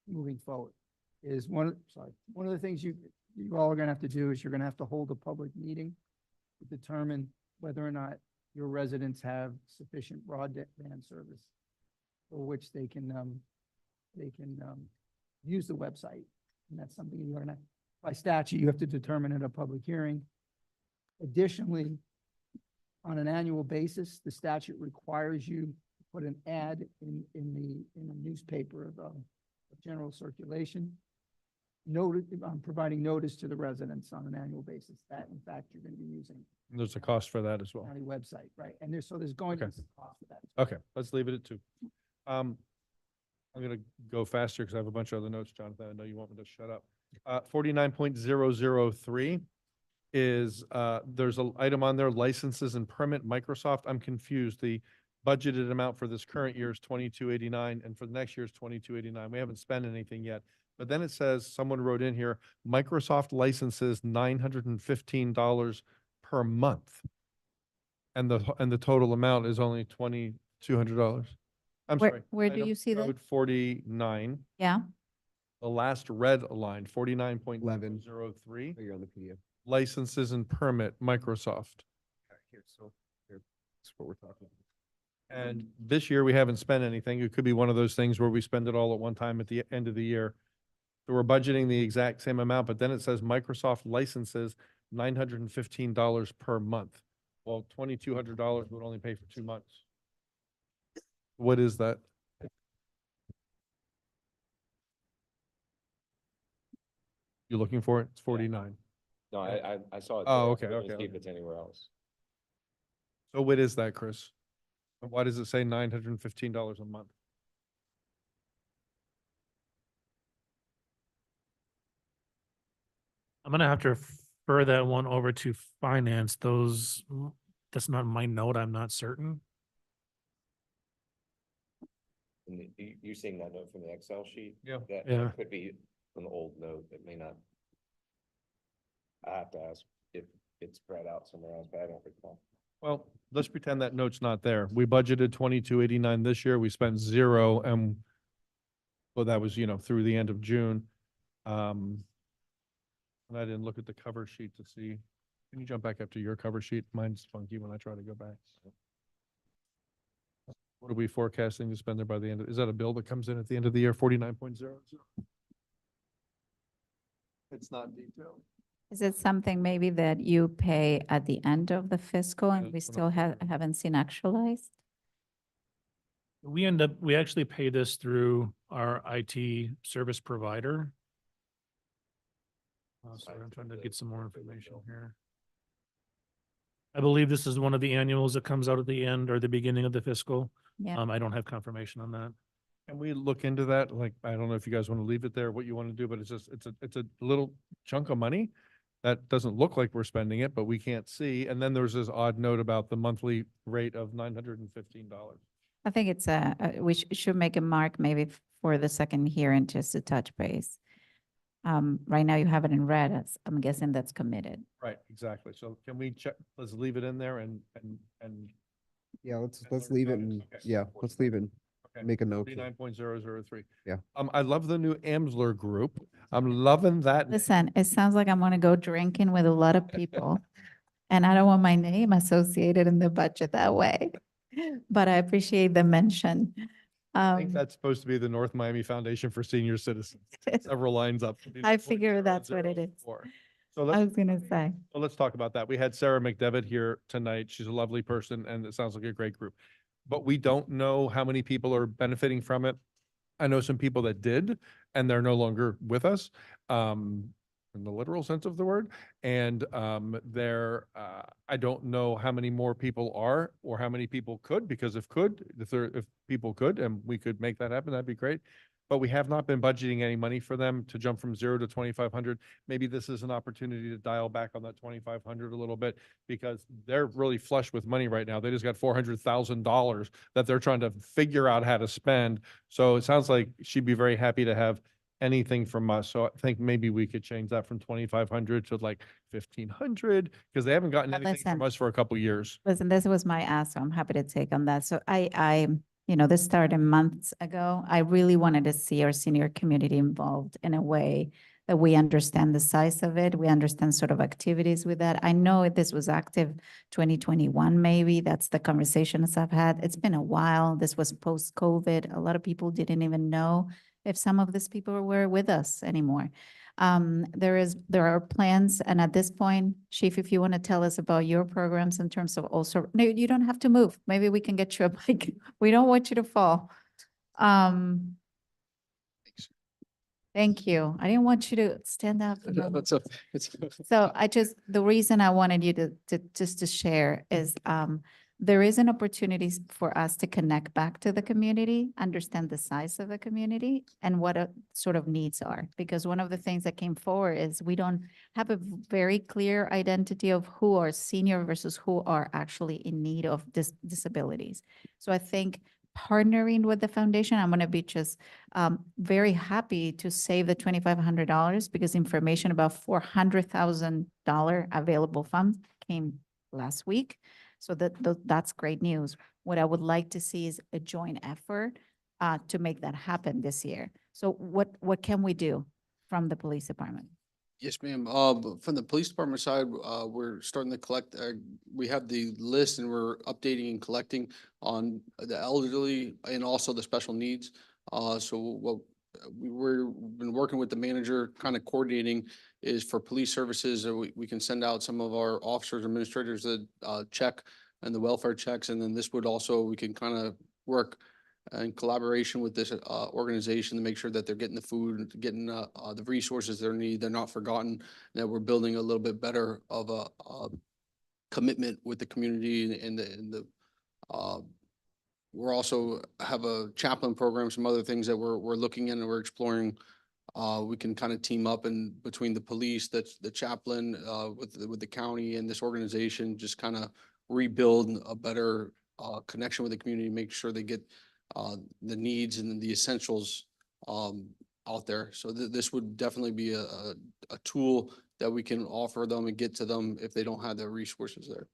moving forward, is one of the things you all are going to have to do is you're going to have to hold a public meeting to determine whether or not your residents have sufficient broadband service for which they can use the website. And that's something you're gonna, by statute, you have to determine at a public hearing. Additionally, on an annual basis, the statute requires you to put an ad in the newspaper of general circulation. Providing notice to the residents on an annual basis that in fact you're gonna be using There's a cost for that as well. county website, right? And there's going to Okay. be some cost for that. Okay, let's leave it at 2. I'm gonna go faster because I have a bunch of other notes, Jonathan. I know you want me to shut up. 49.003 is, there's an item on there, licenses and permit Microsoft. I'm confused. The budgeted amount for this current year is 2289 and for the next year is 2289. We haven't spent anything yet. But then it says, someone wrote in here, Microsoft licenses $915 per month. And the total amount is only $2,200. I'm Where- sorry. where do item you see that? code 49, Yeah. the last red line, 49.003, Oh, you're on the PDF. licenses and permit, Microsoft. Okay, here, so here, that's what we're talking about. And this year, we haven't spent anything. It could be one of those things where we spend it all at one time at the end of the year. So we're budgeting the exact same amount, but then it says Microsoft licenses $915 per month. Well, $2,200 would only pay for 2 months. What is that? You looking for it? It's 49. No, I saw it. Oh, there. okay, I'm gonna okay, See if okay. it's anywhere else. So what is that, Chris? And why does it say $915 a month? I'm gonna have to refer that one over to finance. That's not my note. I'm not certain. And you're seeing that note from the Excel sheet? Yeah. That Yeah. could be an old note. It may not. I have to ask if it's spread out somewhere else, but I don't recall. Well, let's pretend that note's not there. We budgeted 2289 this year. We spent 0 and well, that was, through the end of June. And I didn't look at the cover sheet to see. Can you jump back up to your cover sheet? Mine's funky when I try to go back. What are we forecasting to spend there by the end? Is that a bill that comes in at the end of the year, 49.0? It's not detailed. Is it something maybe that you pay at the end of the fiscal and Yeah, we that's what still haven't seen actualized? We actually pay this through our IT service provider. Sorry, I'm trying to get some more information here. I believe this is one of the annuals that comes out at the end or the beginning of the fiscal. Yeah. I don't have confirmation on that. Can we look into that? Like, I don't know if you guys want to leave it there, what you want to do, but it's a little chunk of money that doesn't look like we're spending it, but we can't see. And then there's this odd note about the monthly rate of $915. I think it's we should make a mark maybe for the second hearing just to touch base. Right now you have it in red. I'm guessing that's committed. Right, exactly. So can we check, let's leave it in there and. Yeah, let's learn leave it about it. and, Okay. yeah, let's leave it. Okay. Make a note. here. 49.003. Yeah. I love the new Amsler group. I'm loving that. name. Listen, it sounds like I'm gonna go drinking with a lot of people. And I don't want my name associated in the budget that way. But I appreciate the mention. I think that's supposed to be the North Miami Foundation for Senior Citizens. Several lines up. I figure that's what it is. So I let's, was gonna say. well, let's talk about that. We had Sarah McDevitt here tonight. She's a lovely person and it sounds like a great group. But we don't know how many people are benefiting from it. I know some people that did, and they're no longer with us, in the literal sense of the word. And I don't know how many more people are or how many people could, because if people could and we could make that happen, that'd be great. But we have not been budgeting any money for them to jump from 0 to 2,500. Maybe this is an opportunity to dial back on that 2,500 a little bit because they're really flush with money right now. They just got $400,000 that they're trying to figure out how to spend. So it sounds like she'd be very happy to have anything from us. So I think maybe we could change that from 2,500 to like 1,500 because they haven't gotten But anything from listen. us for a couple years. Listen, this was my ask, so I'm happy to take on that. So this started months ago. I really wanted to see our senior community involved in a way that we understand the size of it. We understand sort of activities with that. I know this was active 2021, maybe. That's the conversations I've had. It's been a while. This was post-COVID. A lot of people didn't even know if some of these people were with us anymore. There are plans, and at this point, Chief, if you want to tell us about your programs in terms of also, no, you don't have to move. Maybe we can get you a bike. We don't want you to fall. Thank you. I didn't want you to stand up. So the reason I wanted you to share is, there is an opportunity for us to connect back to the community, understand the size of the community and what sort of needs are. Because one of the things that came forward is we don't have a very clear identity of who are senior versus who are actually in need of disabilities. So I think partnering with the foundation, I'm going to be just very happy to save the $2,500 because information about $400,000 available funds came last week. So that's great news. What I would like to see is a joint effort to make that happen this year. So what can we do from the police department? Yes, ma'am. From the police department side, we're starting to collect, we have the list and we're updating and collecting on the elderly and also the special needs. So what we're been working with the manager, kind of coordinating is for police services, we can send out some of our officers, administrators that check and the welfare checks. And then this would also, we can kind of work in collaboration with this organization to make sure that they're getting the food, getting the resources they need, they're not forgotten, that we're building a little bit better of a commitment with the community and the we're also have a chaplain program, some other things that we're looking in and we're exploring. We can kind of team up and between the police, that's the chaplain, with the county and this organization, just kind of rebuild a better connection with the community, make sure they get the needs and the essentials out there. So this would definitely be a tool that we can offer them and get to them if they don't have the resources there.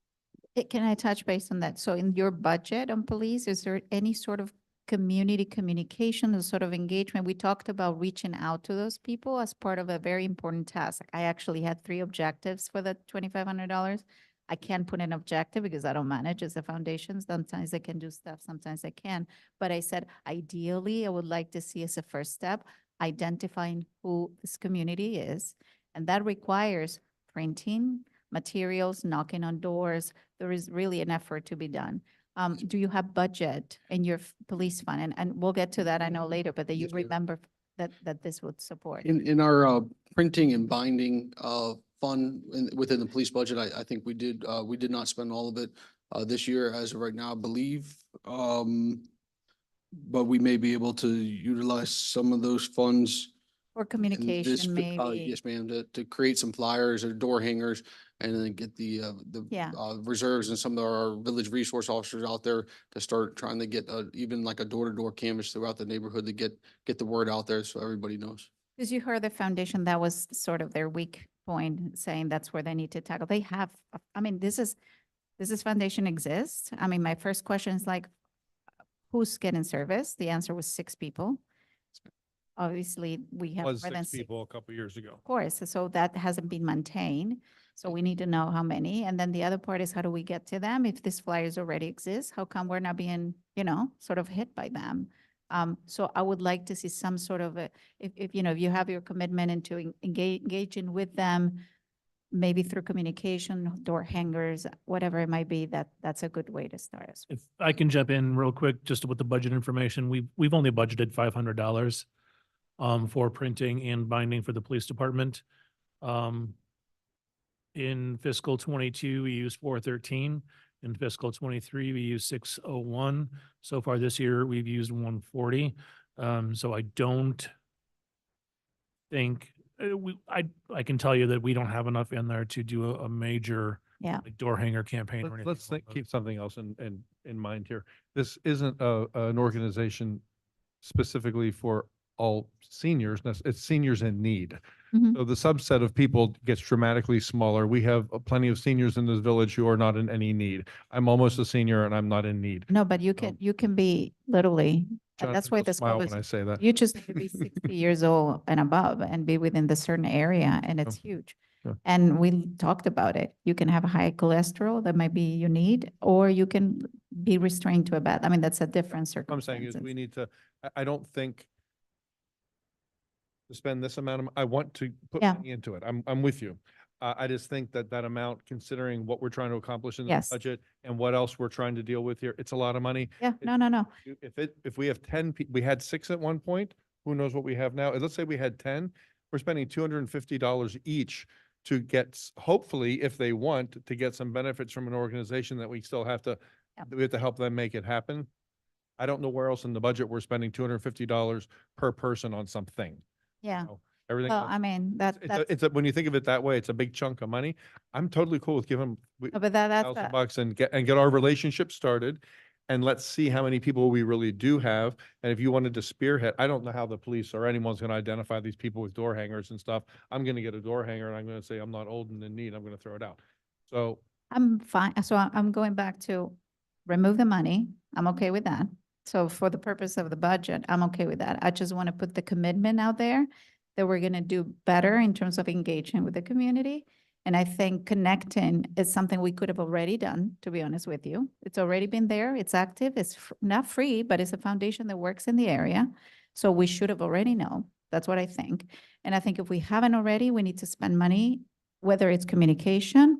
Can I touch base on that? So in your budget on police, is there any sort of community communication, a sort of engagement? We talked about reaching out to those people as part of a very important task. I actually had 3 objectives for the $2,500. I can't put an objective because I don't manage as a foundation. Sometimes I can do stuff, sometimes I can. But I said, ideally, I would like to see as a first step, identifying who this community is. And that requires printing materials, knocking on doors. There is really an effort to be done. Do you have budget in your police fund? And we'll get to that, I know later, but that you remember that this would support. In our printing and binding fund within the police budget, I think we did not spend all of it this year as of right now, I believe. But we may be able to utilize some of those funds. Or in this communication, maybe. Yes, ma'am, to create some flyers or door hangers and then get the Yeah. reserves and some of our village resource officers out there to start trying to get even like a door-to-door canvas throughout the neighborhood to get the word out there so everybody knows. Because you heard the foundation, that was sort of their weak point, saying that's where they need to tackle. They have, I mean, this is foundation exists. I mean, my first question is like, who's getting service? The answer was 6 people. Obviously, we have Was more than 6 people a couple years ago. Of course, so that hasn't been maintained. So we need to know how many. And then the other part is how do we get to them? If these flyers already exist, how come we're not being, sort of hit by them? So I would like to see some sort of if you have your commitment into engaging with them, maybe through communication, door hangers, whatever it might be, that's a good way to start us. If I can jump in real quick, just with the budget information, we've only budgeted $500 for printing and binding for the police department. In fiscal 22, we used 413. In fiscal 23, we used 601. So far this year, we've used 140. So I don't think I can tell you that we don't have enough in there to do a major like door hanger campaign or anything. Let's along those. keep something else in mind here. This isn't an organization specifically for all seniors. It's seniors in need. Mhm. So the subset of people gets dramatically smaller. We have plenty of seniors in this village who are not in any need. I'm almost a senior and I'm not in need. No, but you can be literally, and that's Jonathan why will this smile goes. when I say that. You just need to be 60 years old and above and be within the certain area, and it's huge. Sure. And we talked about it. You can have a high cholesterol that might be you need, or you can be restrained to a bed. I mean, that's a different What I'm saying circumstance. is we need to, I don't think to spend this amount of, I want to put Yeah. money into it. I'm with you. I just think that amount, considering what we're trying to accomplish in the Yes. budget and what else we're trying to deal with here, it's a lot of money. Yeah, no. If we have 10, we had 6 at one point, who knows what we have now? Let's say we had 10, we're spending $250 each to get, hopefully, if they want, to get some benefits from an organization that we still have to, Yep. we have to help them make it happen. I don't know where else in the budget we're spending $250 per person on something. Yeah. know, Everything Well, else. I mean, that's, When you think of it that way, it's a big chunk of money. I'm totally cool with giving no, but that's, $1,000 and get our relationship started. And let's see how many people we really do have. And if you wanted to spearhead, I don't know how the police or anyone's going to identify these people with door hangers and stuff. I'm going to get a door hanger and I'm going to say, I'm not old and in need. I'm going to throw it out. So I'm fine. So I'm going back to remove the money. I'm okay with that. So for the purpose of the budget, I'm okay with that. I just want to put the commitment out there that we're going to do better in terms of engaging with the community. And I think connecting is something we could have already done, to be honest with you. It's already been there. It's active. It's not free, but it's a foundation that works in the area. So we should have already known. That's what I think. And I think if we haven't already, we need to spend money, whether it's communication,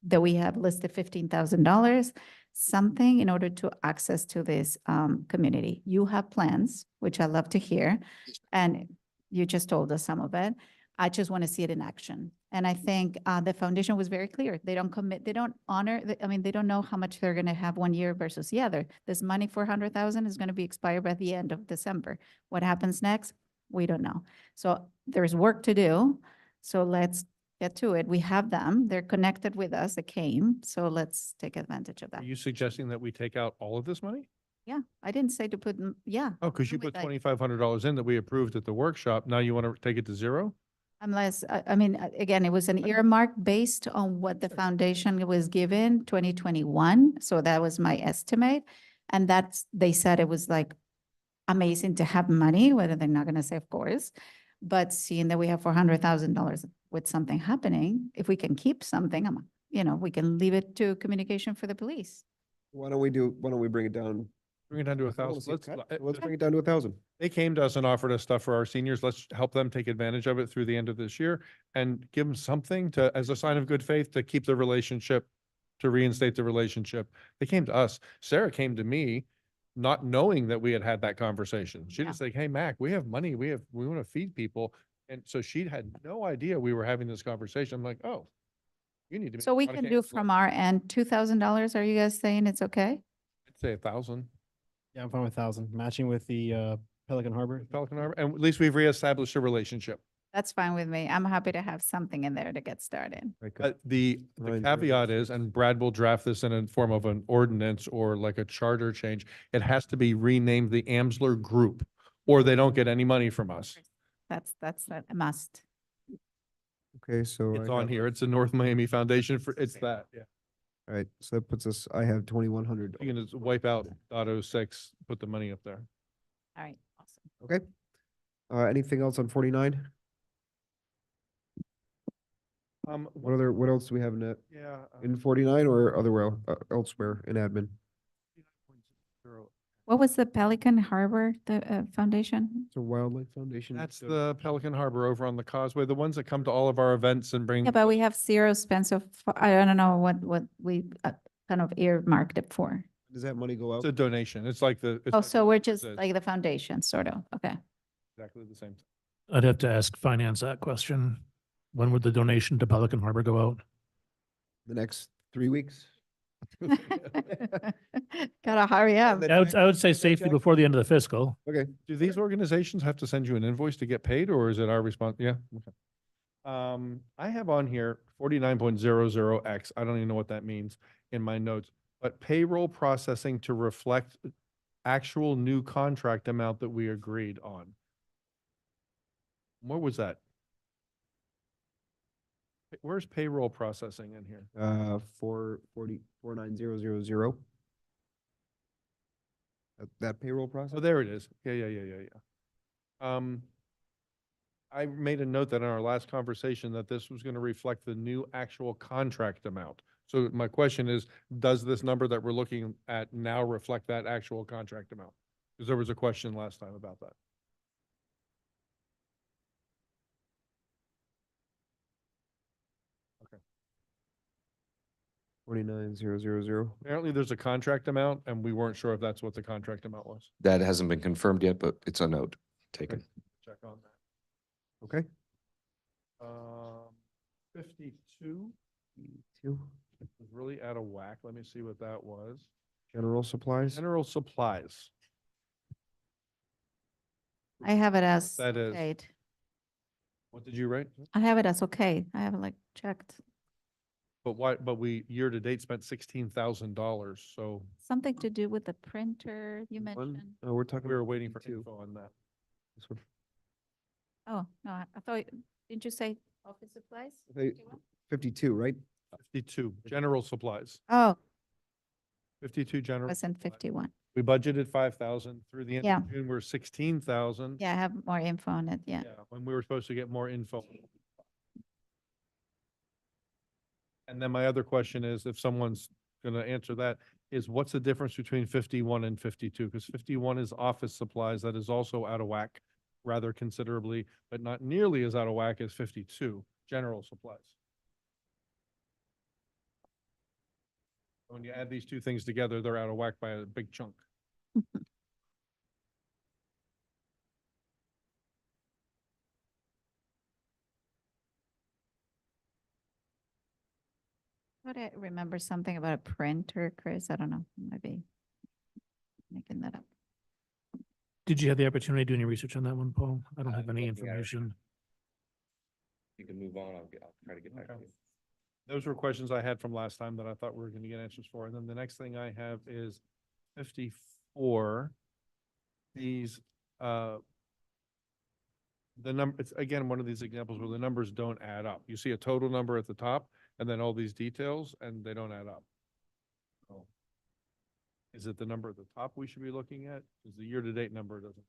that we have listed $15,000, something in order to access to this community. You have plans, which I love to hear, and you just told us some of it. I just want to see it in action. And I think the foundation was very clear. They don't commit, they don't honor, they don't know how much they're going to have 1 year versus the other. This money, 400,000, is going to be expired by the end of December. What happens next? We don't know. So there's work to do. So let's get to it. We have them. They're connected with us. They came. So let's take advantage of Are that. you suggesting that we take out all of this money? Yeah, I didn't say to put, yeah. Oh, because you With put like- $2,500 in that we approved at the workshop. Now you want to take it to zero? Unless, again, it was an earmark based on what the foundation was given 2021. So that was my estimate. And they said it was like amazing to have money, whether they're not going to say, of course. But seeing that we have $400,000 with something happening, if we can keep something, we can leave it to communication for the police. Why don't we bring it down? Bring it down to I wanna 1,000. see a cut. Let's Let's bring it down to 1,000. They came to us and offered us stuff for our seniors. Let's help them take advantage of it through the end of this year and give them something to, as a sign of good faith, to keep the relationship, to reinstate the relationship. They came to us. Sarah came to me, not knowing that we had had that conversation. She Yeah. just like, hey, Mac, we have money. We want to feed people. And so she had no idea we were having this conversation. I'm like, oh, you need to. So we can do from our end, $2,000. Are you guys saying it's okay? I'd say 1,000. Yeah, I'm fine with 1,000, matching with the Pelican Harbor. Pelican Harbor, and at least we've reestablished a relationship. That's fine with me. I'm happy to have something in there to get started. The caveat is, and Brad will draft this in a form of an ordinance or like a charter change, it has to be renamed the Amsler Group, or they don't get any money from us. That's a must. Okay, so. It's I on have- here. It's the North Miami Foundation for, it's that, yeah. All right, so that puts us, I have 2,100. You can just wipe out .06, put the money up there. All right, awesome. Okay. Anything else on 49? What else do we have in that? Yeah. In 49 or elsewhere in admin? What was the Pelican Harbor, the foundation? It's a wildlife foundation. That's the Pelican Harbor over on the causeway, the ones that come to all of our events and bring. Yeah, but we have zero spent, so I don't know what we kind of earmarked it for. Does that money go out? It's a donation. It's like the. it's Oh, like so the- we're just it's like the foundation, sort of, okay. Exactly the same. I'd have to ask finance that question. When would the donation to Pelican Harbor go out? The next 3 weeks? Gotta hurry up. I would say safely before the end of the fiscal. Okay. Do these organizations have to send you an invoice to get paid, or is it our response? Yeah. Okay. I have on here 49.00X. I don't even know what that means in my notes, but payroll processing to reflect actual new contract amount that we agreed on. What was that? Where's payroll processing in here? 490,000. That payroll process? Oh, there it is. Yeah. I made a note that in our last conversation that this was going to reflect the new actual contract amount. So my question is, does this number that we're looking at now reflect that actual contract amount? Because there was a question last time about that. Okay. 49,000. Apparently there's a contract amount and we weren't sure if that's what the contract amount was. That hasn't been confirmed yet, but it's a note taken. Check on that. Okay. 52 Two. was really out of whack. Let me see what that was. General supplies? General supplies. I have it as That is- paid. What did you write? I have it as okay. I have it like checked. But why, but we year to date spent $16,000, so Something to do with the printer you One? mentioned. Oh, we're talking. we were waiting for 52. info on that. This one. Oh, no, I thought, didn't you say office supplies? Okay, 52, right? 52, general supplies, Oh, 52 it general. was in supplies. 51. We budgeted 5,000 through the end Yeah. of June, we're 16,000. Yeah, I have more info on it, yeah. When we were supposed to get more info. And then my other question is, if someone's gonna answer that, is what's the difference between 51 and 52? Because 51 is office supplies that is also out of whack rather considerably, but not nearly as out of whack as 52, general supplies. When you add these two things together, they're out of whack by a big chunk. But I remember something about a printer, Chris. I don't know, maybe making that up. Did you have the opportunity to do any research on that one, Paul? I don't have any looking at it. information. You can move on. I'll try to get back to Okay. you. Those were questions I had from last time that I thought we were going to get answers for. And then the next thing I have is 54. These, the number, it's again, one of these examples where the numbers don't add up. You see a total number at the top and then all these details and they don't add up. So, is it the number at the top we should be looking at? Is the year-to-date number doesn't?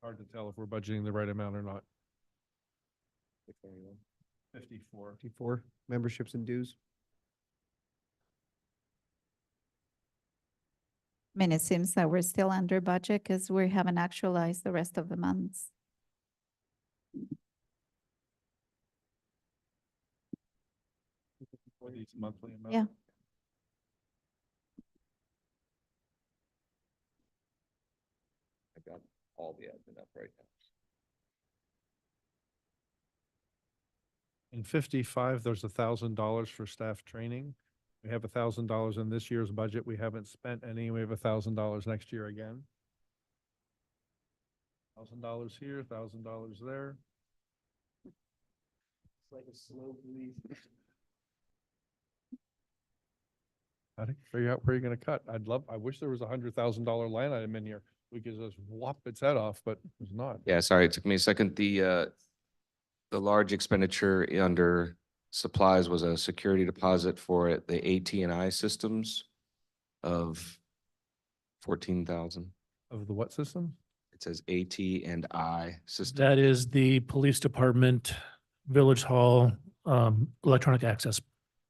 Hard to tell if we're budgeting the right amount or not. 54. 54, memberships and dues. I mean, it seems that we're still under budget because we haven't actualized the rest of the months. For these monthly amounts. Yeah. I got all the admin up right now. In 55, there's $1,000 for staff training. We have $1,000 in this year's budget. We haven't spent any. We have $1,000 next year again. $1,000 here, $1,000 there. It's like a slow bleed. How do you figure out where you're gonna cut? I wish there was $100,000 line item in here. We could just whop its head off, but it's not. Yeah, sorry, it took me a second. The large expenditure under supplies was a security deposit for the AT&I systems of 14,000. Of the what system? It says AT&I system. That is the police department, village hall, electronic access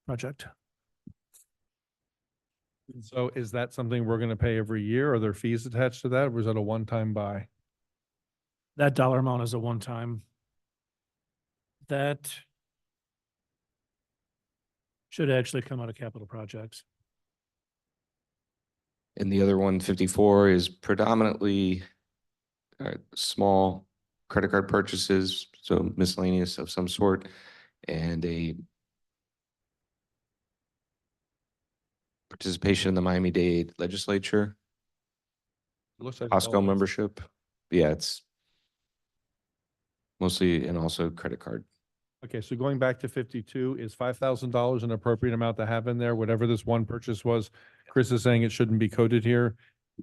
project. So is that something we're gonna pay every year? Are there fees attached to that? Or is that a one-time buy? That dollar amount is a one-time. That should actually come out of capital projects. And the other 154 is predominantly small credit card purchases, so miscellaneous of some sort, and a participation in the Miami-Dade legislature, It looks like it's all Costco membership. Yeah, it's mostly, and also credit card. Okay, so going back to 52, is $5,000 an appropriate amount to have in there? Whatever this one purchase was, Chris is saying it shouldn't be coded here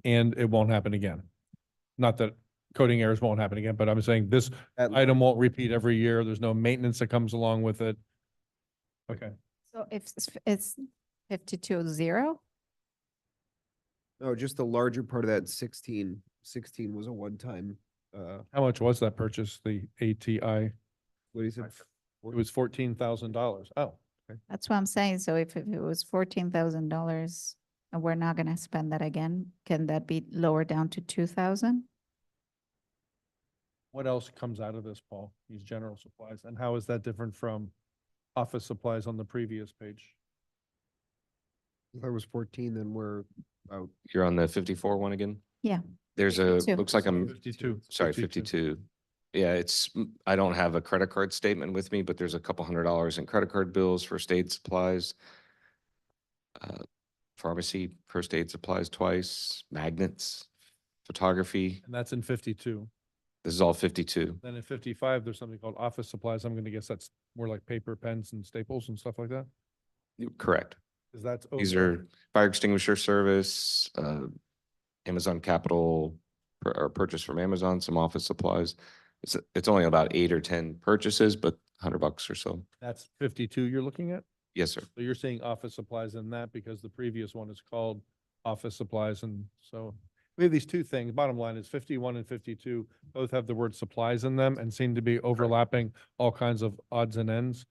and it won't happen again. Not that coding errors won't happen again, but I'm saying this That- item won't repeat every year. There's no maintenance that comes along with it. Okay, So if it's 52-0, No, just the larger part of that 16 was a one-time, how much was that purchase, the ATI? what do you say? It was $14,000. Oh, that's what I'm saying. So if it was $14,000 and we're not gonna spend that again, can that be lowered down to 2,000? what else comes out of this, Paul? These general supplies, and how is that different from office supplies on the previous page? If there was 14, then we're out. You're on the 54 one again? Yeah. There's a, 52. looks like I'm, 52. sorry, 52. Yeah, I don't have a credit card statement with me, but there's a couple $100 in credit card bills for state supplies. Pharmacy, first aid supplies twice, magnets, photography. And that's in 52. This is all 52. Then in 55, there's something called office supplies. I'm gonna guess that's more like paper, pens and staples and stuff like that. Correct. Is that? These are fire extinguisher service, Amazon Capital, or purchase from Amazon, some office supplies. It's only about 8 or 10 purchases, but $100 or so. That's 52 you're looking at? Yes, sir. So you're seeing office supplies in that because the previous one is called office supplies, and so we have these two things. Bottom line is 51 and 52 both have the word supplies in them and seem to be overlapping all kinds of odds and ends.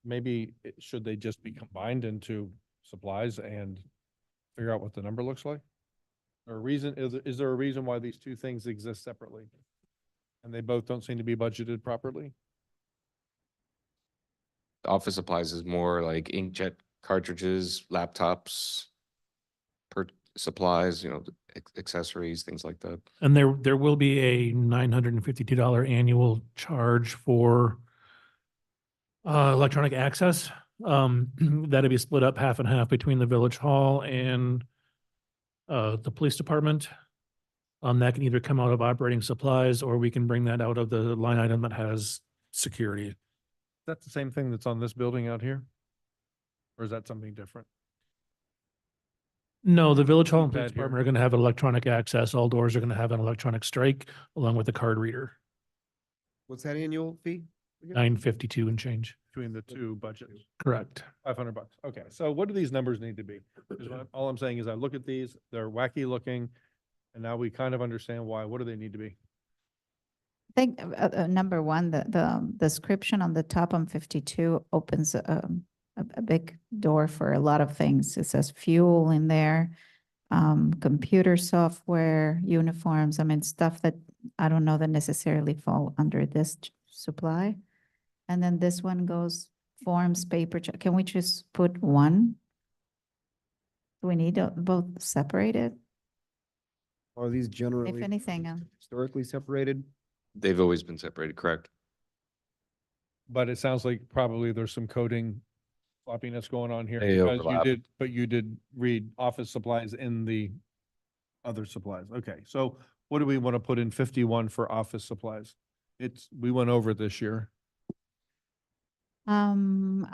Maybe should they just be combined into supplies and figure out what the number looks like? Or a reason, is there a reason why these two things exist separately? And they both don't seem to be budgeted properly? Office supplies is more like inkjet cartridges, laptops, per supplies, accessories, things like that. And there will be a $952 annual charge for electronic access. That'll be split up half and half between the village hall and the police department. That can either come out of operating supplies, or we can bring that out of the line item that has security. Is that the same thing that's on this building out here? Or is that something different? No, the village hall and Bad police here. department are gonna have electronic access. All doors are gonna have an electronic strike along with a card reader. What's that annual fee? again? 952 and change. Between the two budgets? Correct. $500. Okay, so what do these numbers need to be? All I'm saying is I look at these, they're wacky looking, and now we kind of understand why. What do they need to be? I think number one, the description on the top on 52 opens a big door for a lot of things. It says fuel in there, computer software, uniforms. I mean, stuff that I don't know that necessarily fall under this supply. And then this one goes forms, paper. Can we just put one? Do we need both separated? Are these generally? If anything, Historically separated? They've always been separated, correct? But it sounds like probably there's some coding floppiness going on here. They Because overlap. you did read office supplies in the other supplies. Okay, so what do we want to put in 51 for office supplies? We went over it this year. I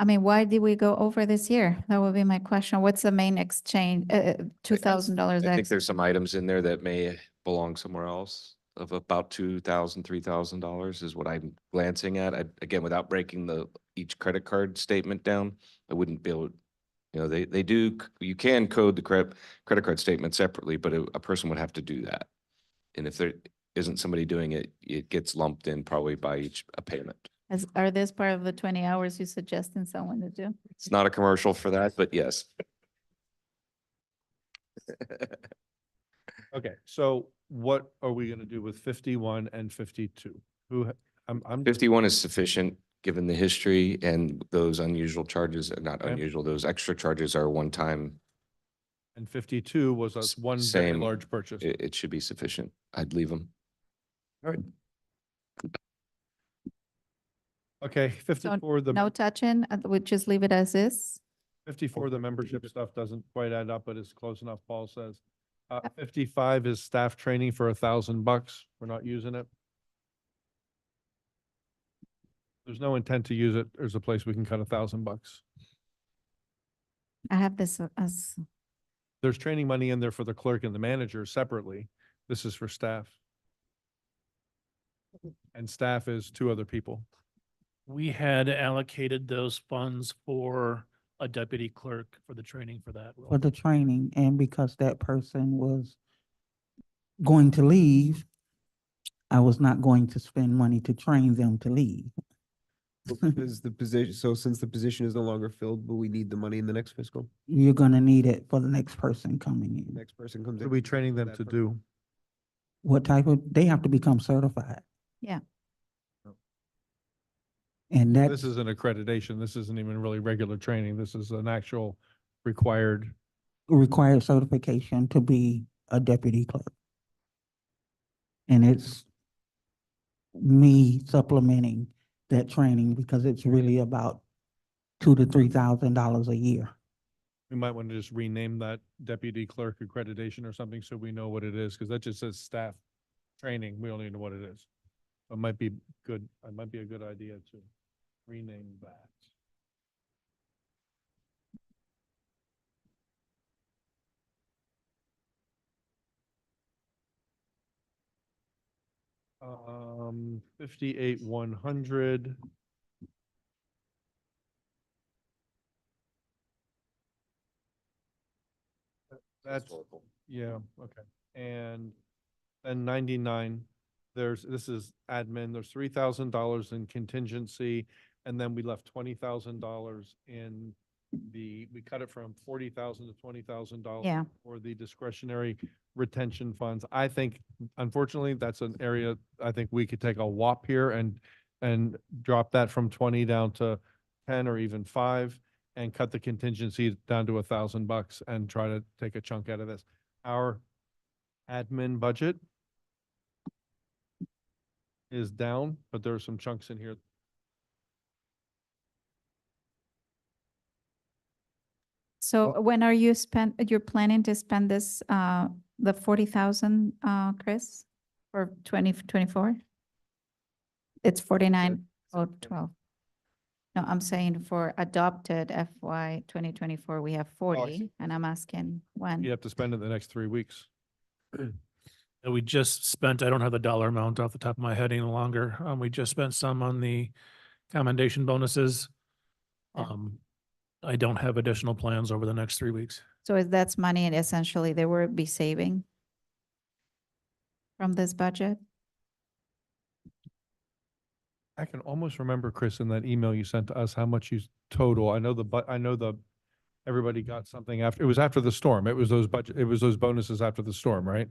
mean, why did we go over this year? That would be my question. What's the main exchange, $2,000 I think extra? there's some items in there that may belong somewhere else of about $2,000, $3,000 is what I'm glancing at. Again, without breaking each credit card statement down, I wouldn't be able, they do, you can code the credit card statement separately, but a person would have to do that. And if there isn't somebody doing it, it gets lumped in probably by a payment. Are this part of the 20 hours you're suggesting someone to do? It's not a commercial for that, but yes. Okay, so what are we gonna do with 51 and 52? I'm 51 is sufficient, given the history, and those unusual charges, not Okay. unusual, those extra charges are one time. and 52 was a one very Same. large purchase. It should be sufficient. I'd leave them. All right. Okay, 54, No touching, we just leave it as is? 54, the membership stuff doesn't quite add up, but it's close enough, Paul says. 55 is staff training for $1,000. We're not using it. There's no intent to use it. There's a place we can cut $1,000. I have this as, There's training money in there for the clerk and the manager separately. This is for staff. And staff is two other people. We had allocated those funds for a deputy clerk for the training for that role. For the training, and because that person was going to leave, I was not going to spend money to train them to leave. Because the position, so since the position is no longer filled, will we need the money in the next fiscal? You're gonna need it for the next person coming The in. next person comes What in. are we training them That to person. do? What type of, they have to become certified. yeah. And This that's is an accreditation. This isn't even really regular training. This is an actual required. required certification to be a deputy clerk. And it's me supplementing that training because it's really about $2,000 to $3,000 a year. We might want to just rename that deputy clerk accreditation or something so we know what it is, because that just says staff training. We don't even know what it is. It might be good, it might be a good idea to rename that. Um, 58,100. That's, yeah, okay. and then 99. This is admin, there's $3,000 in contingency, and then we left $20,000 in we cut it from 40,000 to $20,000 Yeah. for the discretionary retention funds. I think, unfortunately, that's an area I think we could take a whop here and drop that from 20 down to 10 or even 5 and cut the contingency down to $1,000 and try to take a chunk out of this. Our admin budget is down, but there are some chunks in here. So when are you're planning to spend this, the 40,000, Chris, for 2024? It's 49,012. No, I'm saying for adopted FY 2024, we have 40, and I'm asking when. You have to spend it the next 3 weeks. We just spent, I don't have the dollar amount off the top of my head any longer. We just spent some on the commendation bonuses. Yeah. I don't have additional plans over the next 3 weeks. So is that's money and essentially they will be saving from this budget? I can almost remember, Chris, in that email you sent to us, how much you total. I know everybody got something after, it was after the storm. It was those bonuses after the storm, right?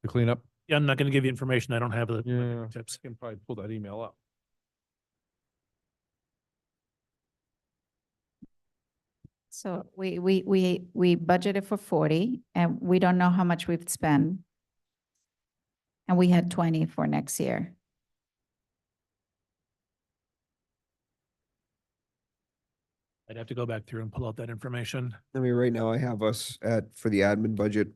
The cleanup. Yeah, I'm not going to give you information. I don't have the Yeah, tips. I can probably pull that email up. So we budgeted for 40 and we don't know how much we've spent. And we had 20 for next year. I'd have to go back through and pull out that information. I mean, right now I have us for the admin budget,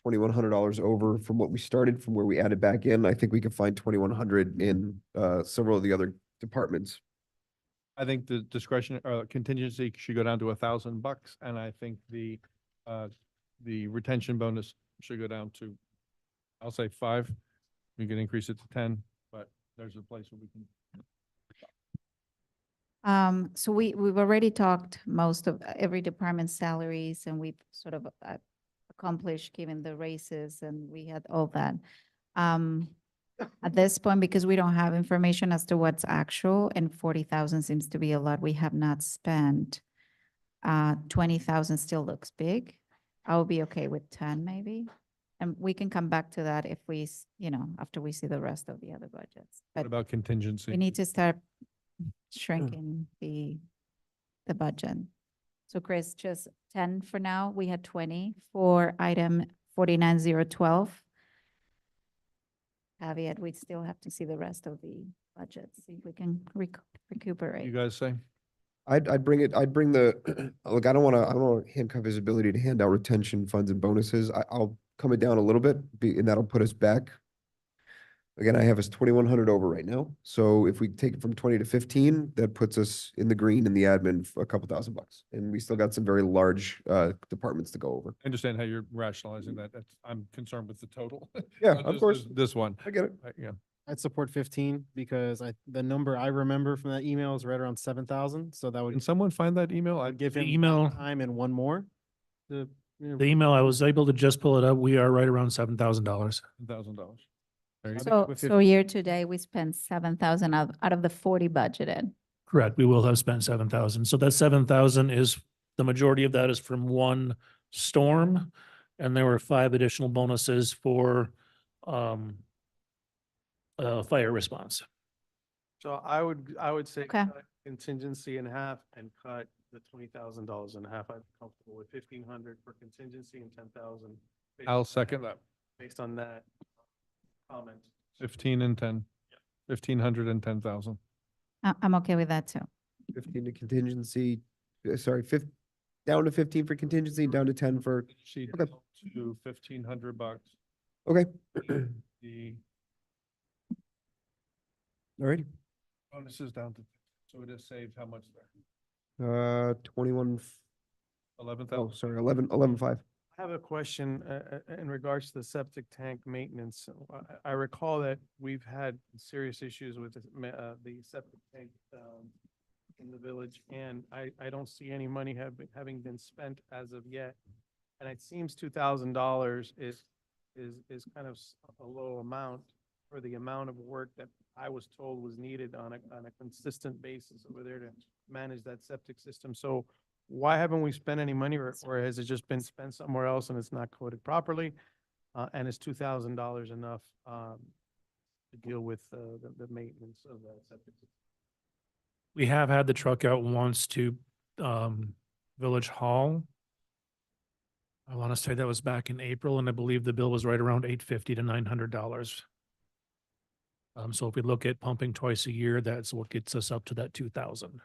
$2,100 over from what we started, from where we added back in. I think we could find 2,100 in several of the other departments. I think the discretion, contingency should go down to $1,000, and I think the retention bonus should go down to, I'll say 5. We can increase it to 10, but there's a place where we can. So we've already talked most of every department's salaries and we've sort of accomplished given the raises and we had all that. At this point, because we don't have information as to what's actual and 40,000 seems to be a lot we have not spent. 20,000 still looks big. I will be okay with 10 maybe. And we can come back to that if we, after we see the rest of the other budgets. What But about contingency? we need to start shrinking the budget. So Chris, just 10 for now. We had 20 for item 49012. Caveat, we still have to see the rest of the budget, see if we can You recuperate. guys say? I'd bring the, look, I don't want to handcuff his ability to hand out retention funds and bonuses. I'll come it down a little bit and that'll put us back. Again, I have us 2,100 over right now. So if we take it from 20 to 15, that puts us in the green in the admin for a couple $1,000. And we still got some very large departments to go over. I understand how you're rationalizing that. I'm concerned with the total. Yeah, Not of just course. This one. I get it. Yeah. I'd support 15 because the number I remember from that email is right around 7,000. So that Can would someone find that email? I give The him email- time and one more. The email, I was able to just pull it up. We are right around $7,000. $1,000. There you go. So, with so year to date, we spent 7,000 out of the 40 budgeted. Correct. We will have spent 7,000. So that 7,000 is, the majority of that is from one storm. And there were 5 additional bonuses for fire response. So I would say Okay. cut contingency in half and cut the $20,000 in half. I'm comfortable with 1,500 for contingency and 10,000. I'll second that. Based on that comment. 15 and 10. 1,500 and 10,000. I'm okay with that too. 15 to contingency, sorry, down to 15 for contingency, down to 10 for, Sheet Okay. to $1,500. okay. The All right. bonus is down to, so it has saved how much there? 21, 11,000. sorry, 11,5. I have a question in regards to the septic tank maintenance. I recall that we've had serious issues with the septic tank in the village, and I don't see any money having been spent as of yet. And it seems $2,000 is kind of a low amount for the amount of work that I was told was needed on a consistent basis over there to manage that septic system. So why haven't we spent any money, or has it just been spent somewhere else and it's not coded properly? And is $2,000 enough, to deal with, the maintenance of that septic system? We have had the truck out once to Village Hall. I want to say that was back in April, and I believe the bill was right around $850 to $900. So if we look at pumping twice a year, that's what gets us up to that 2,000.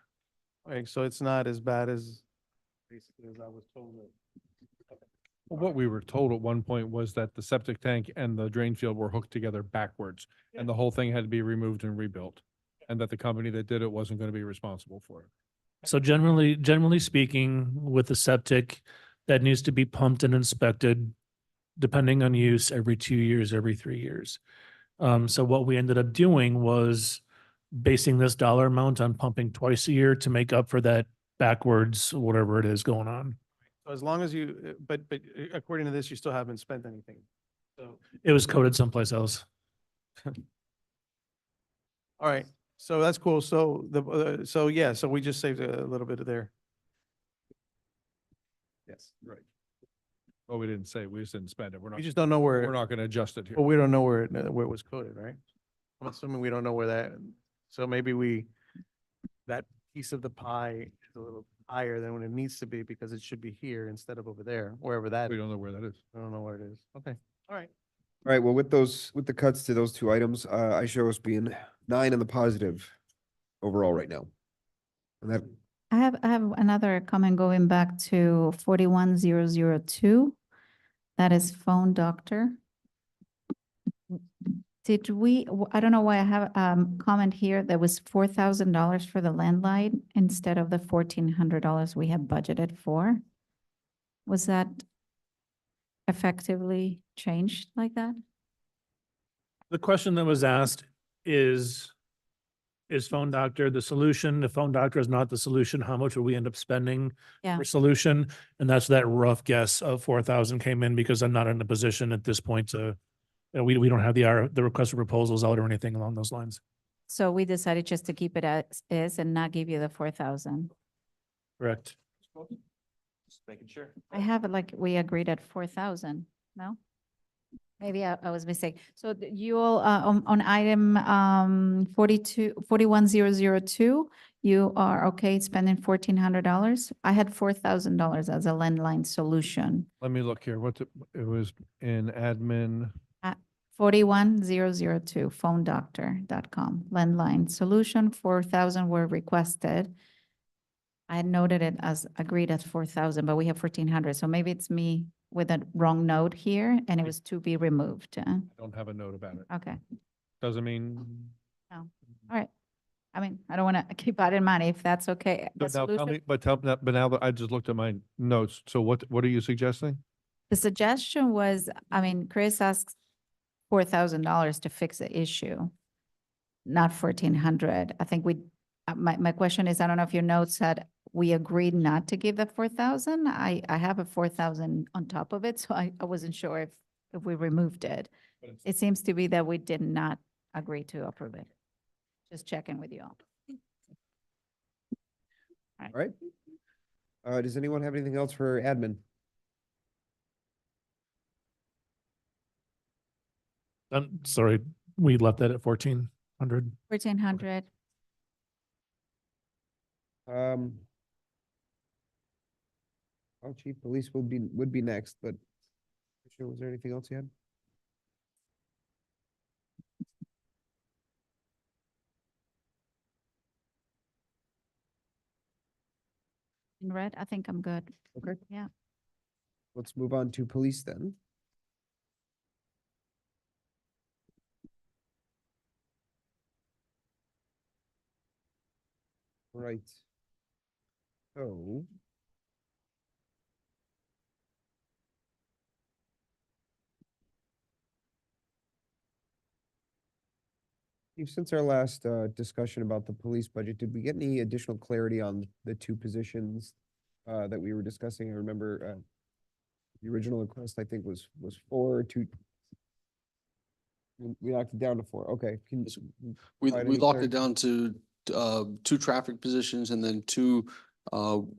Okay, so it's not as bad as basically as I was told. Well, what we were told at one point was that the septic tank and the drain field were hooked together backwards, and the whole thing had to be removed and rebuilt, and that the company that did it wasn't going to be responsible for it. So generally speaking, with the septic, that needs to be pumped and inspected, depending on use, every 2 years, every 3 years. So what we ended up doing was basing this dollar amount on pumping twice a year to make up for that backwards, whatever it is going on. So as long as you, but according to this, you still haven't spent anything. So, It was coded someplace else. all right, so that's cool. So so yeah, so we just saved a little bit of there. Yes, right. Well, we didn't say, we just didn't spend it. We're not, We just don't know we're where, not going to adjust it here. but we don't know where it was coded, right? I'm assuming we don't know where that, so maybe that piece of the pie is a little higher than what it needs to be because it should be here instead of over there, wherever that, We don't know where that is. I don't know where it is. Okay, all right. All right, well, with the cuts to those two items, I show us being 9 in the positive overall right now. And that, I have another comment going back to 41002. That is phone doctor. Did we, I don't know why I have comment here that was $4,000 for the landline instead of the $1,400 we had budgeted for. Was that effectively changed like that? The question that was asked is phone doctor the solution? If phone doctor is not the solution, how much will we end up spending Yeah. for solution? And that's that rough guess of 4,000 came in because I'm not in a position at this point to, we don't have the request for proposals out or anything along those lines. So we decided just to keep it as is and not give you the 4,000. Correct. Just making sure. I have it like we agreed at 4,000, no? Maybe I was mistaken. So you all, on item 41002, you are okay spending $1,400? I had $4,000 as a landline solution. Let me look here. It was in admin. 41002, phonedoctor.com, landline solution, 4,000 were requested. I had noted it as agreed at 4,000, but we have 1,400. So maybe it's me with a wrong note here and it was to be removed. I don't have a note about it. Okay, Doesn't mean. all right. I mean, I don't want to keep adding money if that's okay. The But now tell solution- me, but now that I just looked at my notes, so what are you suggesting? The suggestion was, I mean, Chris asked $4,000 to fix the issue, not 1,400. I think my question is, I don't know if your notes said, we agreed not to give the 4,000. I have a 4,000 on top of it, so I wasn't sure if we removed it. It seems to be that we did not agree to approve it. Just checking with you all. all right. Does anyone have anything else for admin? I'm sorry, we left that at 1,400. 1,400. Well, chief police would be next, but was there anything else you had? In red, I think I'm good. Okay. Yeah. Let's move on to police then. Right. So. Since our last discussion about the police budget, did we get any additional clarity on the two positions that we were discussing? I remember the original request, I think, was 4, 2, We knocked it down to 4. Okay. Can Yes, sir. you We provide we any locked it clarification? down to 2 traffic positions and then 2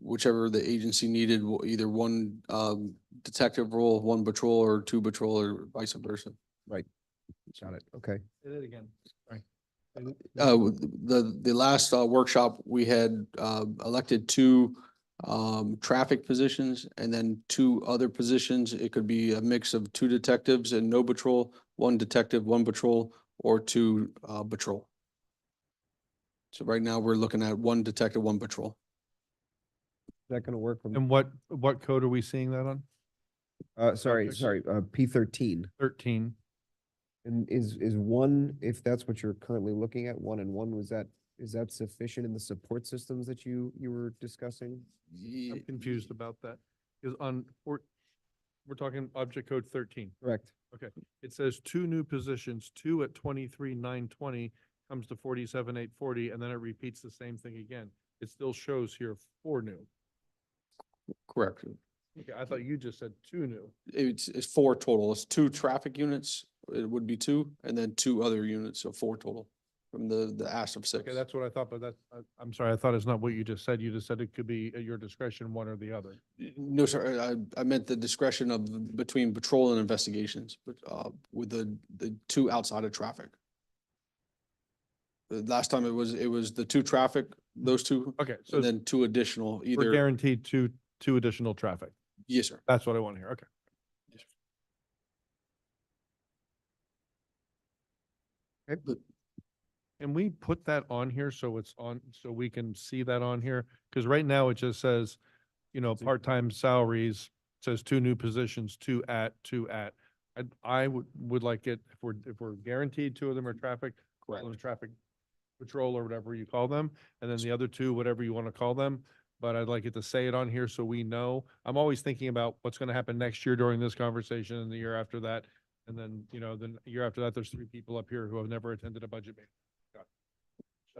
whichever the agency needed, either 1 detective role, 1 patrol, or 2 patrol, or vice versa. Right. Got it. Okay. Say that again. Sorry. The last workshop, we had elected 2 traffic positions and then 2 other positions. It could be a mix of 2 detectives and no patrol, 1 detective, 1 patrol, or 2 patrol. So right now, we're looking at 1 detective, 1 patrol. Is that going to work? And what code are we seeing that on? Sorry, P13. 13. And is 1, if that's what you're currently looking at, 1 and 1, is that sufficient in the support systems that you were discussing? I'm confused about that. Because we're talking object code 13. Correct. Okay, it says 2 new positions, 2 at 23,920 comes to 47,840, and then it repeats the same thing again. It still shows here 4 new. Correct. Okay, I thought you just said 2 new. It's 4 total. It's 2 traffic units. It would be 2, and then 2 other units, so 4 total from the ask of 6. Okay, that's what I thought, but I'm sorry, I thought it's not what you just said. You just said it could be at your discretion, one or the other. No, sir, I meant the discretion of between patrol and investigations, but with the 2 outside of traffic. The last time it was the 2 traffic, those 2, Okay, so and then 2 additional, we're either, guaranteed two additional traffic. yes, sir. That's what I want to hear. Okay. Can we put that on here so it's on, so we can see that on here? Because right now it just says, part-time salaries, says 2 new positions, 2 at. I would like it, if we're guaranteed 2 of them are traffic, call them traffic patrol or whatever you call them, and then the other 2, whatever you want to call them. But I'd like it to say it on here so we know. I'm always thinking about what's going to happen next year during this conversation and the year after that. And then, the year after that, there's 3 people up here who have never attended a budget meeting. Shut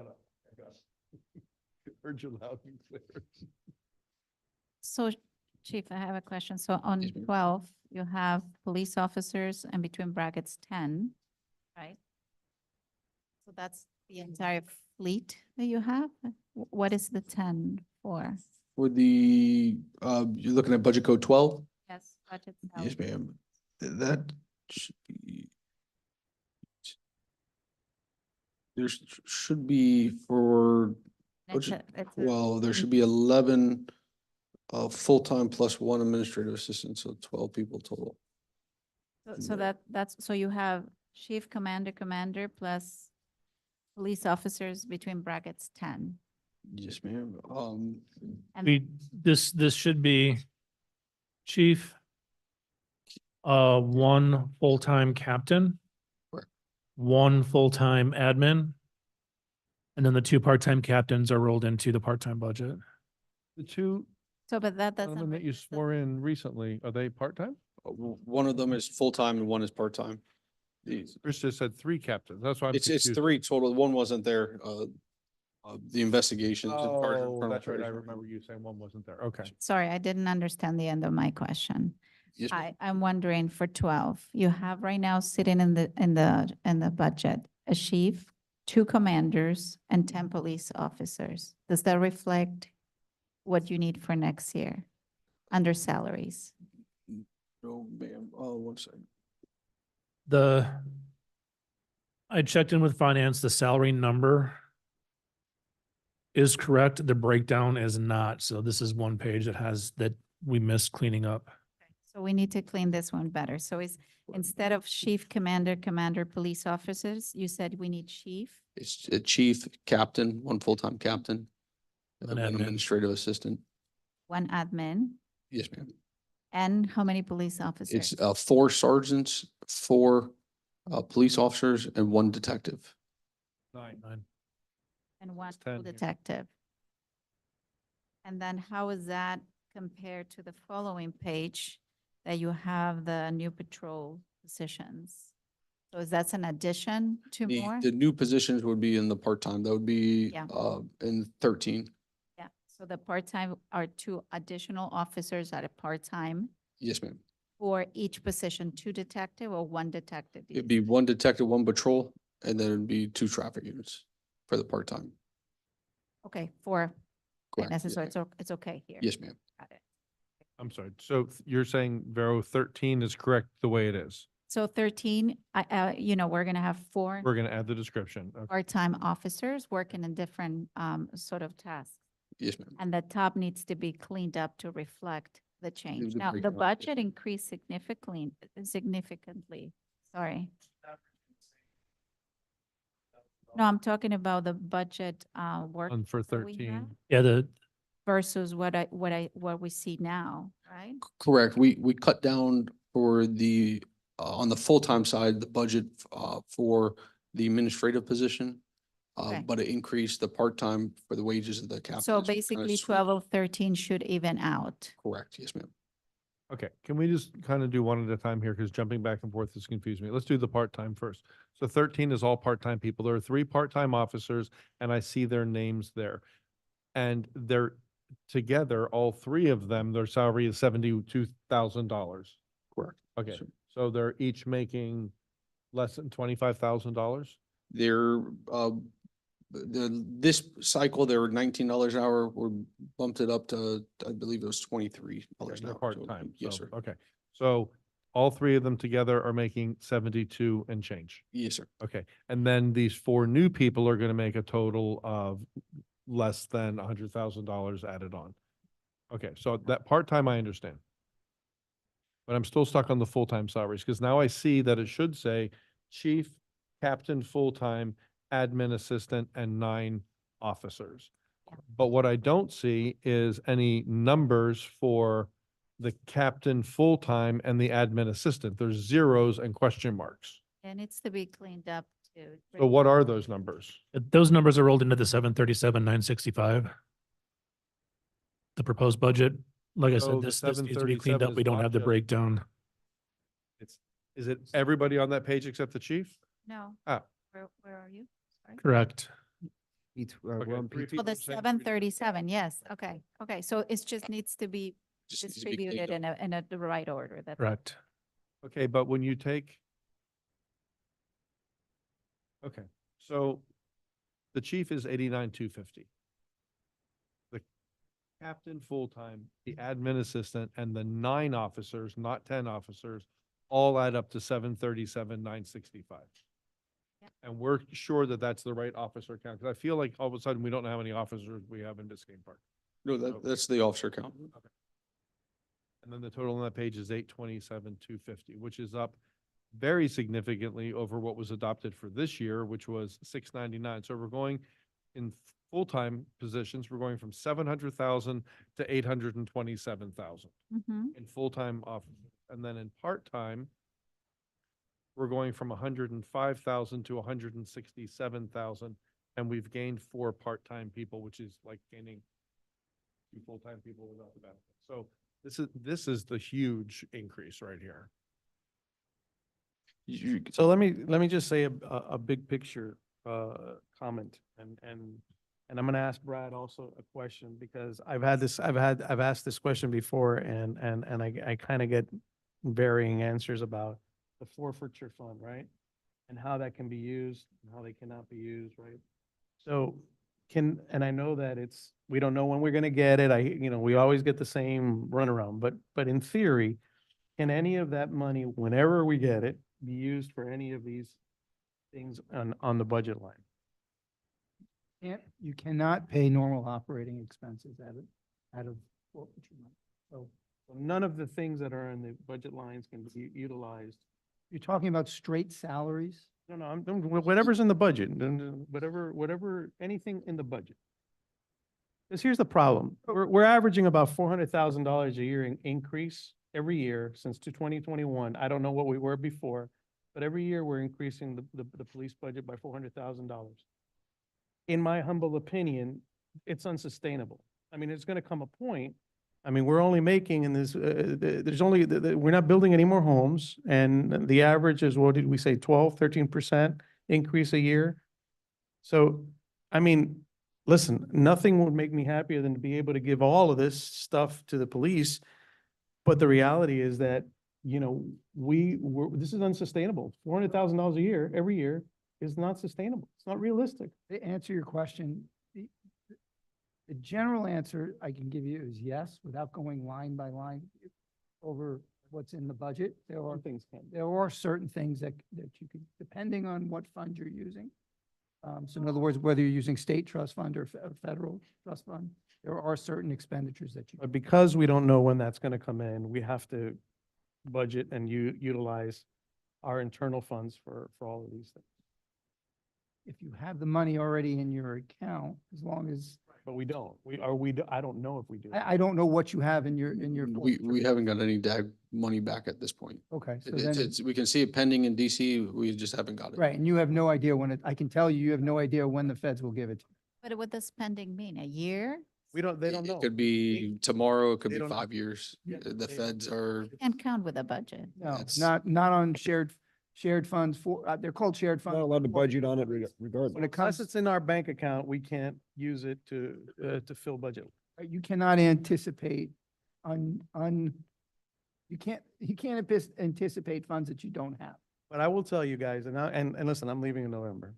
up. I got it. Heard you loud and clear. So Chief, I have a question. So on Yes, ma'am. 12, you have police officers and between brackets 10, right? So that's the entire fleet that you have? What is the 10 for? For the, you're looking at budget code 12? Yes, budget. Yes, ma'am. That should be. Should be for budget 12, there should be 11 full-time plus 1 administrative assistant, so 12 people total. So so you have chief commander plus police officers between brackets 10. Yes, ma'am. And This should be chief, 1 full-time captain, Correct. 1 full-time admin, and then the 2 part-time captains are rolled into the part-time budget. The 2 so, but that doesn't. gentlemen that you reduce the- swore in recently, are they part-time? One of them is full-time and 1 is part-time. Chris just said 3 captains. That's why I'm It's confused. 3 total. 1 wasn't there. The investigations. Oh, that's right. I remember you saying 1 wasn't there. Okay. Sorry, I didn't understand the end of my question. Yes, ma'am. I'm wondering for 12, you have right now sitting in the budget, a chief, 2 commanders and 10 police officers. Does that reflect what you need for next year under salaries? No, ma'am. 1 second. I checked in with finance, the salary number is correct. The breakdown is not. So this is 1 page that we missed cleaning up. So we need to clean this one better. So instead of chief, commander, police officers, you said we need chief? It's a chief, captain, 1 full-time captain, An and 1 admin. administrative assistant. 1 admin, Yes, ma'am. and how many police officers? It's 4 sergeants, 4 police officers, and 1 detective. 9. And 1 It's 10 here. detective. And then how is that compared to the following page that you have the new patrol positions? So is that an addition to more? The new positions would be in the part-time. That would be Yeah. in 13. Yeah, so the part-time are 2 additional officers at a part-time. Yes, ma'am. For each position, 2 detective or 1 detective? do you It'd be 1 detective, 1 patrol, and then it'd be 2 traffic units for the part-time. Okay, 4. Okay, Correct. that's Yes, so ma'am. it's okay here. Yes, ma'am. Got it. I'm sorry. So you're saying Vero 13 is correct the way it is? So 13, we're going to have 4 We're going to add the description. Okay. part-time officers working in different sort of tasks. Yes, ma'am. And the top needs to be cleaned up to reflect the change. the Now, the breakdown, yes. budget increased significantly. Sorry. No, I'm talking about the budget work And for that we 13. had Yeah, versus what we see now, right? Correct. We cut down for the, on the full-time side, the budget for the administrative position. Okay. But it increased the part-time for the wages of the captains. So Kind of basically switched. 12 of 13 should even out. Correct. Yes, ma'am. Okay, can we just kind of do one at a time here? Because jumping back and forth has confused me. Let's do the part-time first. So 13 is all part-time people. There are 3 part-time officers and I see their names there. And they're together, all 3 of them, their salary is $72,000. Correct. Okay, So so they're each making less than $25,000? They're, this cycle, they were $19 an hour. We're bumped it up to, I believe it was $23 Okay, an they're hour. So, part-time. Yes, so- sir. Okay, so all 3 of them together are making 72 and change. Yes, sir. Okay, and then these 4 new people are gonna make a total of less than $100,000 added on. Okay, so that part-time I understand. But I'm still stuck on the full-time salaries, because now I see that it should say chief, captain, full-time, admin assistant, and 9 officers. But what I don't see is any numbers for the captain full-time and the admin assistant. There's zeros and question marks. It needs to be cleaned up too. So what are those numbers? those numbers are rolled into the 737,965. The proposed budget. Like I So said, the this needs to be cleaned 737 up. We is don't not have the just- breakdown. Is it everybody on that page except the chief? No. Oh. Where are you? Sorry. Correct. Okay, Oh, 3 the people saying 737, yes, okay, okay, so it just needs to be Just needs to be cleaned distributed up. in the right order, that's. Correct. Okay, but when you take. Okay, so the chief is 89,250. The captain full-time, the admin assistant, and the 9 officers, not 10 officers, all add up to 737,965. Yep. And we're sure that that's the right officer count, because I feel like all of a sudden we don't know how many officers we have in Biscayne Park. No, that's the officer count. And then the total on that page is 827,250, which is up very significantly over what was adopted for this year, which was 699. So we're going in full-time positions, we're going from 700,000 to 827,000 Mhm. in full-time officers. And then in part-time, we're going from 105,000 to 167,000. And we've gained 4 part-time people, which is like gaining 2 full-time people without the benefit. So this is the huge increase right here. So let me just say a big picture comment and I'm gonna ask Brad also a question because I've asked this question before and I kind of get varying answers about the forfeiture fund, right? And how that can be used and how they cannot be used, right? So and I know that we don't know when we're gonna get it. We always get the same runaround, but in theory, can any of that money, whenever we get it, be used for any of these things on the budget line? You cannot pay normal operating expenses out of forfeiture money. So none of the things that are in the budget lines can be utilized. You're talking about straight salaries? No, whatever's in the budget, whatever, anything in the budget. Because here's the problem. We're averaging about $400,000 a year in increase every year since 2021. I don't know what we were before, but every year we're increasing the police budget by $400,000. In my humble opinion, it's unsustainable. I mean, it's going to come a point. I mean, we're only making in this, we're not building any more homes. And the average is, what did we say, 12, 13% increase a year? So, I mean, listen, nothing would make me happier than to be able to give all of this stuff to the police. But the reality is that this is unsustainable. $400,000 a year, every year is not sustainable. It's not realistic. To answer your question, the general answer I can give you is yes, without going line by line over what's in the budget. There are certain things that you could, depending on what fund you're using. So in other words, whether you're using state trust fund or federal trust fund, there are certain expenditures that you. But because we don't know when that's going to come in, we have to budget and utilize our internal funds for all of these things. If you have the money already in your account, as long as, But we don't. I don't know if we do. I don't know what you have in your. We haven't got any DAG money back at this point. Okay, so It's, then, it's, we can see it pending in DC, we just haven't got it. right, and you have no idea when I can tell you, you have no idea when the feds will give it to you. What would the spending mean? A year? They don't It know. could be tomorrow, it could they be don't know. 5 years. Yeah, The they- feds are, Can't count with a budget. No, That's- not on shared funds for, they're called shared funds. Not allowed to budget on it regardless. When it Unless comes, it's in our bank account, we can't use it to fill budget. you cannot anticipate you can't anticipate funds that you don't have. But I will tell you guys, and listen, I'm leaving in November.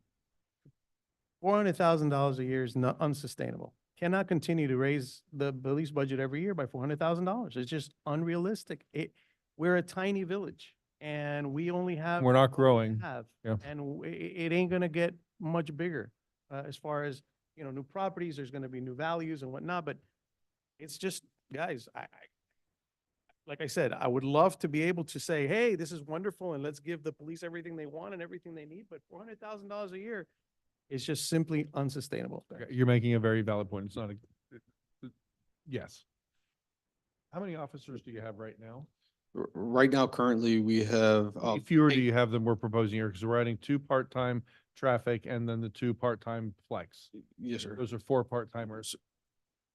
$400,000 a year is not unsustainable. Cannot continue to raise the police budget every year by $400,000. It's just unrealistic. We're a tiny village and we only have. We're not what we growing. have, Yeah. And it ain't gonna get much bigger, as far as, new properties, there's gonna be new values and whatnot, but it's just, guys, like I said, I would love to be able to say, hey, this is wonderful and let's give the police everything they want and everything they need, but $400,000 a year is just simply unsustainable. Okay, you're making a very valid point. It's not yes. How many officers do you have right now? right now, currently, we have. How many fewer do you have than we're proposing here? Because we're adding 2 part-time traffic and then the 2 part-time flex. Yes, sir. Those are 4 part-timers.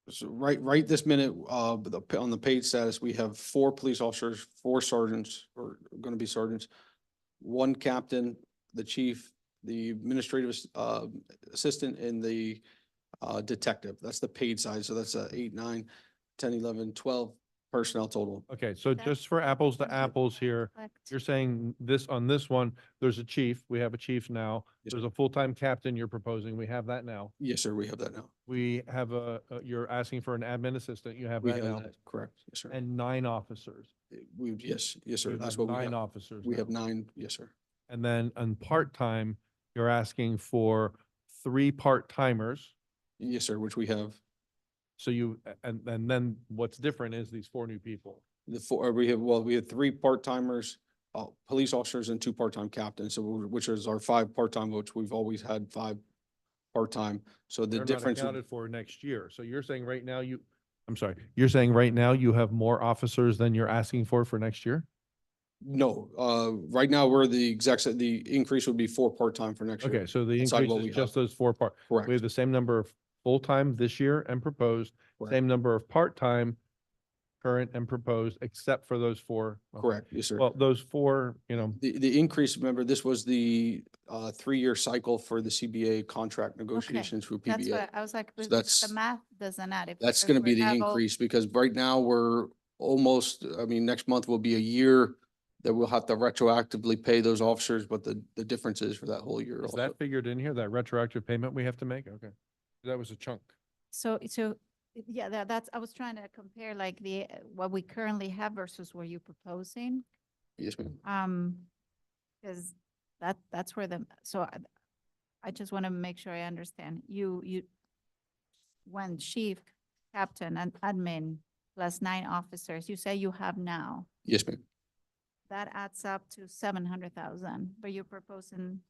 So right this minute, on the paid status, we have 4 police officers, 4 sergeants, or going to be sergeants, 1 captain, the chief, the administrative assistant, and the detective. That's the paid side. So that's 8, 9, 10, 11, 12 personnel total. Okay, so That's- just for apples to apples here, Correct. you're saying on this one, there's a chief, we have a chief now. Yes, There's sir. a full-time captain you're proposing, we have that now. Yes, sir, we have that now. We have you're asking for an admin assistant, you have We that have now. that, correct. Yes, sir. And 9 officers. Yes, sir. You That's have what we 9 have. officers We now. have 9, yes, sir. And then on part-time, you're asking for 3 part-timers. Yes, sir, which we have. So and then what's different is these 4 new people. We have 3 part-timers, police officers and 2 part-time captains, so which is our 5 part-time, which we've always had 5 part-time. So the They're not difference, accounted for next year. So you're saying right now I'm sorry, you're saying right now you have more officers than you're asking for next year? no, right now we're the the increase would be 4 part-time for next year. Okay, so the Outside increase what is we just have. those 4 part. We have Correct. the same number of full-time this year and proposed, Correct. same number of part-time current and proposed, except for those 4. Okay. Correct, yes, sir. Well, those 4, The increase, remember, this was the 3-year cycle for the CBA contract negotiations for That's PBA. what I was like, So the that's- math doesn't add. If- That's if gonna we be the have all- increase, because right now we're almost, next month will be a year that we'll have to retroactively pay those officers, but the difference is for that whole year. is also. that figured in here, that retroactive payment we have to make? Okay. That was a chunk. So, yeah, that's, I was trying to compare like what we currently have versus what you're proposing. Yes, ma'am. Because that's where I just want to make sure I understand. When chief, captain, and admin plus 9 officers, you say you have now, Yes, ma'am. that adds up to 700,000, but you're proposing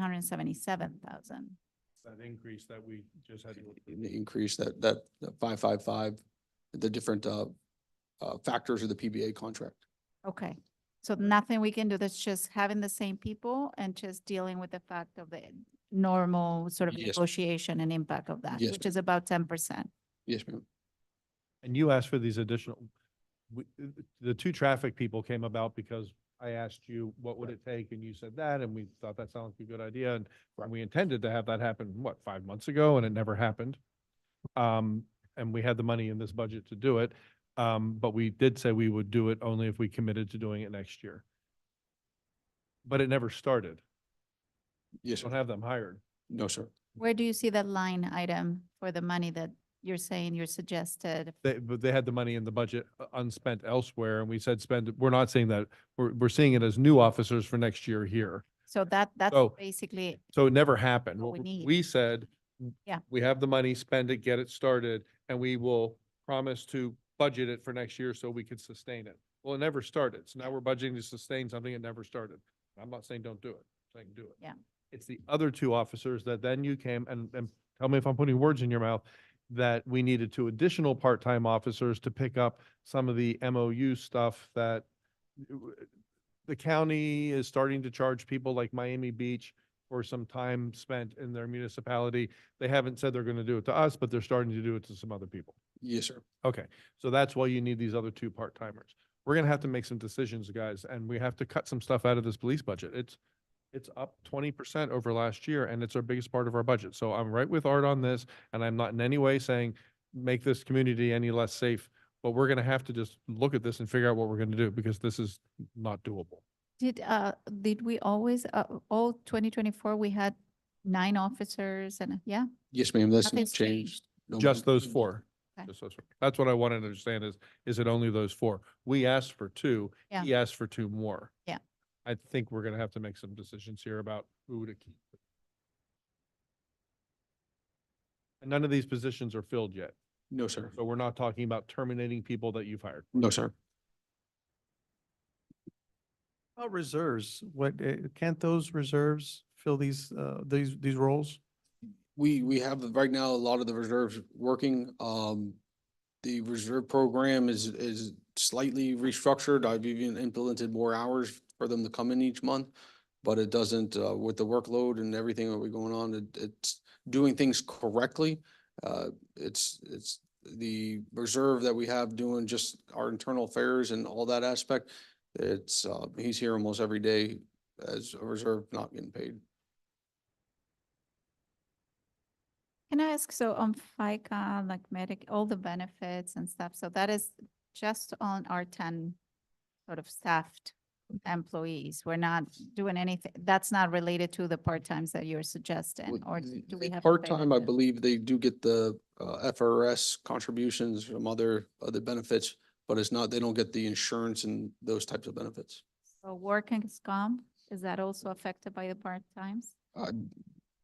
777,000. That increase that we just had. The increase that 555, the different factors of the PBA contract. Okay, so nothing we can do, that's just having the same people and just dealing with the fact of the normal sort of Yes. negotiation and impact of that, Yes, which is about 10%. Yes, ma'am. And you asked for these additional, the 2 traffic people came about because I asked you, what would it take? And you said that, and we thought that sounded like a good idea. And we intended to have that happen, 5 months ago, and it never happened. And we had the money in this budget to do it. But we did say we would do it only if we committed to doing it next year. But it never started. Yes, Don't sir. have them hired. No, sir. Where do you see that line item for the money that you're saying you suggested? But they had the money in the budget unspent elsewhere, and we said spend it. We're not saying that. We're seeing it as new officers for next year here. So that's So- basically, So it never happened. What we What need. we said, Yeah. we have the money, spend it, get it started, and we will promise to budget it for next year so we could sustain it. Well, it never started. So now we're budgeting to sustain something that never started. I'm not saying don't do it. I'm saying do it. Yeah. It's the other two officers that then you came and tell me if I'm putting words in your mouth, that we needed two additional part-time officers to pick up some of the MOU stuff that the county is starting to charge people like Miami Beach for some time spent in their municipality. They haven't said they're going to do it to us, but they're starting to do it to some other people. Yes, sir. Okay, so that's why you need these other two part-timers. We're gonna have to make some decisions, guys, and we have to cut some stuff out of this police budget. It's up 20% over last year, and it's our biggest part of our budget. So I'm right with Art on this, and I'm not in any way saying make this community any less safe, but we're gonna have to just look at this and figure out what we're gonna do, because this is not doable. did we always, all 2024, we had 9 officers and, yeah? Yes, ma'am. That's not Nothing's changed. No, Just ma'am. those four. Okay. Just those four. That's what I wanted to understand is it only those four? We asked for 2. Yeah. He asked for 2 more. Yeah. I think we're gonna have to make some decisions here about who to keep. And none of these positions are filled yet. No, sir. So we're not talking about terminating people that you've hired. No, sir. About reserves, what, can't those reserves fill these roles? We have right now a lot of the reserves working. The reserve program is slightly restructured. I've even implemented more hours for them to come in each month. But it doesn't, with the workload and everything that we're going on, it's doing things correctly. It's the reserve that we have doing just our internal affairs and all that aspect. It's, he's here almost every day as a reserve, not getting paid. Can I ask, so on FICA, like medic, all the benefits and stuff, so that is just on our 10 sort of staffed employees? We're not doing anything, that's not related to the part-times that you're suggesting, With or the- do we the have? to pay part-time, I them? believe they do get the FRS contributions from other benefits, but it's not, they don't get the insurance and those types of benefits. So workers' comp, is that also affected by the part-times? I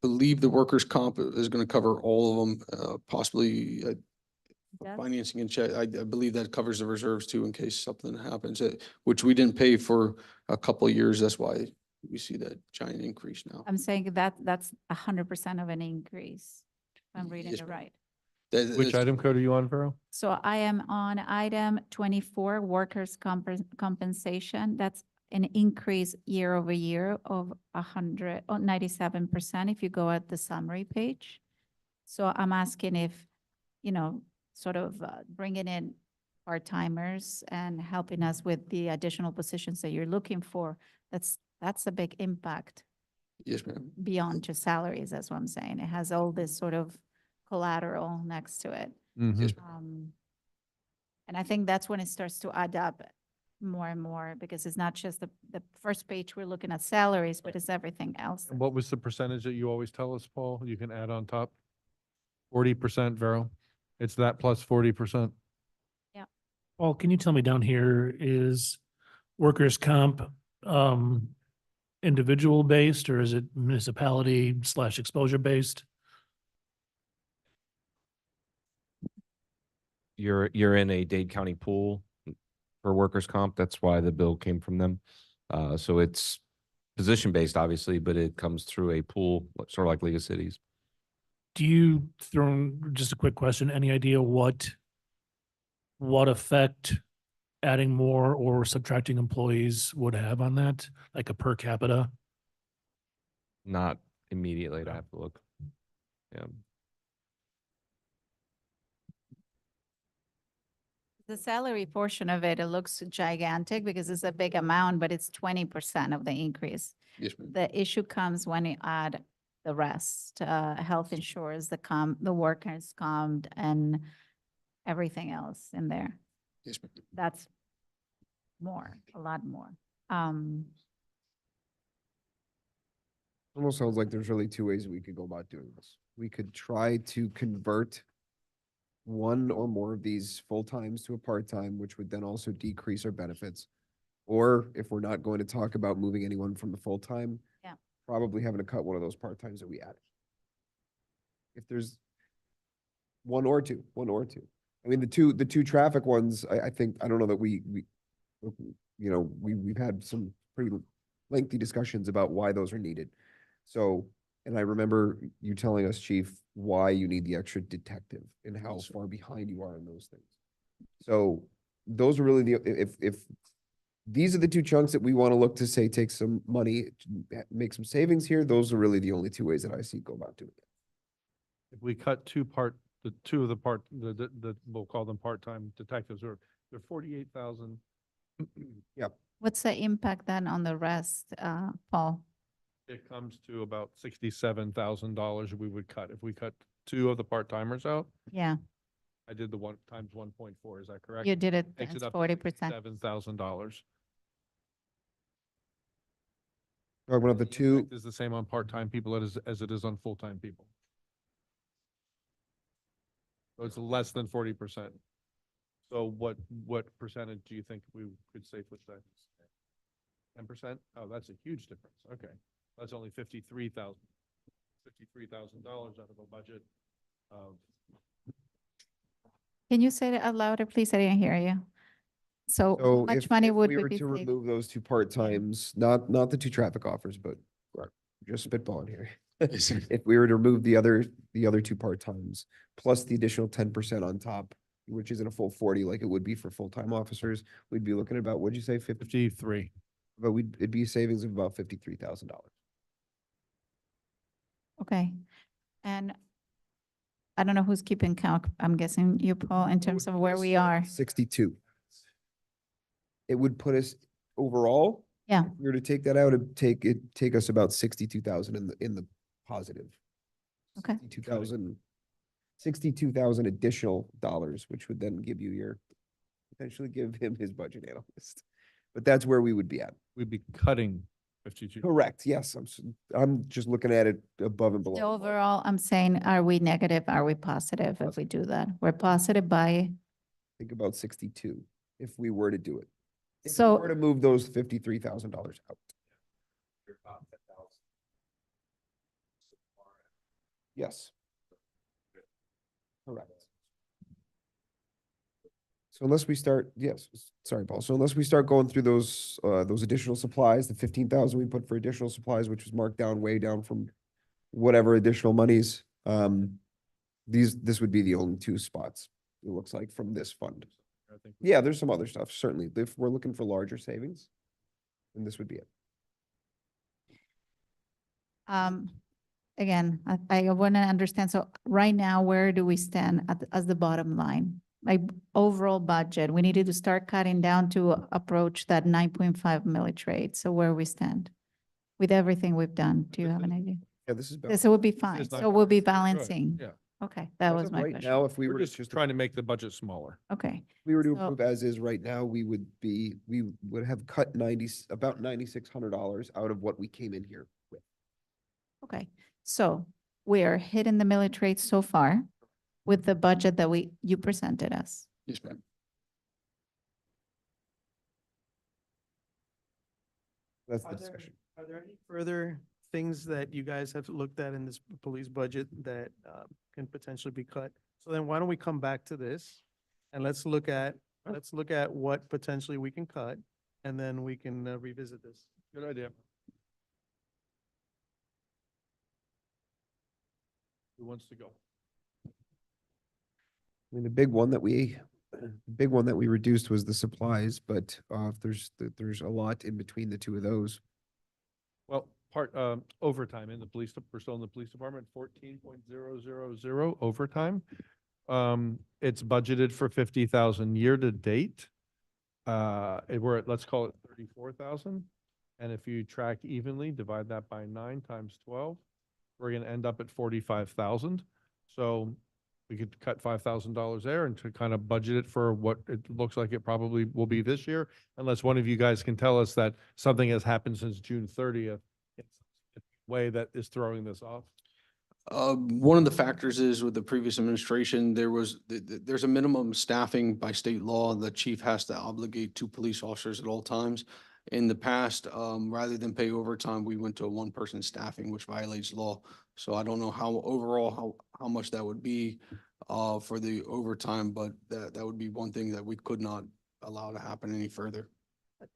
believe the workers' comp is going to cover all of them, possibly Does? financing and check. I believe that covers the reserves too in case something happens, which we didn't pay for a couple of years. That's why we see that giant increase now. I'm saying that's 100% of an increase, if I'm reading Yes, it ma'am. right. Which item code are you on, Vero? So I am on item 24, workers' compensation. That's an increase year over year of 97% if you go at the summary page. So I'm asking if, sort of bringing in part-timers and helping us with the additional positions that you're looking for, that's a big impact Yes, ma'am. beyond just salaries, that's what I'm saying. It has all this sort of collateral next to it. Yes, And I think that's when it starts to add up more and more, because it's not just the first page, we're looking at salaries, but it's everything else. And what was the percentage that you always tell us, Paul? You can add on top? 40%, Vero? It's that plus 40%. Paul, can you tell me down here, is workers' comp individual based, or is it municipality / exposure based? You're in a Dade County pool for workers' comp. That's why the bill came from them. So it's position-based, obviously, but it comes through a pool, sort of like League of Cities. Do you, just a quick question, any idea what effect adding more or subtracting employees would have on that, like a per capita? Not immediately, I'd have to look. Yeah. The salary portion of it, it looks gigantic because it's a big amount, but it's 20% of the increase. Yes, ma'am. The issue comes when you add the rest, health insurance, the workers' comp, and everything else in there. Yes, ma'am. That's more, a lot more. Almost sounds like there's really two ways we could go about doing this. We could try to convert one or more of these full-times to a part-time, which would then also decrease our benefits. Or if we're not going to talk about moving anyone from the full-time, Yeah. probably having to cut one of those part-times that we added. If there's one or two. I mean, the two traffic ones, I think, I don't know that we've had some pretty lengthy discussions about why those are needed. So, and I remember you telling us, Chief, why you need the extra detective and how far behind you are in those things. So those are really if these are the two chunks that we want to look to say, take some money, make some savings here, those are really the only two ways that I see go about doing it. If we cut we'll call them part-time detectives, or they're 48,000. Yep. What's the impact then on the rest, Paul? It comes to about $67,000 we would cut. If we cut two of the part-timers out, Yeah, I did the one times 1.4, is that correct? you did it, Takes it it's up to 40%. $7,000. Talking about the two, Is the same on part-time people as it is on full-time people. So it's less than 40%. So what percentage do you think we could safely say? 10%? Oh, that's a huge difference. Okay. That's only $53,000 out of a budget of. Can you say that out louder, please? I didn't hear you. So how much if money if would we we were be to saving? remove those two part-times, not the two traffic offers, but we're just spitballing here. If we were to remove the other two part-times, plus the additional 10% on top, which isn't a full 40 like it would be for full-time officers, we'd be looking at about, what'd you say, 50? 53. But it'd be savings of about $53,000. Okay. And I don't know who's keeping count. I'm guessing you, Paul, in terms of where we are. 62. It would put us overall. Yeah. If we were to take that out, it'd take us about 62,000 in the positive. Okay. 62,000 additional dollars, which would then potentially give him his budget analyst. But that's where we would be at. We'd be cutting 52. Correct. Yes. I'm just looking at it above and So below. overall, I'm saying, are we negative? Are we positive if we do that? We're positive by, Think about 62 if we were to do it. If we So- were to move those $53,000 out. Yes. Correct. So unless we start, yes, sorry, Paul. So unless we start going through those additional supplies, the 15,000 we put for additional supplies, which was marked down way down from whatever additional monies, this would be the only two spots, it looks like, from this fund. I think Yeah, there's some other stuff, certainly. If we're looking for larger savings, then this would be it. again, I want to understand. So right now, where do we stand as the bottom line? Like overall budget, we needed to start cutting down to approach that 9.5 millage rate. So where we stand with everything we've done? Do you have an idea? Yeah, this is. This would be fine. is not So we'll be Good. balancing. Yeah. Okay, that As was of my right question. now, if we We're were just trying to make the budget smaller. Okay, if we were to So- approve as is right now, we would have cut about $9,600 out of what we came in here with. okay. So we are hitting the millage rate so far with the budget that you presented us. Yes, ma'am. That's the Are there- discussion. Are there any further things that you guys have looked at in this police budget that can potentially be cut? So then why don't we come back to this and let's look at what potentially we can cut, and then we can revisit this. Good idea. Who wants to go? I mean, the big one that we reduced was the supplies, but there's a lot in between the two of those. Well, overtime in the police, we're still in the police department, 14.000 overtime. It's budgeted for 50,000 year to date. We're at, let's call it 34,000. And if you track evenly, divide that by 9 times 12, we're gonna end up at 45,000. So we could cut $5,000 there and to kind of budget it for what it looks like it probably will be this year. Unless one of you guys can tell us that something has happened since June 30th. Way that is throwing this off. One of the factors is with the previous administration, there's a minimum staffing by state law. The chief has to obligate 2 police officers at all times. In the past, rather than pay overtime, we went to a 1-person staffing, which violates law. So I don't know how much that would be for the overtime, but that would be one thing that we could not allow to happen any further.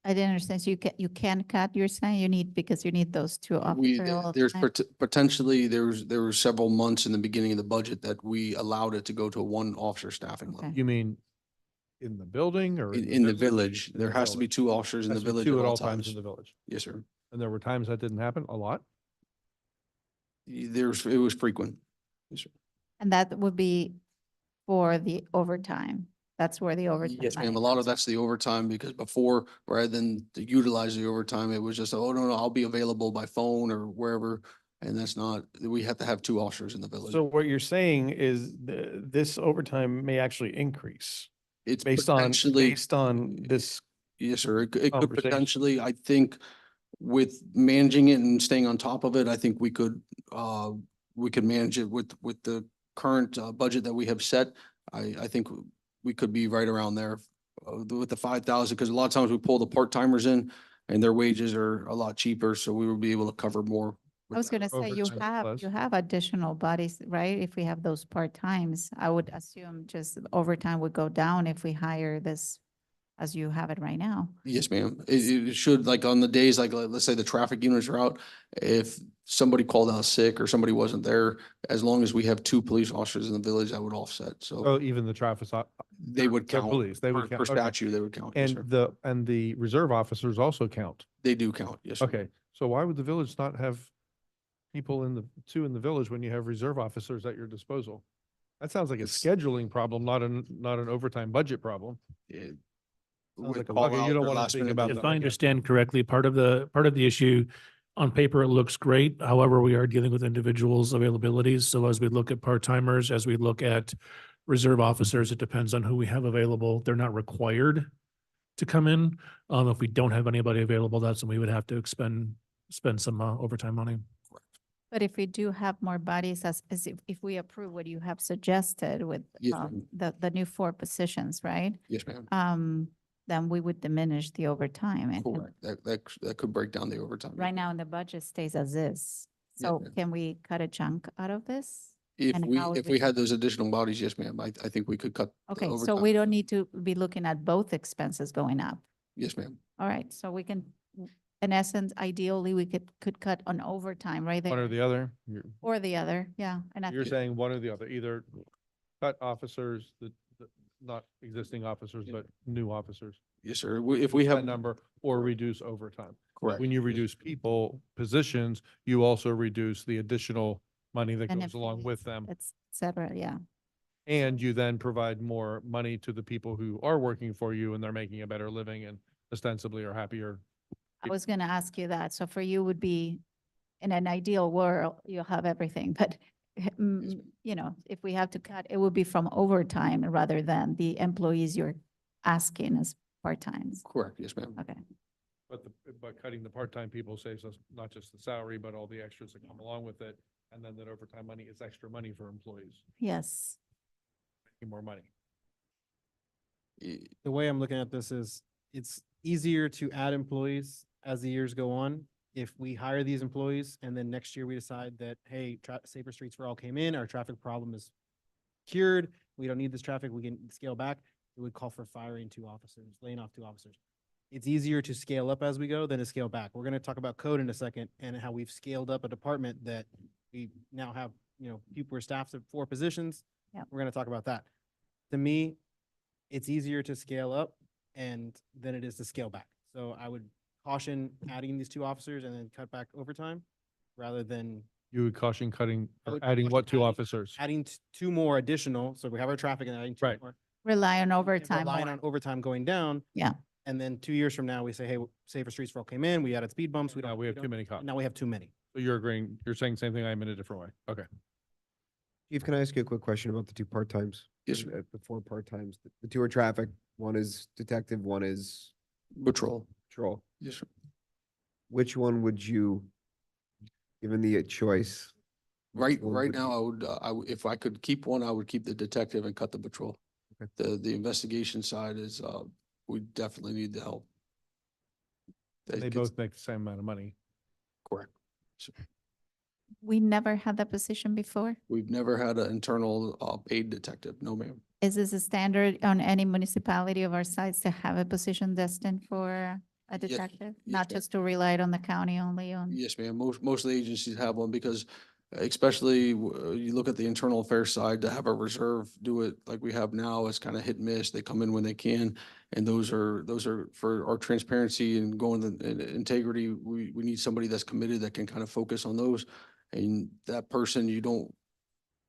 I didn't understand. So you can cut, you're saying because you need those 2 officers all the There's time? potentially, there were several months in the beginning of the budget that we allowed it to go to a 1 officer staffing level. Okay. You mean in the building or? In the village, there the has to be village. 2 officers in the Has to be village 2 at at all times times. in the village. Yes, sir. And there were times that didn't happen a lot. It was frequent. Yes, sir. And that would be for the overtime. That's where the overtime. Yes, ma'am. money A lot of comes from. that's the overtime because before, rather than to utilize the overtime, it was just, oh, no, I'll be available by phone or wherever. And that's not, we have to have 2 officers in the village. So what you're saying is this overtime may actually increase It's based on this. Yes, sir. It could conversation. potentially, I think, with managing it and staying on top of it, I think we could manage it with the current budget that we have set. I think we could be right around there with the 5,000, because a lot of times we pull the part-timers in and their wages are a lot cheaper, so we will be able to cover more. I was gonna say, overtime you have additional bodies, right? If we have those part-times, I would assume just overtime would go down if we hire this as you have it right now. Yes, ma'am. It should, like on the days, like let's say the traffic units are out, if somebody called out sick or somebody wasn't there, as long as we have 2 police officers in the village, that would offset. So Oh, even the traffic. they would they're count. police, they would For count, okay. statute, they would count. Yes, And sir. the reserve officers also count. They do count. Yes, sir. Okay, so why would the village not have people in the 2 in the village when you have reserve officers at your disposal? That sounds like a scheduling problem, not an overtime budget problem. It- Sounds with like a call bucket. You out don't or wanna last think minute about delivery. If I understand correctly, part of the issue on paper, it looks great. However, we are dealing with individuals' availabilities. So as we look at part-timers, as we look at reserve officers, it depends on who we have available. They're not required to come in. If we don't have anybody available, that's when we would have to spend some overtime money. But if we do have more bodies, as if we approve what you have suggested with Yes, ma'am. the new 4 positions, right? Yes, ma'am. Then we would diminish the overtime. And Correct. That could break down the overtime. right now in the budget stays as is. Yeah, So ma'am. can we cut a chunk out of this? If and we, how would if we we do had those additional bodies, yes, ma'am, I think we could cut. the Okay, so overtime. we don't need to be looking at both expenses going up. Yes, ma'am. All right, so we can, in essence, ideally, we could cut on overtime right One or there. the other. Or the other, yeah. And I You're think- saying one or the other, either cut officers, not existing officers, but new officers. Yes, sir. If we That have, number, or reduce overtime. correct. When you reduce people, positions, you also reduce the additional money that goes along with them. Et cetera, yeah. And you then provide more money to the people who are working for you and they're making a better living and ostensibly are happier. I was gonna ask you that. So for you would be, in an ideal world, you'll have everything, but if we have to cut, it would be from overtime rather than the employees you're asking as part-time. Correct. Yes, ma'am. Okay, But cutting the part-time people saves us not just the salary, but all the extras that come along with it. And then that overtime money is extra money for employees, yes. making more money. The way I'm looking at this is it's easier to add employees as the years go on. If we hire these employees and then next year we decide that, hey, Safer Streets for All came in, our traffic problem is cured, we don't need this traffic, we can scale back, it would call for firing 2 officers, laying off 2 officers. It's easier to scale up as we go than to scale back. We're going to talk about code in a second and how we've scaled up a department that we now have, people are staffed at 4 positions. Yep. We're going to talk about that. To me, it's easier to scale up than it is to scale back. So I would caution adding these 2 officers and then cut back overtime rather than You would caution cutting, I or would adding caution what, 2 adding- officers? adding 2 more additional. So we have our traffic and adding 2 Right. more. Rely on and overtime relying more. on overtime going down. Yeah. And then 2 years from now, we say, hey, Safer Streets for All came in, we added speed bumps. Now we have too many cops. Now we have too many. So you're agreeing, you're saying the same thing, I'm in a different way. Okay. Chief, can I ask you a quick question about the two part-times? Yes, sir. The four part-times. The two are traffic, one is detective, one is Patrol. patrol. Yes, sir. Which one would you, given the choice? which one Right would now, you- I would, if I could keep one, I would keep the detective and cut the patrol. Okay. The investigation side is, we definitely need the help. That They gets- both make the same amount of money. Correct. We never had that position before. We've never had an internal, paid detective. No, ma'am. Is this a standard on any municipality of our size to have a position destined for a detective? Not ma'am. just to rely on the county only on? Yes, ma'am. Most of the agencies have one because especially you look at the internal affairs side, to have a reserve do it like we have now, it's kind of hit and miss. They come in when they can. And those are for our transparency and going and integrity. We need somebody that's committed that can kind of focus on those. And that person, you don't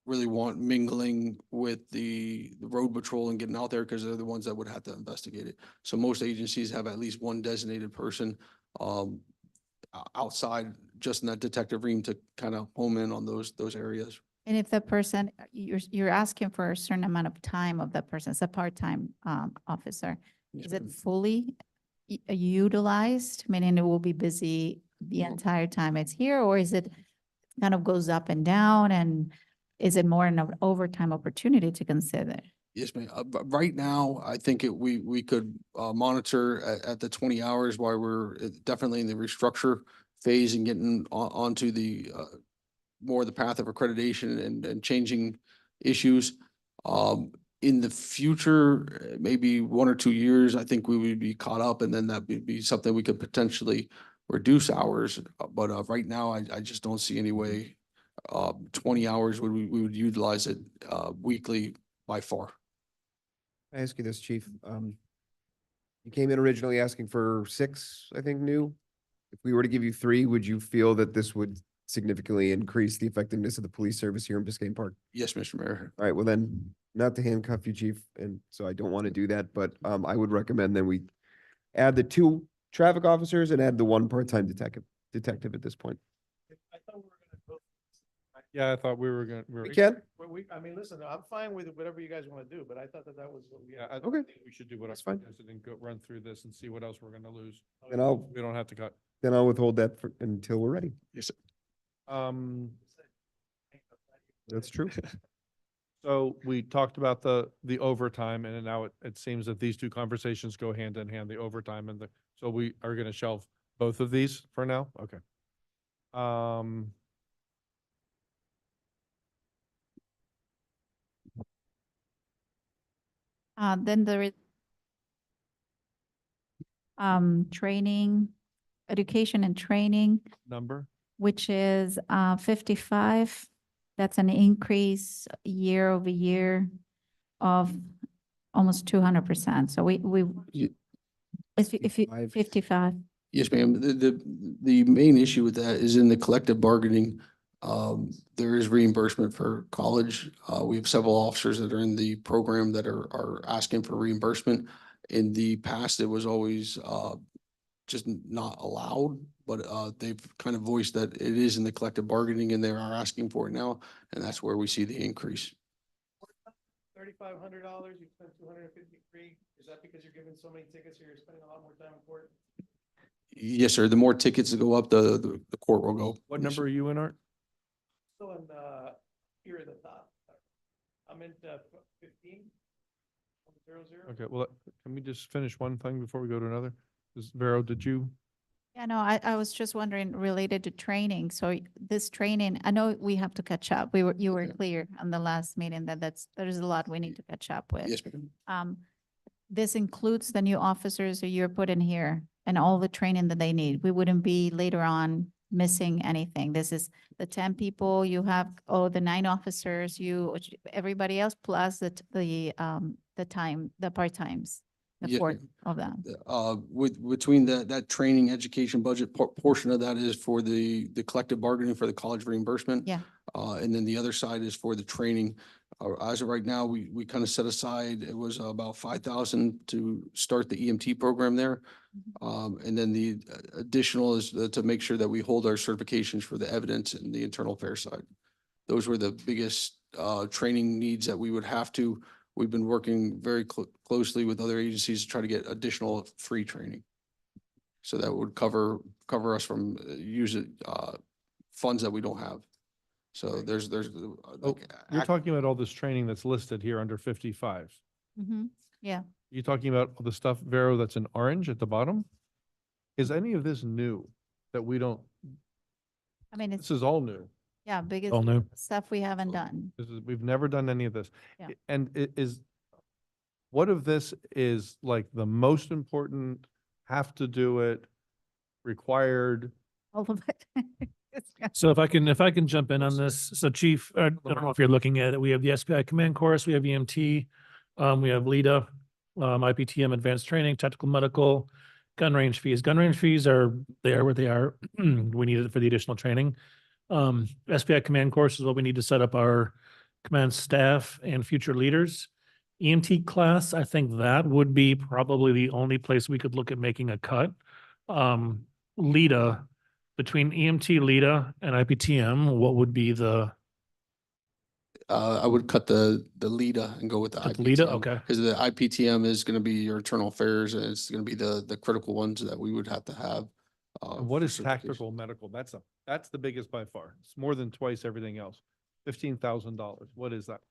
really want mingling with the road patrol and getting out there because they're the ones that would have to investigate it. So most agencies have at least one designated person outside just in that detective room to kind of home in on those areas. And if the person, you're asking for a certain amount of time of that person, it's a part-time officer. Yes, Is it ma'am. fully utilized, meaning it will be busy the entire time it's here, or is it kind of goes up and down, and is it more an overtime opportunity to consider? Yes, ma'am. But right now, I think we could monitor at the 20 hours while we're definitely in the restructure phase and getting onto the more the path of accreditation and changing issues. In the future, maybe 1 or 2 years, I think we would be caught up, and then that would be something we could potentially reduce hours. But right now, I just don't see any way. 20 hours we would utilize it weekly by far. I ask you this, chief. You came in originally asking for 6, I think, new. If we were to give you 3, would you feel that this would significantly increase the effectiveness of the police service here in Biscayne Park? Yes, Mr. Mayor. All right, well then, not to handcuff you, chief, and so I don't want to do that, but I would recommend that we add the 2 traffic officers and add the 1 part-time detective at this point. I thought we were gonna go. Yeah, I thought we were gonna, We can? Well, I mean, listen, I'm fine with whatever you guys want to do, but I thought that was what we. yeah, I Okay. think we should do what I That's fine. suggested and go run through this and see what else we're gonna lose. Then I'll, We don't have to cut. then I'll withhold that until we're ready. Yes, sir. That's true. So we talked about the overtime, and now it seems that these two conversations go hand in hand, the overtime and so we are gonna shelve both of these for now? Okay. Then there is training, education and training, Number? which is 55. That's an increase year over year of almost 200%. So we, Ye- if you, 55. 55. Yes, ma'am. The main issue with that is in the collective bargaining. There is reimbursement for college. We have several officers that are in the program that are asking for reimbursement. In the past, it was always just not allowed, but they've kind of voiced that it is in the collective bargaining and they are asking for it now, and that's where we see the increase. $3,500, you spent 253. Is that because you're giving so many tickets or you're spending a lot more time in court? Yes, sir. The more tickets that go up, the court will go. What Yes, number sir. are you in, Art? Still in, here at the top. I'm in 15. 00. Okay, well, can we just finish one thing before we go to another? Vero, did you? Yeah, no, I was just wondering related to training. So this training, I know we have to catch up. You were Okay. clear on the last meeting that there's a lot we need to catch up with. Yes, ma'am. This includes the new officers that you're putting here and all the training that they need. We wouldn't be later on missing anything. This is the 10 people you have, the 9 officers, everybody else plus the part-times, the Yeah, 4 of them. Between that training education budget portion of that is for the collective bargaining for the college reimbursement. Yeah. And then the other side is for the training. As of right now, we kind of set aside, it was about 5,000 to start the EMT program there. And then the additional is to make sure that we hold our certifications for the evidence and the internal affairs side. Those were the biggest training needs that we would have to. We've been working very closely with other agencies to try to get additional free training. So that would cover us from using funds that we don't have. So there's Oh, like, you're talking about all this training that's listed here under 55. Mm-hmm. Yeah. You're talking about the stuff, Vero, that's in orange at the bottom? Is any of this new that we don't, I mean, it's, this is all new. yeah, biggest All new. stuff we haven't done. This is, we've never done any of this. Yeah. And what of this is like the most important, have to do it, required? All of it. So if I can jump in on this. So Chief, I don't know if you're looking at it. We have the SPI command course, we have EMT, we have LEDA, IPTM advanced training, technical medical, gun range fees. Gun range fees are, they are what they are. We need it for the additional training. SPI command course is what we need to set up our command staff and future leaders. EMT class, I think that would be probably the only place we could look at making a cut. LEDA, between EMT, LEDA and IPTM, what would be the, I would cut the LEDA and go with the Cut the LEDA? IPTM. Okay. Because the IPTM is going to be your internal affairs, and it's going to be the critical ones that we would have to have. And what for is certification. tactical medical? That's the biggest by far. It's more than twice everything else. $15,000. What is that?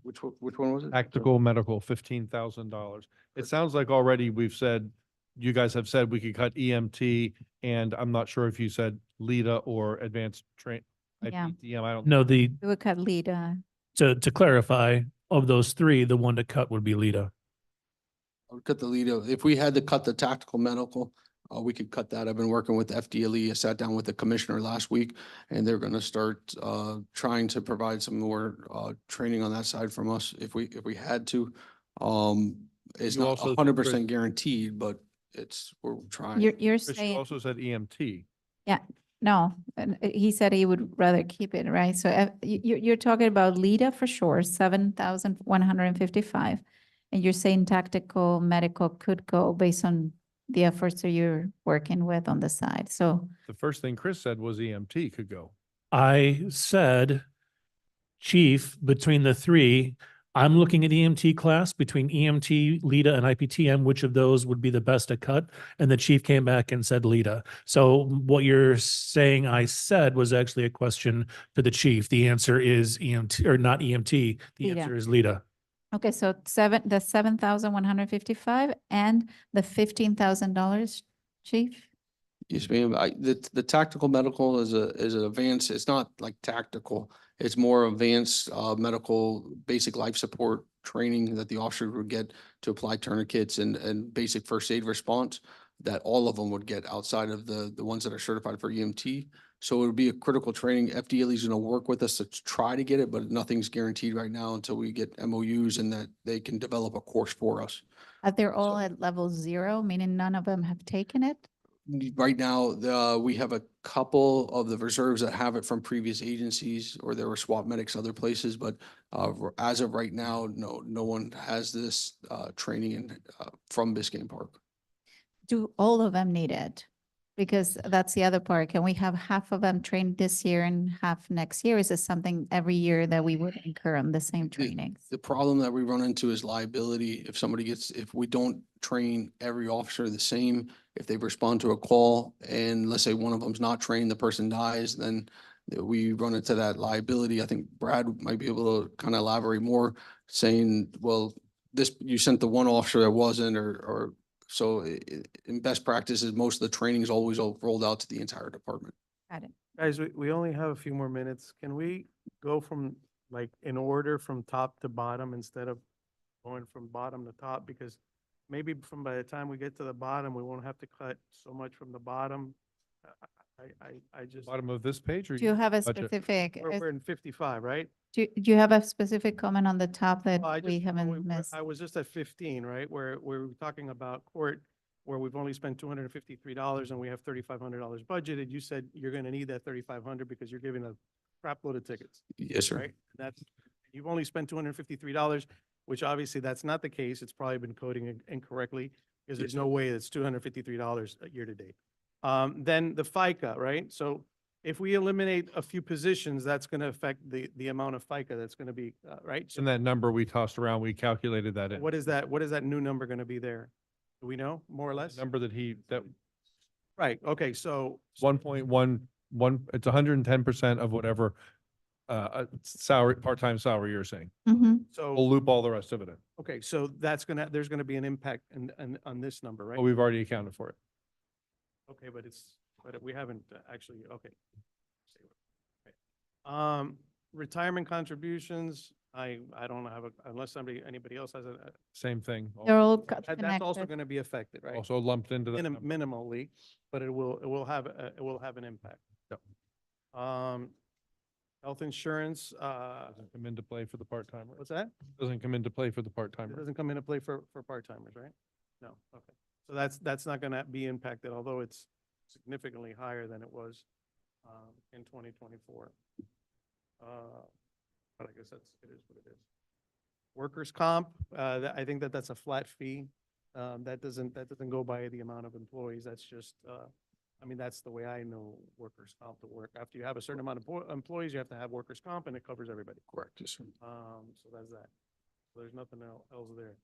Which one was it? Tactical medical, $15,000. It sounds like already we've said, you guys have said we could cut EMT, and I'm not sure if you said LEDA or advanced train. Yeah. IPTM, I don't. no, We would cut LEDA. to clarify, of those three, the one to cut would be LEDA. I would cut the LEDA. If we had to cut the tactical medical, we could cut that. I've been working with FDLE. I sat down with the commissioner last week, and they're going to start trying to provide some more training on that side from us if we had to. It's You not also said, 100% Chris- guaranteed, but we're trying. You're Chris, you saying, also said EMT. no, and he said he would rather keep it, right? So you're talking about LEDA for sure, 7,155. And you're saying tactical medical could go based on the efforts that you're working with on the side. So The first thing Chris said was EMT could go. I said, Chief, between the three, I'm looking at EMT class between EMT, LEDA, and IPTM, which of those would be the best to cut? And the chief came back and said LEDA. So what you're saying I said was actually a question to the chief. The answer is EMT, or not EMT. The LEDA. answer is LEDA. okay, so the 7,155 and the $15,000, chief? Yes, ma'am. The tactical medical is an advanced, it's not like tactical. It's more advanced medical, basic life support training that the officer would get to apply tourniquets and basic first aid response that all of them would get outside of the ones that are certified for EMT. So it would be a critical training. FDLE is going to work with us to try to get it, but nothing's guaranteed right now until we get MOUs and that they can develop a course for us. They're all at level 0, meaning none of them have taken it? Right now, we have a couple of the reserves that have it from previous agencies, or there were SWAT medics other places, but as of right now, no one has this training from Biscayne Park. Do all of them need it? Because that's the other part. Can we have half of them trained this year and half next year? Is this something every year that we would incur on the same trainings? The problem that we run into is liability. If we don't train every officer the same, if they respond to a call and let's say one of them's not trained, the person dies, then we run into that liability. I think Brad might be able to kind of elaborate more, saying, well, you sent the one officer that wasn't, or so in best practices, most of the training is always rolled out to the entire department. Got it. Guys, we only have a few more minutes. Can we go from like in order from top to bottom instead of going from bottom to top? Because maybe by the time we get to the bottom, we won't have to cut so much from the bottom. I just, Bottom of this page or? Do you have a budget? specific, we're in 55, right? do you have a specific comment on the top that Well, we haven't missed? I was just at 15, right? Where we're talking about court, where we've only spent $253 and we have $3,500 budgeted. You said you're going to need that 3,500 because you're giving a crap load of tickets, Yes, sir. right? You've only spent $253, which obviously that's not the case. It's probably been coding incorrectly because there's no way it's $253 year to date. Then the FICA, right? So if we eliminate a few positions, that's going to affect the amount of FICA that's going to be, right? So And that number we tossed around, we calculated that in. what is that new number going to be there? Do we know, more or less? Number that Right, okay, so 1.11, it's 110% of whatever salary, part-time salary you're saying. Mhm. so. We'll loop all the rest of it in. Okay, so there's gonna be an impact on this number, right? But we've already accounted for it. Okay, but we haven't actually, okay. Retirement contributions, I don't have, unless anybody else has Same thing. They're all that's also connected. gonna be affected, right? Also lumped into that. number. Minimally, but it will have an impact. Yep. Health insurance, Doesn't come into play for the part-timer. what's that? Doesn't come into play for the It part-timer. doesn't come into play for part-timers, right? No, okay. So that's not gonna be impacted, although it's significantly higher than it was in 2024. But I guess it is what it is. Workers' comp, I think that's a flat fee. That doesn't go by the amount of employees. That's just, I mean, that's the way I know workers' comp to work. After you have a certain amount of employees, you have to have workers' comp, and it covers everybody. Correct. Yes, sir. So that's that. So there's nothing else there.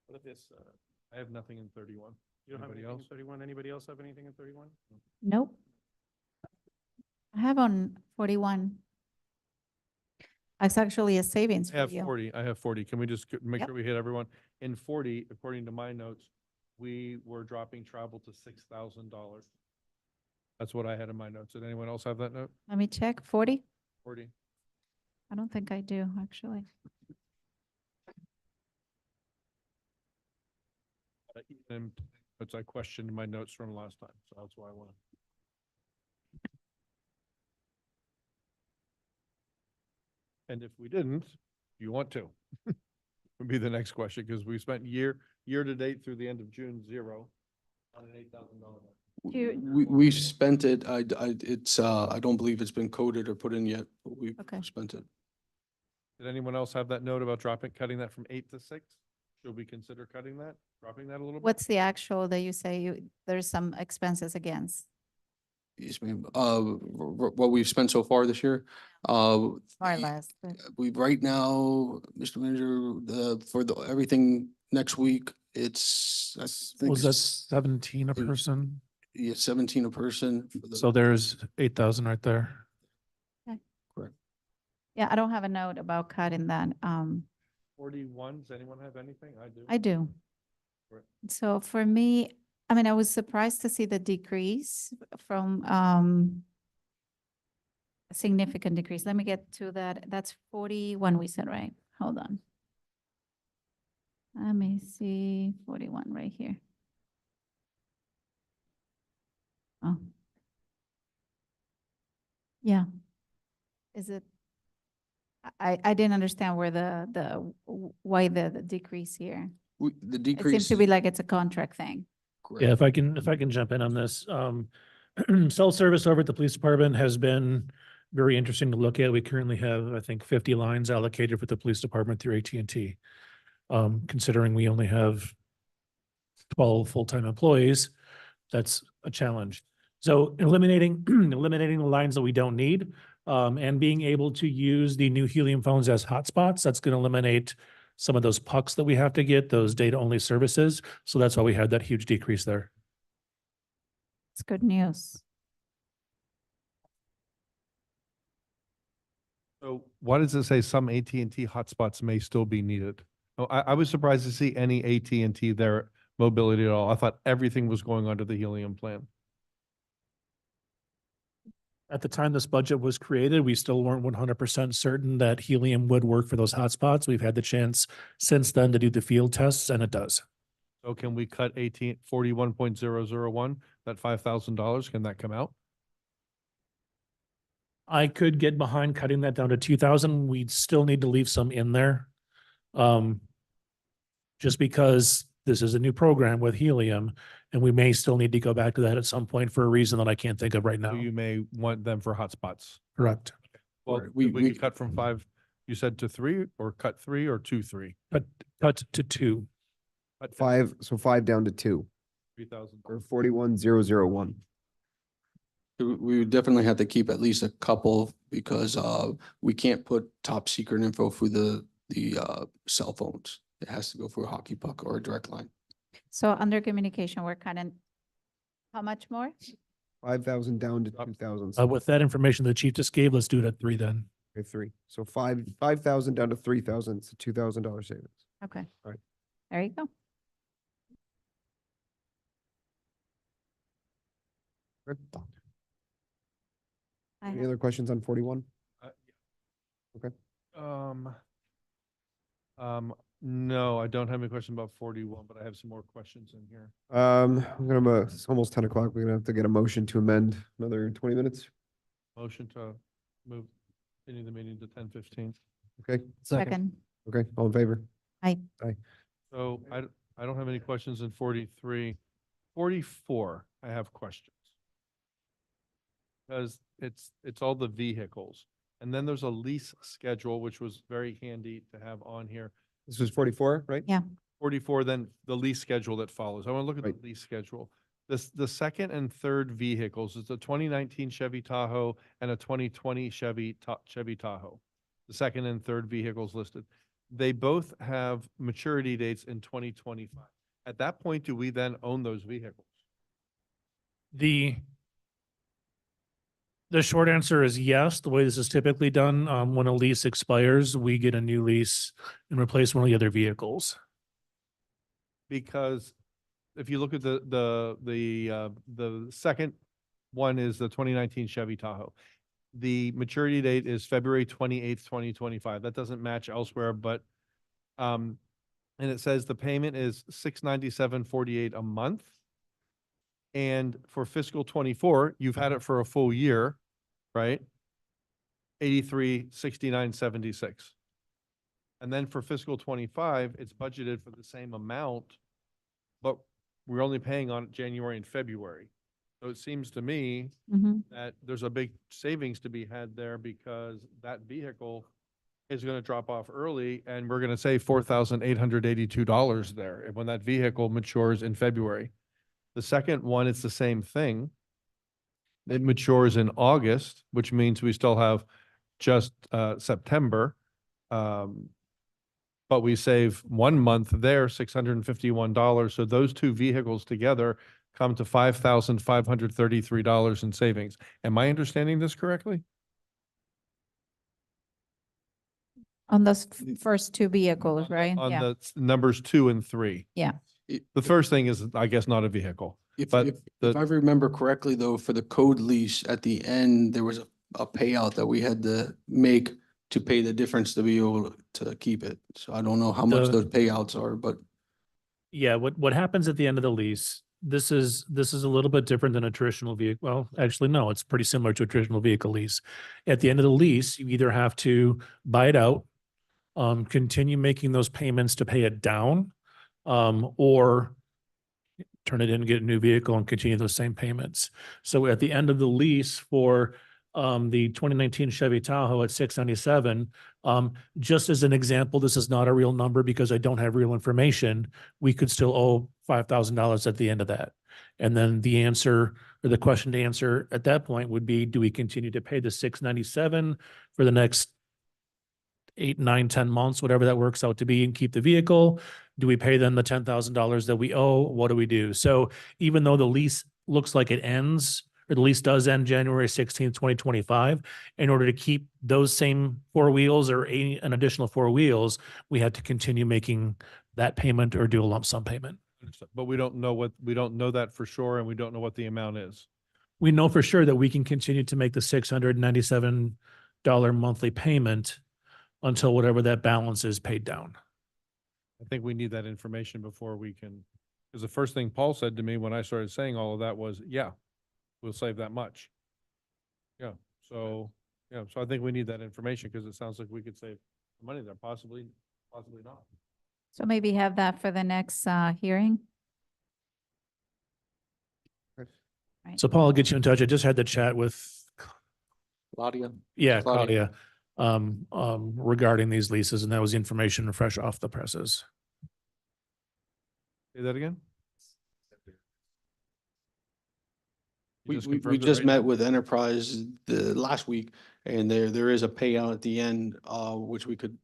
What if this, I have nothing in 31. you don't have Anybody anything in else? 31? Anybody else have anything in 31? Nope. I have on 41. It's actually a savings I for have you. 40. I have 40. Can we just make Yep. sure we hit everyone? In 40, according to my notes, we were dropping travel to $6,000. That's what I had in my notes. Did anyone else have that note? Let me check. 40? 40. I don't think I do, actually. And it's I questioned my notes from last time, so that's why I want to. And if we didn't, you want to? Would be the next question, because we spent year to date through the end of June, 0 on an $8,000. We spent it. I don't believe it's been coded or put in yet, but we've Okay. spent it. Did anyone else have that note about cutting that from 8 to 6? Should we consider cutting that, dropping that a little bit? What's the actual that you say there's some expenses against? Yes, ma'am. What we've spent so far this year, More or less. but- we right now, Mr. Manager, for everything next week, it's, I think Was that it's, 17 a it- person? yeah, 17 a person. for the- So there's 8,000 right there. Correct. Yeah, I don't have a note about cutting that. 41, does anyone have anything? I do. I do. Right. So for me, I mean, I was surprised to see the decrease from a significant decrease. Let me get to that. That's 41 we said, right? Hold on. Let me see, 41 right here. Oh. Yeah. Is it? I didn't understand where why the decrease here. The It decrease. seems to be like it's a contract thing. correct. Yeah, if I can jump in on this. Self-service over at the police department has been very interesting to look at. We currently have, I think, 50 lines allocated for the police department through AT&T. Considering we only have 12 full-time employees, that's a challenge. So eliminating the lines that we don't need, and being able to use the new helium phones as hotspots, that's going to eliminate some of those pucks that we have to get, those data-only services. So that's why we had that huge decrease there. It's good news. So why does it say some AT&T hotspots may still be needed? Oh, I was surprised to see any AT&T there mobility at all. I thought everything was going under the helium plan. At the time this budget was created, we still weren't 100% certain that helium would work for those hotspots. We've had the chance since then to do the field tests, and it does. So can we cut 41.001, that $5,000? Can that come out? I could get behind cutting that down to 2,000. We'd still need to leave some in there. Just because this is a new program with helium, and we may still need to go back to that at some point for a reason that I can't think of right So now. you may want them for hotspots. Correct. Well, Right. we We- could cut from 5, you said to 3, or cut 3 or 2, 3? Cut to 2. Cut 5, so 5 down to 2, 3,000. or 41,001. We would definitely have to keep at least a couple because we can't put top secret info through the cell phones. It has to go through a hockey puck or a direct line. So under communication, we're kind of, how much more? 5,000 down to 2,000. With that information the chief just gave, let's do it at 3 then. Okay, 3. So 5,000 down to 3,000. It's a $2,000 savings. Okay. All right. There you go. Good. I Any have- other questions on 41? No, I don't have any question about 41, but I have some more questions in here. It's almost 10 o'clock. We're gonna have to get a motion to amend another 20 minutes. Motion to move, continue the meeting to 10:15. Okay, Second. okay, all in favor? So I don't have any questions in 43. 44, I have questions. Because it's all the vehicles. And then there's a lease schedule, which was very handy to have on here. This was 44, right? Yeah. 44, then the lease schedule that follows. I want to look at Right. the lease schedule. The second and third vehicles is a 2019 Chevy Tahoe and a 2020 Chevy Tahoe. The second and third vehicles listed. They both have maturity dates in 2025. At that point, do we then own those vehicles? The short answer is yes. The way this is typically done, when a lease expires, we get a new lease and replace one of the other vehicles. Because if you look at the second one is the 2019 Chevy Tahoe. The maturity date is February 28th, 2025. That doesn't match elsewhere, but and it says the payment is $697.48 a month. And for fiscal 24, you've had it for a full year, right? $83.69.76. And then for fiscal 25, it's budgeted for the same amount, but we're only paying on it January and February. So it seems to me Mhm. that there's a big savings to be had there because that vehicle is going to drop off early and we're going to save $4,882 there when that vehicle matures in February. The second one, it's the same thing. It matures in August, which means we still have just September. But we save 1 month there, $651. So those two vehicles together come to $5,533 in savings. Am I understanding this correctly? On those first two vehicles, right? On Yeah. the numbers 2 and 3. Yeah. The first thing is, I guess, not a vehicle. If, But if I remember correctly, though, for the code lease, at the end, there was a payout that we had to make to pay the difference to be able to keep it. So I don't know how much The- those payouts are, but Yeah, what happens at the end of the lease, this is a little bit different than a traditional vehicle. Well, actually, no, it's pretty similar to a traditional vehicle lease. At the end of the lease, you either have to buy it out, continue making those payments to pay it down, or turn it in, get a new vehicle and continue those same payments. So at the end of the lease for the 2019 Chevy Tahoe at $697, just as an example, this is not a real number because I don't have real information. We could still owe $5,000 at the end of that. And then the answer or the question to answer at that point would be, do we continue to pay the $697 for the next 8, 9, 10 months, whatever that works out to be, and keep the vehicle? Do we pay them the $10,000 that we owe? What do we do? So even though the lease looks like it ends, or the lease does end January 16th, 2025, in order to keep those same 4 wheels or an additional 4 wheels, we had to continue making that payment or do a lump sum payment. But we don't know that for sure, and we don't know what the amount is. We know for sure that we can continue to make the $697 monthly payment until whatever that balance is paid down. I think we need that information before we can, because the first thing Paul said to me when I started saying all of that was, yeah, we'll save that much. Yeah, so I think we need that information because it sounds like we could save money there, possibly not. So maybe have that for the next hearing. Right. So Paul, I'll get you in touch. I just had the chat with, Claudia. Claudia, regarding these leases, and that was the information fresh off the presses. Say that again? You We, just we confirmed it just right met now? with Enterprise the last week, and there is a payout at the end, which we could,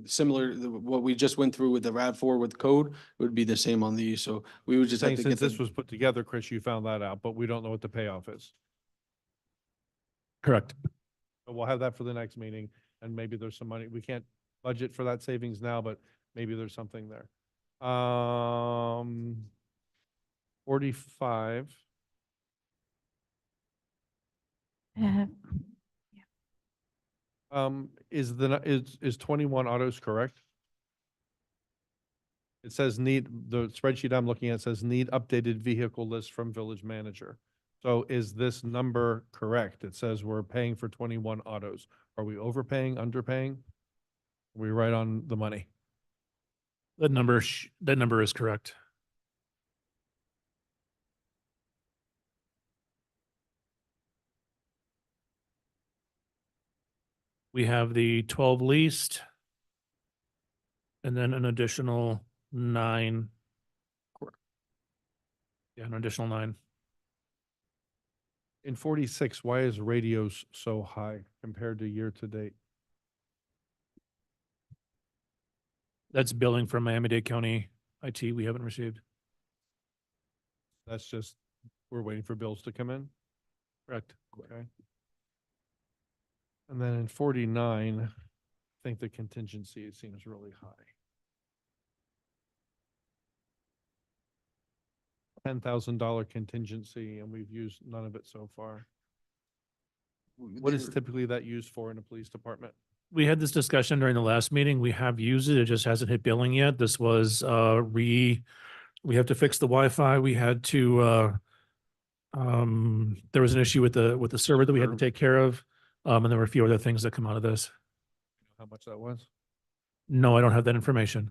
similar, what we just went through with the RAV4 with code would be the same on these, so we would just have Saying to since get the. this was put together, Chris, you found that out, but we don't know what the payoff is. Correct. So we'll have that for the next meeting, and maybe there's some money. We can't budget for that savings now, but maybe there's something there. 45. Uh, Is 21 autos correct? It says the spreadsheet I'm looking at says need updated vehicle list from village manager. So is this number correct? It says we're paying for 21 autos. Are we overpaying, underpaying? Are we right on the money? That number is correct. We have the 12 leased. And then an additional 9. Yeah, an additional 9. In 46, why is radios so high compared to year to date? That's billing from Miami-Dade County IT we haven't received. That's just, we're waiting for bills to come in? Correct. Okay. And then in 49, I think the contingency seems really high. $10,000 contingency, and we've used none of it so far. What is typically that used for in a police department? We had this discussion during the last meeting. We have used it. It just hasn't hit billing yet. This was we have to fix the Wi-Fi. We had to there was an issue with the server that we had to take care of. And there were a few other things that come out of this. How much that was? No, I don't have that information.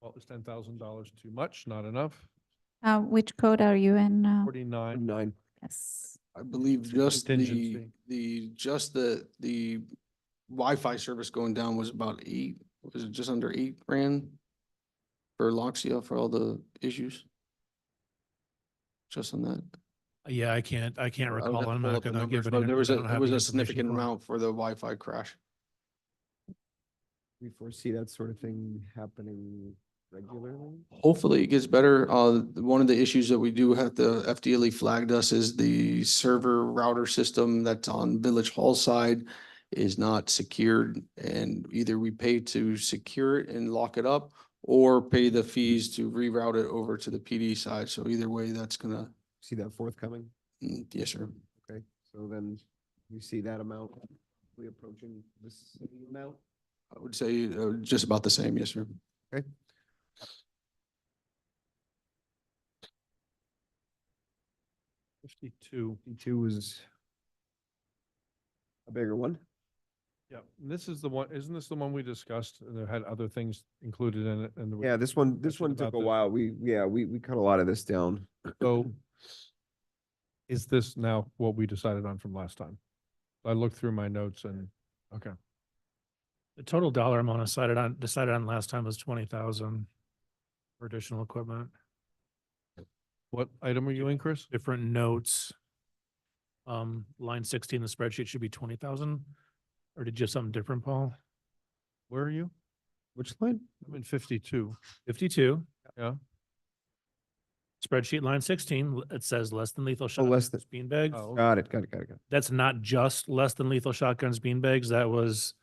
Well, is $10,000 too much? Not enough? which code are you in? 49. 9. Yes. I believe just Contingency. the Wi-Fi service going down was about 8, was it just under 8 grand? For Loxia for all the issues? Just on that? Yeah, I can't I would have recall. to I'm pull not up the gonna numbers, give but it. there was a significant amount for the Wi-Fi crash. We foresee that sort of thing happening regularly? Hopefully it gets better. One of the issues that we do have, the FDLE flagged us, is the server router system that's on Village Hall side is not secured, and either we pay to secure it and lock it up or pay the fees to reroute it over to the PD side. So either way, that's gonna, See that forthcoming? yes, sir. Okay, so then you see that amount we approaching this amount? I would say just about the same, yes, sir. Okay. $52 is a bigger one. Yeah, and this is the one, isn't this the one we discussed? And it had other things included in it and. Yeah, this one Question took about a this. while. We cut a lot of this down. So is this now what we decided on from last time? I looked through my notes and, okay. The total dollar amount decided on last time was 20,000 for additional equipment. What item are you in, Chris? Different notes. Line 16, the spreadsheet should be 20,000. Or did you have something different, Paul? Where are you? Which line? I'm in 52. 52. Yeah. Spreadsheet line 16, it says less than lethal shotguns, less than- beanbags. Oh, Got it. That's not just less than lethal shotguns, beanbags. That was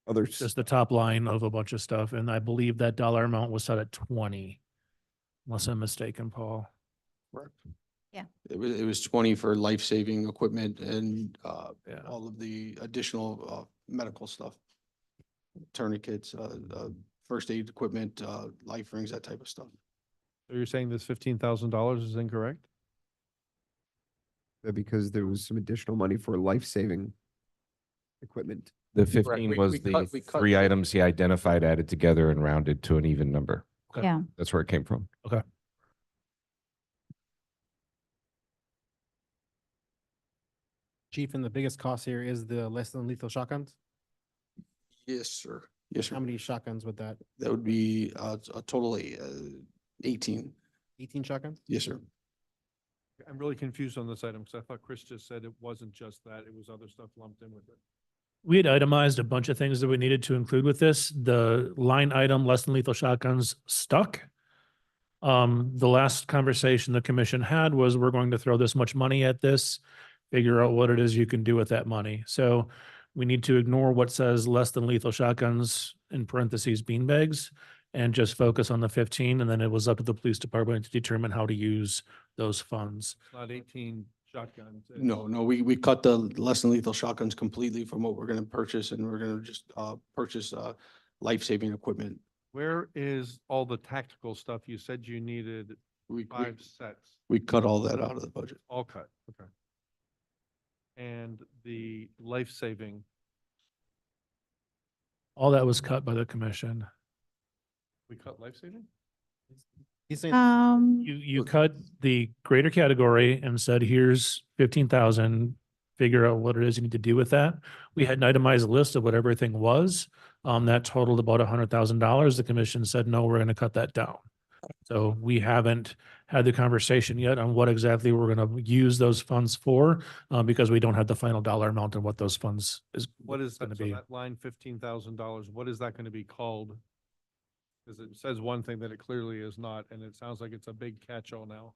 Others. just the top line of a bunch of stuff. And I believe that dollar amount was set at 20. Unless I'm mistaken, Paul. It was 20 for life-saving equipment and Yeah. all of the additional medical stuff. Tourniquets, first aid equipment, life rings, that type of stuff. So you're saying this $15,000 is incorrect? Because there was some additional money for life-saving equipment. The Correct. 15 We was cut- the we cut 3 the- items he identified, added together and rounded to an even number. Okay. Yeah. That's where it came from. Chief, and the biggest cost here is the less than lethal shotguns? Yes, sir. Yes, How sir. many shotguns would that, That would be a total 18. 18 shotguns? Yes, sir. I'm really confused on this item because I thought Chris just said it wasn't just that, it was other stuff lumped in with it. We had itemized a bunch of things that we needed to include with this. The line item, less than lethal shotguns, stuck. The last conversation the commission had was we're going to throw this much money at this, figure out what it is you can do with that money. So we need to ignore what says less than lethal shotguns in parentheses beanbags and just focus on the 15. And then it was up to the police department to determine how to use those funds. It's not 18 shotguns. it's- No, we cut the less than lethal shotguns completely from what we're gonna purchase, and we're gonna just purchase life-saving equipment. Where is all the tactical stuff? You said you needed We 5 sets, we cut all that out of the budget. all cut, okay. And the life-saving, All that was cut by the commission. we cut life-saving? He's saying, You cut the greater category and said, here's 15,000, figure out what it is you need to do with that. We had an itemized list of what everything was. That totaled about $100,000. The commission said, no, we're going to cut that down. So we haven't had the conversation yet on what exactly we're going to use those funds for, because we don't have the final dollar amount and what those funds is. What is going that, to so be. that line $15,000, what is that going to be called? Because it says one thing that it clearly is not, and it sounds like it's a big catch-all now.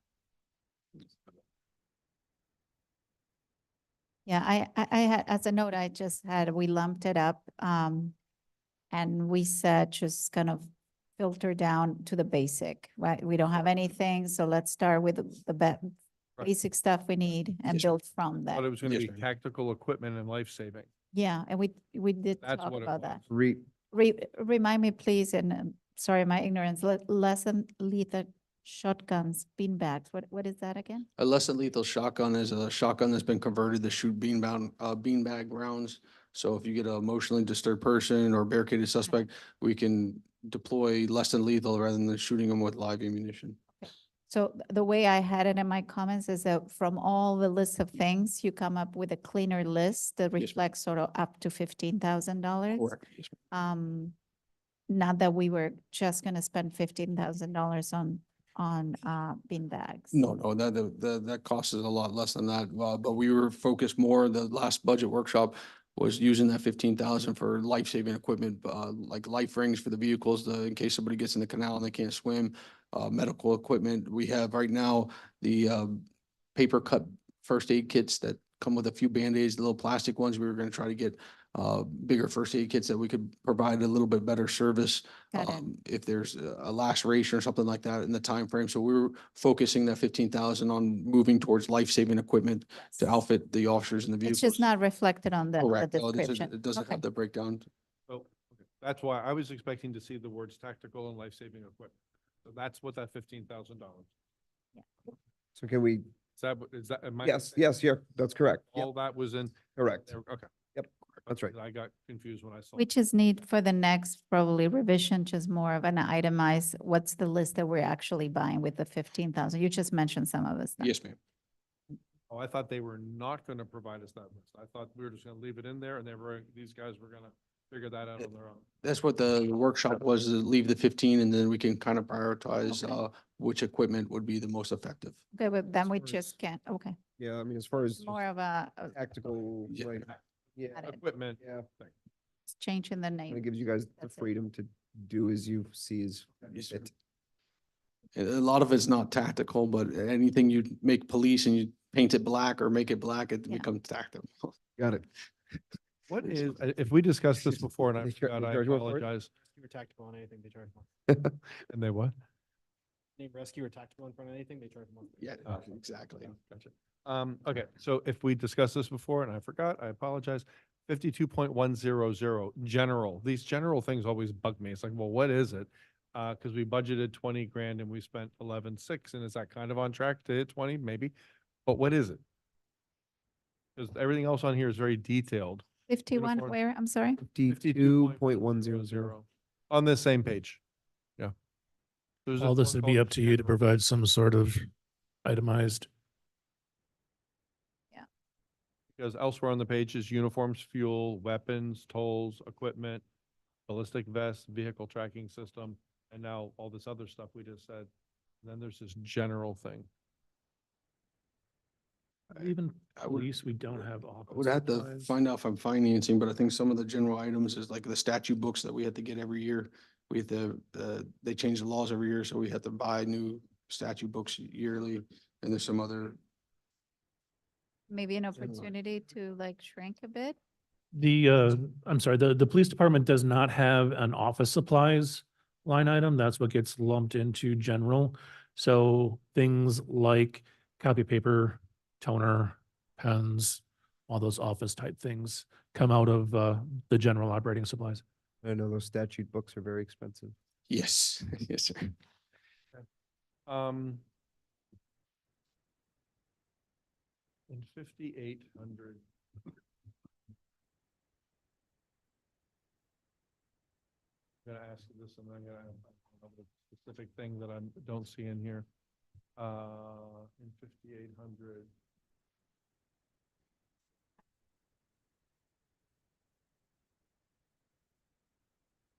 Yeah, I had, as a note, I just had, we lumped it up, and we said just kind of filter down to the basic, right? We don't have anything, so let's start with the Right. basic stuff we need and Yes, build from that. But it was going to Yes, be ma'am. tactical equipment and life-saving. Yeah, and we did That's talk what it about that. was. Remind me, please, and sorry, my ignorance, less than lethal shotguns, beanbags, what is that again? A less than lethal shotgun is a shotgun that's been converted to shoot beanbag rounds. So if you get an emotionally disturbed person or barricaded suspect, we can deploy less than lethal rather than shooting them with live ammunition. So the way I had it in my comments is that from all the list of things, you come up with a cleaner list that Yes, ma'am. reflects sort of up to $15,000. Correct. Yes, ma'am. Not that we were just gonna spend $15,000 on beanbags. No, that cost is a lot less than that, but we were focused more, the last budget workshop was using that 15,000 for life-saving equipment, like life rings for the vehicles, in case somebody gets in the canal and they can't swim, medical equipment. We have right now the paper cut first aid kits that come with a few Band-Aids, the little plastic ones. We were gonna try to get bigger first aid kits that we could provide a little bit better service Got it. if there's a laceration or something like that in the time frame. So we were focusing that 15,000 on moving towards life-saving equipment to outfit the officers in the vehicles. It's just not reflected on the Correct. No, description. it doesn't Okay. have the breakdown. So, okay, that's why I was expecting to see the words tactical and life-saving equipment. So that's what that $15,000. So can we, Is that, is that? am I yes, saying yes, yeah, that's correct. Yep, All that was in correct. there, okay. Yep, that's right. I got confused when I saw. We just need for the next probably revision, just more of an itemized, what's the list that we're actually buying with the 15,000? You just mentioned some of this. Yes, ma'am. Oh, I thought they were not going to provide us that list. I thought we were just going to leave it in there and these guys were going to figure that out on their own. That's what the workshop was, to leave the 15 and then we can kind of prioritize Okay. which equipment would be the most effective. Okay, but then we far just as- can't, okay, Yeah, I mean, as far as more of a tactical, Yeah. like, yeah, Got it. Equipment. yeah, changing the it name. gives you guys the That's it. freedom to do as you see as Yes, fit. A lot of it's not tactical, but anything you make police and you paint it black or make it black, it Yeah. becomes tactical. Got it. What is, if we discussed this before and I They char- forgot, they I charge more for it? apologize. you were tactical on anything, they charge more. And they what? Name rescue or tactical in front of anything, they charge more. Yeah, Oh, exactly. Gotcha. Okay, so if we discussed this before and I forgot, I apologize. 52.100, general. These general things always bug me. It's like, well, what is it? Because we budgeted 20 grand and we spent 11.6, and is that kind of on track to hit 20? Maybe. But what is it? Because everything else on here is very detailed. 51 uniform. where, I'm sorry? 52.100. On this same page. Yeah. There's All this one would be called up to you to general. provide some sort of itemized. Because elsewhere on the page is uniforms, fuel, weapons, tolls, equipment, ballistic vests, vehicle tracking system, and now all this other stuff we just said. And then there's this general thing. Even I would- police, we don't have office. I would have to supplies. find out if I'm financing, but I think some of the general items is like the statute books that we have to get every year. We have to, they change the laws every year, so we have to buy new statute books yearly, and there's some other. Maybe an General. opportunity to like shrink a bit? I'm sorry, the police department does not have an office supplies line item. That's what gets lumped into general. So things like copy paper, toner, pens, all those office type things come out of the general operating supplies. I know those statute books are very expensive. Yes, yes, sir. In 5,800. I'm gonna ask you this, and I'm gonna have a specific thing that I don't see in here. In 5,800.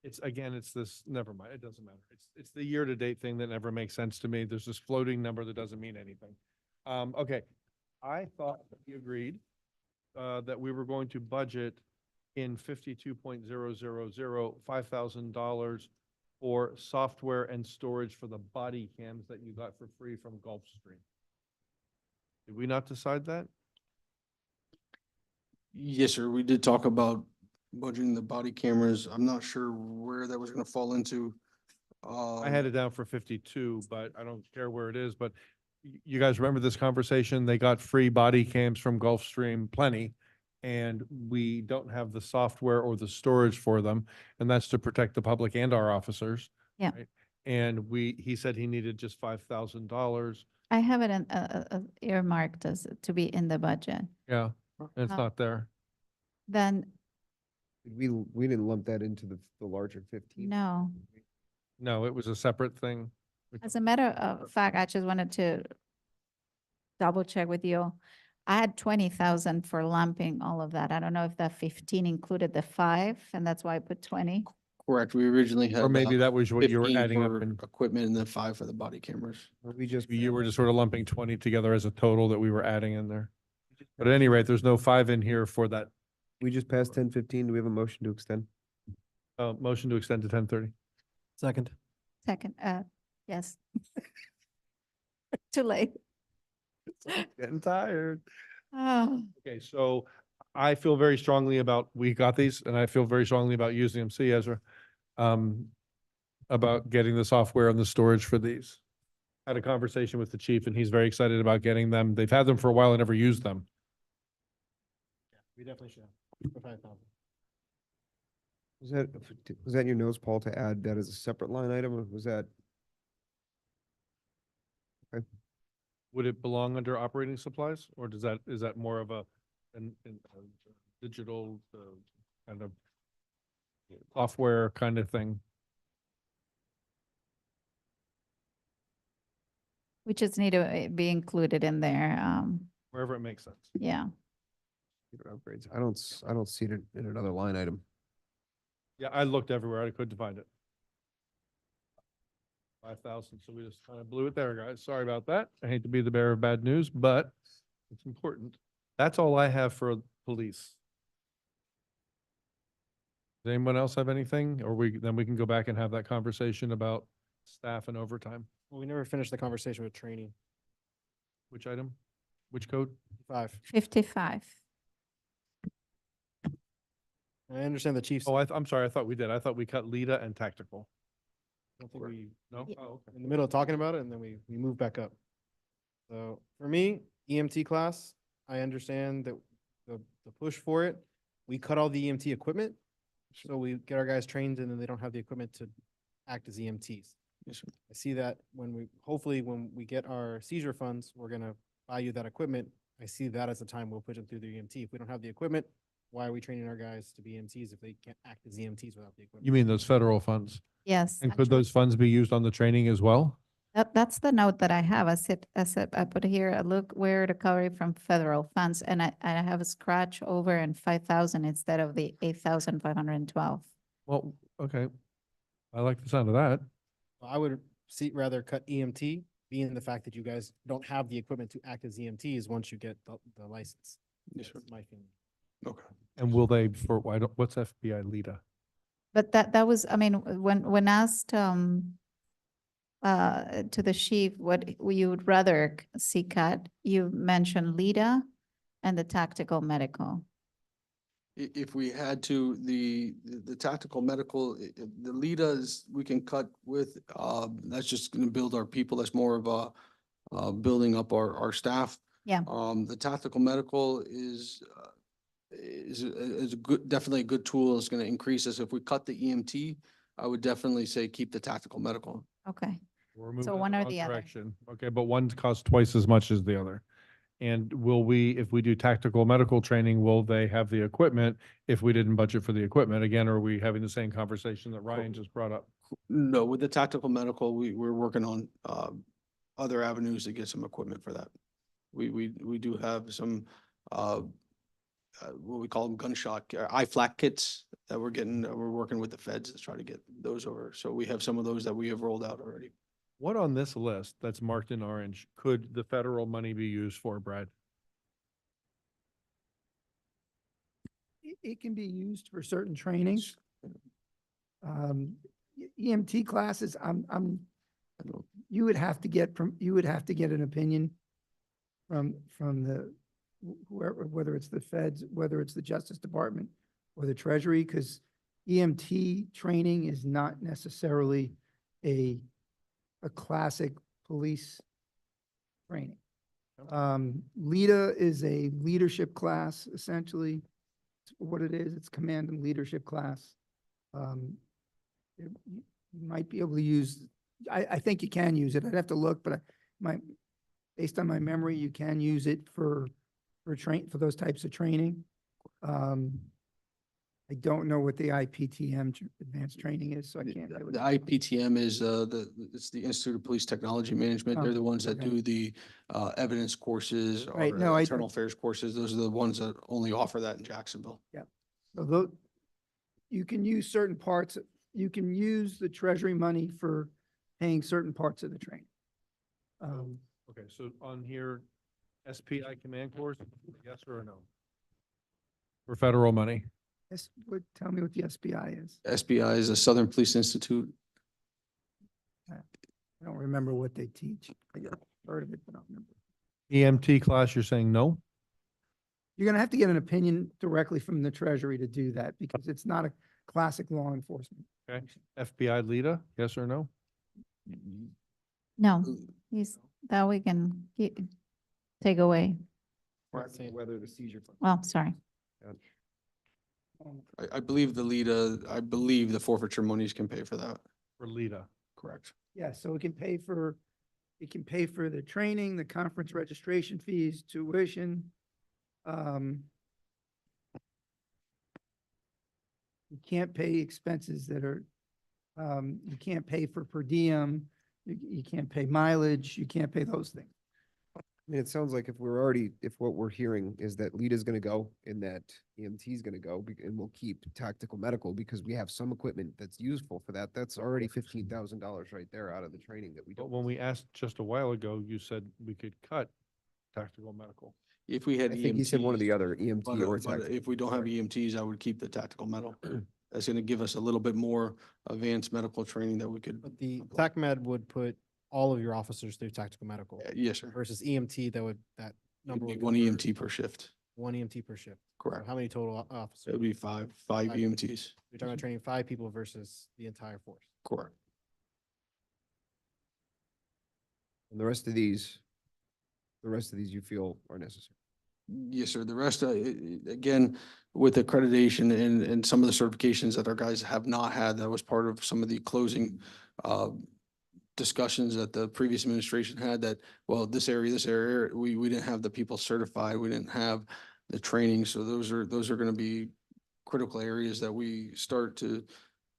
It's again, it's this, never mind, it doesn't matter. It's the year-to-date thing that never makes sense to me. There's this floating number that doesn't mean anything. Okay, I thought that we agreed that we were going to budget in 52.000 $5,000 for software and storage for the body cams that you got for free from Gulfstream. Did we not decide that? Yes, sir. We did talk about budgeting the body cameras. I'm not sure where that was gonna fall into. I had it down for 52, but I don't care where it is, but you guys remember this conversation? They got free body cams from Gulfstream, plenty. And we don't have the software or the storage for them, and that's to protect the public and our officers. Yeah. right? And he said he needed just $5,000. I have it in, earmarked as to be in the budget. Yeah, and it's Uh, not there. Then, We didn't lump that into the larger 15. no. No, it was a separate thing. As a matter of fact, I just wanted to double check with you. I had 20,000 for lumping all of that. I don't know if that 15 included the 5, and that's why I put 20. Correct. We originally had. Or maybe that was what you were 15 adding up for in. Equipment and then 5 for the body cameras. You were just sort of lumping 20 together as a total that we were adding in there. But at any rate, there's no 5 in here for that. We just passed 10:15. Do we have a motion to extend? Motion to extend to 10:30. Second. Second, yes. Too late. Getting tired. Oh, Okay, so I feel very strongly about, we got these, and I feel very strongly about using them. See, Ezra, about getting the software and the storage for these. Had a conversation with the chief, and he's very excited about getting them. They've had them for a while and never used them. We definitely should for 5,000. Was that in your notes, Paul, to add that as a separate line item, or was that? Would it belong under operating supplies, or is that more of a digital kind of software kind of thing? we just need to be included in there. Wherever it makes sense. Yeah. Upgrades. I don't see it in another line item. Yeah, I looked everywhere. I couldn't find it. 5,000, so we just kind of blew it there, guys. Sorry about that. I hate to be the bearer of bad news, but it's important. That's all I have for police. Does anyone else have anything? Or then we can go back and have that conversation about staff and overtime. Well, we never finished the conversation with training. Which item? Which code? 5. 55. I understand the chief's. Oh, I'm sorry. I thought we did. I thought we cut LIDA and tactical. I don't think we, No? Yeah. Oh, okay. in the middle of talking about it, and then we move back up. So for me, EMT class, I understand that the push for it. We cut all the EMT equipment. So we get our guys trained and then they don't have the equipment to act as EMTs. Yes, sir. I see that hopefully when we get our seizure funds, we're gonna buy you that equipment. I see that as the time we'll push them through the EMT. If we don't have the equipment, why are we training our guys to be EMTs if they can't act as EMTs without the equipment? You mean those federal funds? Yes. And could actually, those funds be used on the training as well? That's the note that I have. I put here, I look where recovery from federal funds, and I have a scratch over and 5,000 instead of the 8,512. Well, okay. I like the sound of that. I would rather cut EMT being the fact that you guys don't have the equipment to act as EMTs once you get the license. Yes, sir. That's my feeling. Okay. And will they, for, why don't, what's FBI LIDA? But that was, I mean, when asked, to the chief, what you would rather see cut, you mentioned LIDA and the tactical medical. If we had to, the tactical medical, the LIDAs, we can cut with, that's just gonna build our people. That's more of a, building up our staff. Yeah. The tactical medical is a good, definitely a good tool. It's gonna increase us. If we cut the EMT, I would definitely say keep the tactical medical. Okay. We're moving So in one or wrong the other. direction. Okay, but one costs twice as much as the other. And will we, if we do tactical medical training, will they have the equipment if we didn't budget for the equipment? Again, are we having the same conversation that Ryan just brought up? No, with the tactical medical, we're working on, other avenues to get some equipment for that. We do have some, what we call them gunshot, IFLAC kits that we're getting, we're working with the feds to try to get those over. So we have some of those that we have rolled out already. What on this list that's marked in orange could the federal money be used for, Brad? It can be used for certain trainings. EMT classes, you would have to get an opinion from the, whoever, whether it's the feds, whether it's the Justice Department or the Treasury, because EMT training is not necessarily a classic police training. LIDA is a leadership class, essentially. It's what it is, it's command and leadership class. You might be able to use, I think you can use it. I'd have to look, but based on my memory, you can use it for those types of training. I don't know what the IPTM advanced training is, so I can't. The IPTM is, it's the Institute of Police Technology Management. They're the ones that okay. do the, evidence courses or Right, no, internal affairs courses. Those are the ones that only offer that in Jacksonville. So you can use certain parts, you can use the Treasury money for paying certain parts of the training. Okay, so on here, SPI command course, yes or a no? For federal money? Yes, tell me what the SBI is. SBI is the Southern Police Institute. I don't remember what they teach. I heard of it, but I don't remember. EMT class, you're saying no? You're gonna have to get an opinion directly from the Treasury to do that because it's not a classic law enforcement. Okay. FBI LIDA, yes or no? No, that we can take away. Whether the seizure. Well, sorry. I believe the LIDA, I believe the forfeiture monies can pay for that. For LIDA. Correct. Yeah, so it can pay for the training, the conference registration fees, tuition. You can't pay expenses that are, you can't pay for per diem, you can't pay mileage, you can't pay those things. I mean, it sounds like if what we're hearing is that LIDA is gonna go and that EMT is gonna go, and we'll keep tactical medical because we have some equipment that's useful for that. That's already $15,000 right there out of the training that we But don't. when we asked just a while ago, you said we could cut tactical medical. If we had I think he said one of the EMTs, other EMT or but tactical. if we don't have EMTs, I would keep the tactical medical. That's gonna give us a little bit more advanced medical training that we could. But the apply. TACMed would put all of your officers through tactical medical Yes, sir. versus EMT, that number It'd be would one cover EMT per shift. One EMT per shift. So Correct. how many total It officers? would be five Five. EMTs. You're talking about training 5 people versus the entire force. Correct. And the rest of these you feel are necessary. Yes, sir. The rest, again, with accreditation and some of the certifications that our guys have not had, that was part of some of the closing discussions that the previous administration had that, well, this area, we didn't have the people certified. We didn't have the training. So those are going to be critical areas that we start to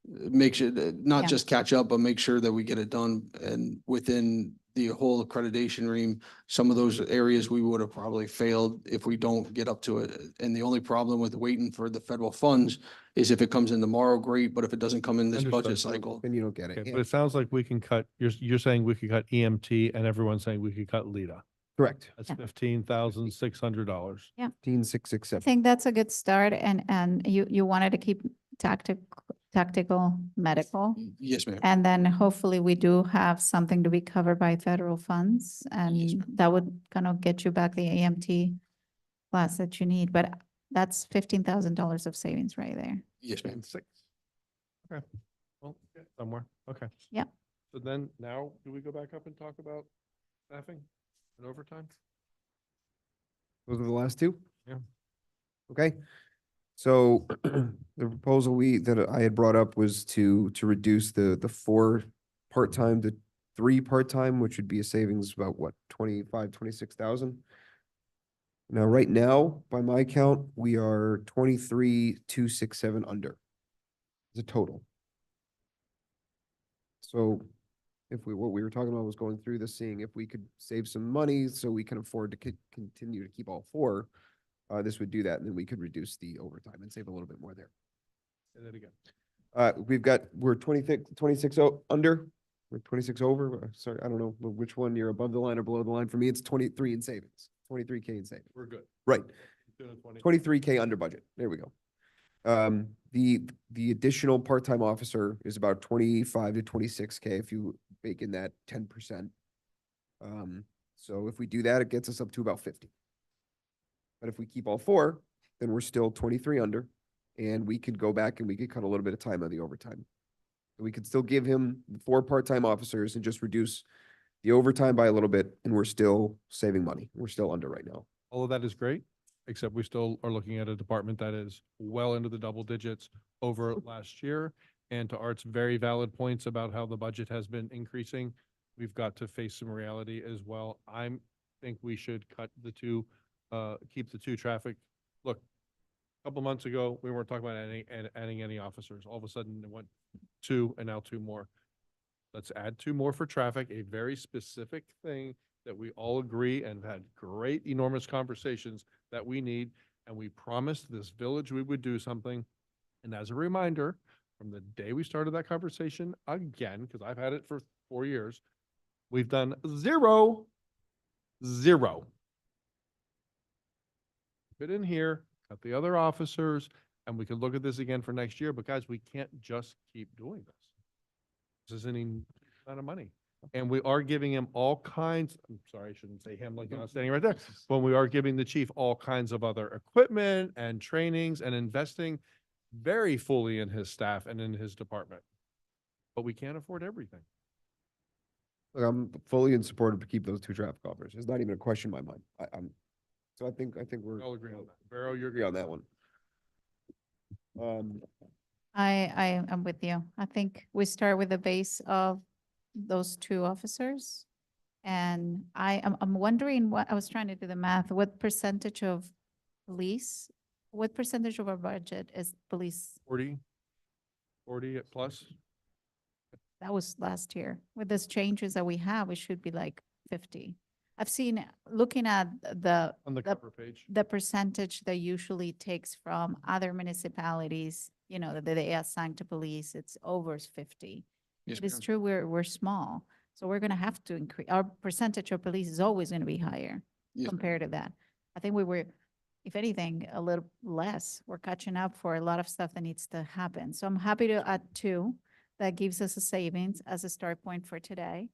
make sure that not Yeah. just catch up, but make sure that we get it done and within the whole accreditation ream, some of those areas we would have probably failed if we don't get up to it. And the only problem with waiting for the federal funds is if it comes in tomorrow, great, but if it doesn't come in this budget Understood. cycle. Then you don't get it. Okay, Yeah, but it sounds like we can cut, you're saying we could cut EMT and everyone's saying we could cut LIDA. correct. That's Yeah. $15,600. 15,667. I think that's a good start and you wanted to keep tactical medical. Yes, ma'am. And then hopefully we do have something to be covered by federal funds and that would kind of get you back the AMT class that you need, but that's $15,000 of savings right there. Yes, ma'am. 6. Okay, well, somewhere, okay. Yeah. So then now, do we go back up and talk about staffing and overtime? Those are the last two? Yeah. Okay. So the proposal that I had brought up was to reduce the 4 part-time to 3 part-time, which would be a savings of about what, 26,000? Now, right now, by my count, we are 23,267 under. As a total. So what we were talking about was going through this, seeing if we could save some money so we can afford to continue to keep all 4. This would do that, and then we could reduce the overtime and save a little bit more there. Say that again. We're 26 under, we're 26 over, sorry, I don't know which one you're above the line or below the line. For me, it's 23 in savings, 23K in savings. We're good. Right, Doing 20. 23K under budget, there we go. The additional part-time officer is about 25 to 26K if you bake in that 10%. So if we do that, it gets us up to about 50. But if we keep all 4, then we're still 23 under, and we could go back and we could cut a little bit of time on the overtime. We could still give him 4 part-time officers and just reduce the overtime by a little bit, and we're still saving money. We're still under right now. All of that is great, except we still are looking at a department that is well into the double digits over last year. And to Art's very valid points about how the budget has been increasing, we've got to face some reality as well. Think we should cut the 2, keep the 2 traffic. Look, a couple months ago, we weren't talking about adding any officers. All of a sudden, it went 2 and now 2 more. Let's add 2 more for traffic, a very specific thing that we all agree and have had great, enormous conversations that we need. And we promised this village we would do something. And as a reminder, from the day we started that conversation, again, because I've had it for 4 years, we've done 0. Fit in here, cut the other officers, and we could look at this again for next year. But guys, we can't just keep doing this. This isn't any amount of money. And we are giving him all kinds, I'm sorry, I shouldn't say him like I'm standing right there, but we are giving the chief all kinds of other equipment and trainings and investing very fully in his staff and in his department. But we can't afford everything. Look, I'm fully in support of to keep those 2 traffic officers. It's not even a question in my mind. So I think we're. We all agree on that. Vero, you're Agree on that one. I am with you. I think we start with the base of those 2 officers. And I'm wondering what, I was trying to do the math, what percentage of police, what percentage of our budget is police? 40 at plus. That was last year. With these changes that we have, it should be like 50. I've seen, looking at On the cover page. the percentage that usually takes from other municipalities, that they assign to police, it's over 50. Yes, It is ma'am. true, we're small, so we're gonna have to increase, our percentage of police is always gonna be higher Yes, ma'am. compared to that. I think we were, if anything, a little less. We're catching up for a lot of stuff that needs to happen. So I'm happy to add 2. That gives us a savings as a start point for today.